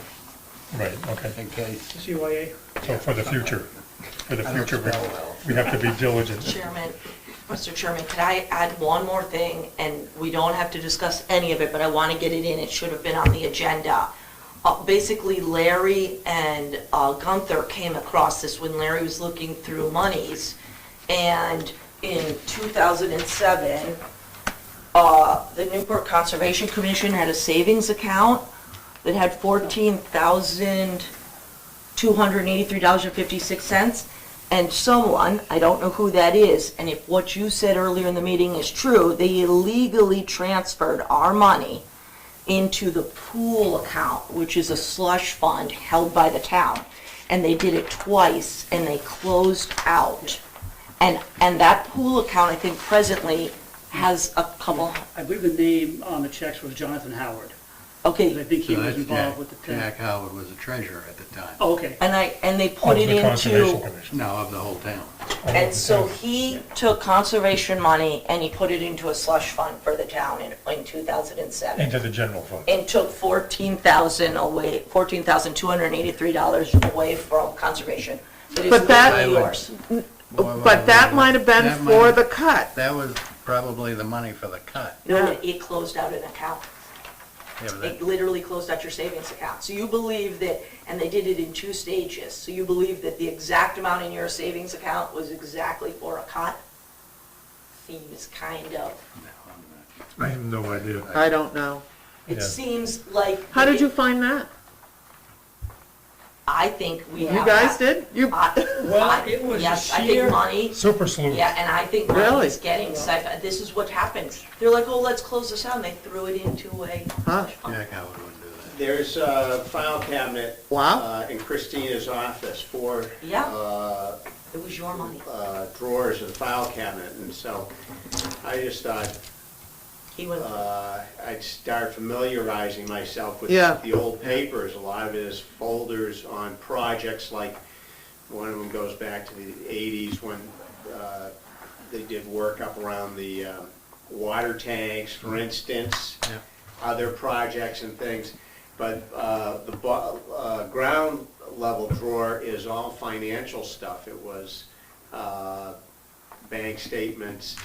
Right, okay. in case. CYA. So for the future, I don't spell well. we have to be diligent. Chairman, Mr. Chairman, could I add one more thing? And we don't have to discuss any of it, but I want to get it in. It should have been on the agenda. Basically, Larry and Gunther came across this when Larry was looking through monies. And in 2007, the Newport Conservation Commission had a savings account that had $14,283.56. And someone, I don't know who that is, and if what you said earlier in the meeting is true, they illegally transferred our money into the pool account, which is a slush fund held by the town. And they did it twice, and they closed out. And that pool account, I think presently, has a couple, I believe the name on the checks was Jonathan Howard. And I okay, think he So was that's involved Jack, with the town. Jack Howard was the treasurer at the time. Oh, okay. and they put Of it the Conservation into, Commission. No, of the whole town. and so he took conservation money and he put it into a slush fund for the town in 2007. Into the general fund. And took $14,283 away from conservation. That is But that- legally yours. But that might have been That might for have- the cut. That was probably the money for the cut. No, it closed out an account. Yeah, but It that, literally closed out your savings account. So you believe that, and they did it in 2 stages, so you believe that the exact amount in your savings account was exactly for a cut? Seems kind of, I have no idea. I don't know. it Yeah. seems like. How did you find that? I think we have. You guys did? You, Well, it was Yes, I sheer- think money, Super sleuth. yeah, and I think money Really? is getting, this is what happens. They're like, oh, let's close this out, and they threw it into a Huh. slush fund. Jack Howard wouldn't do that. There's a file cabinet wow. in Christina's office for Yeah. It was your money. drawers of the file cabinet, and so I just thought He went, I'd start familiarizing myself with Yeah. the old papers. A lot of it is folders on projects, like one of them goes back to the 80s when they did work up around the water tanks, for instance, Yeah. other projects and things. But the ground level drawer is all financial stuff. It was bank statements,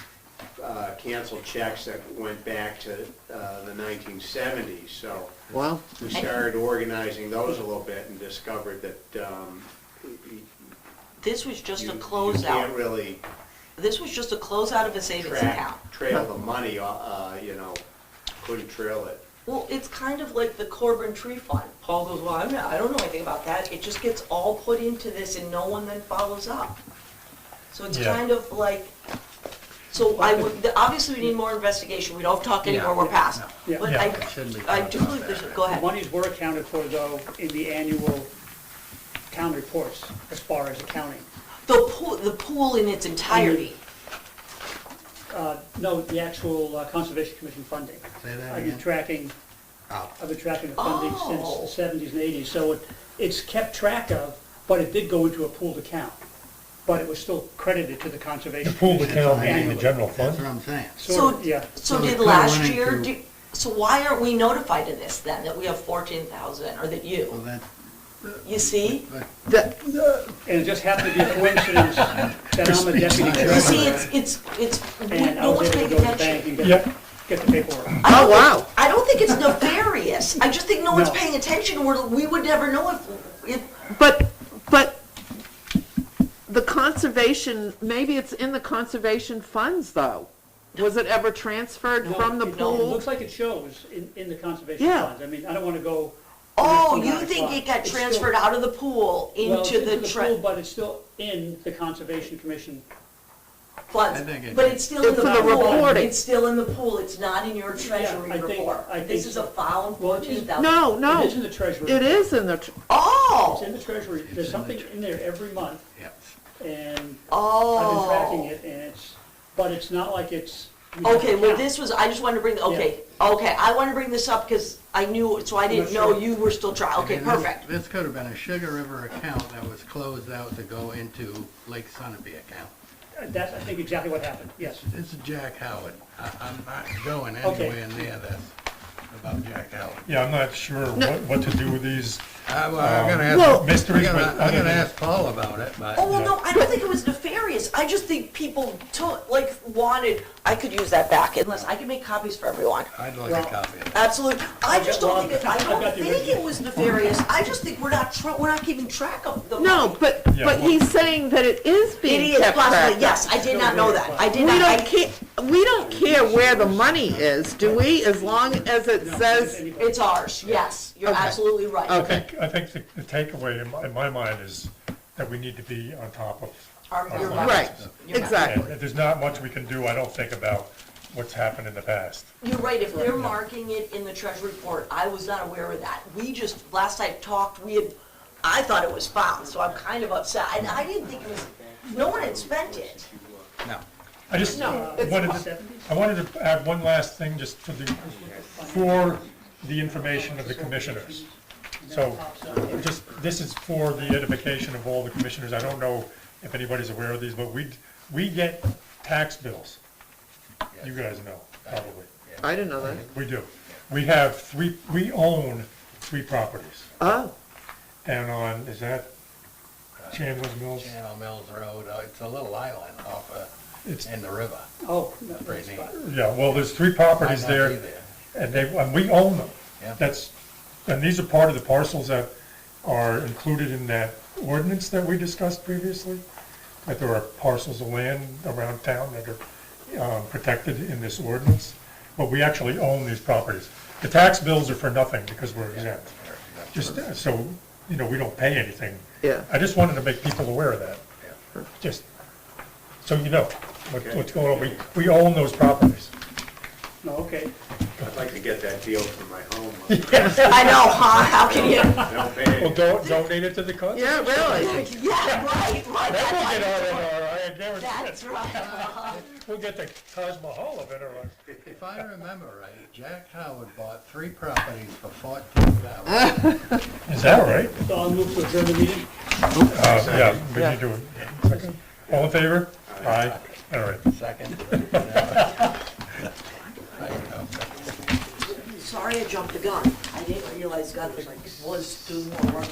canceled checks that went back to the 1970s. So Well, we started organizing those a little bit and discovered that This was just a you can't closeout. really This was just a closeout of a savings account. trail the money, couldn't trail it. Well, it's kind of like the Corbin Tree Fund. Paul goes, well, I don't know anything about that. It just gets all put into this and no one then follows up. So it's Yeah. kind of like, so I would, obviously we need more investigation. We don't talk anymore, we're past. Yeah. But Yeah. I do believe there's, go The ahead. monies were accounted for, though, in the annual town reports, as far as accounting. The pool in its entirety. No, the actual Conservation Commission funding. Say that I've been again? tracking, Oh. I've been tracking the funding Oh. since the 70s and 80s, so it's kept track of, but it did go into a pooled account. But it was still credited to the The Conservation pool Commission. account being the annually. general That's fund? what I'm saying. Sort of, yeah. So So it did could've last went year, into- so why aren't we notified of this then, that we have 14,000, or that Well, you? that, You see? that, And it just happened to be a coincidence that I'm a deputy You treasurer. see, it's, And I no was one's able paying to go to the bank attention. and Yep. get the paperwork. I don't Oh, wow. think- I don't think it's nefarious. I just think no one's No. paying attention. We would never know if, but the conservation, maybe it's in the conservation funds, though. Was it ever transferred No, from the It pool? looks like it shows in the conservation Yeah. funds. I mean, I don't want to go. oh, from you 9 think o'clock. it got It's still- transferred out of the pool Well, it's into the pool, but it's still in the Conservation Commission. funds? I think it- But it's still in the For the pool. reporting. It's still in the pool. It's not in your treasury I think- report. I think This is a so. found Well, it is- 14,000. No, It no, is in the treasury. it is in the, It's Oh, in the treasury. There's in the something in there every month, Yep. and oh. I've been tracking it, and but it's not like it's. you have Okay, to well, count. this was, I just wanted to bring, okay, I wanted to bring this up because I knew, so I didn't not know sure. you were still trying, okay, And this- perfect. This could have been a Sugar River account that was closed out to go into Lake Sunapee account. That's, I think, exactly what happened, yes. This is Jack Howard. I'm not going Okay. anywhere near this about Jack Howard. Yeah, I'm not sure what to do with these I'm gonna Well- ask, mysteries, I'm but gonna other than, ask Paul about it, but. Oh, well, no, I don't think it was nefarious. I just think people took, like, wanted, I could use that back unless I can make copies for everyone. I'd like a Well- copy of it. Absolutely. I just don't think, I I've don't got the think it original. was nefarious. I just think we're not keeping track of the no, money. but Yeah, but well- he's saying that it is It being is kept track possibly, of. yes, I did not know that. I did We not, don't care, we don't care where the money is, do we, as long as it No, says, anybody. it's ours, yes, you're Okay. absolutely right. Okay. I think the takeaway in my mind is that we need to be on top of You're our right, finances. exactly. And there's not much we can do, I don't think, about what's happened in the past. You're right, if they're marking it in the treasury report, I was not aware of that. We just, last I talked, I thought it was found, so I'm kind of upset. And I didn't think it was, no one had spent it. No. I just No, it's wanted to add one last thing, just for the information of the commissioners. So, this is for the edification of all the commissioners. I don't know if anybody's aware of these, but we get tax bills. You guys know, probably. I didn't know that. We do. We own 3 properties. Oh, And is that Chandler's Mills? Channel Mills Road, it's a little island off, It's, in the river. Oh, Pretty neat. yeah, well, there's 3 properties Might not be there, and we own them. Yeah. And these are part of the parcels that are included in that ordinance that we discussed previously, that there are parcels of land around town that are protected in this ordinance, but we actually own these properties. The tax bills are for nothing because we're exempt, just so, we don't pay anything. yeah. I just wanted to make people aware of that, just so you know what's going on. We own those properties. no, okay. I'd like to get that deal for my home. I know, huh? How can you? Don't pay Well, it. donate it to the cause. Yeah, really. Yeah, right. That will get on in our, I guarantee That's it. right. We'll get the Taj Mahal of it, or If I remember right, Jack Howard bought 3 properties for $14,000. is that right? So I'll move to adjourn the meeting. Yeah, we Yeah. need to, second. All in favor? Aye. All right. Second. Sorry I jumped the gun. I didn't realize God was doing more work.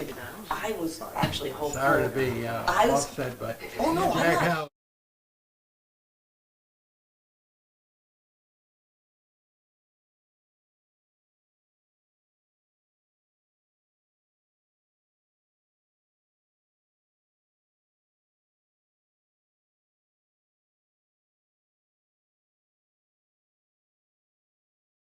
I was actually hoping. Sorry to be I was- offset, but Oh, no, I'm Jack not. Howard.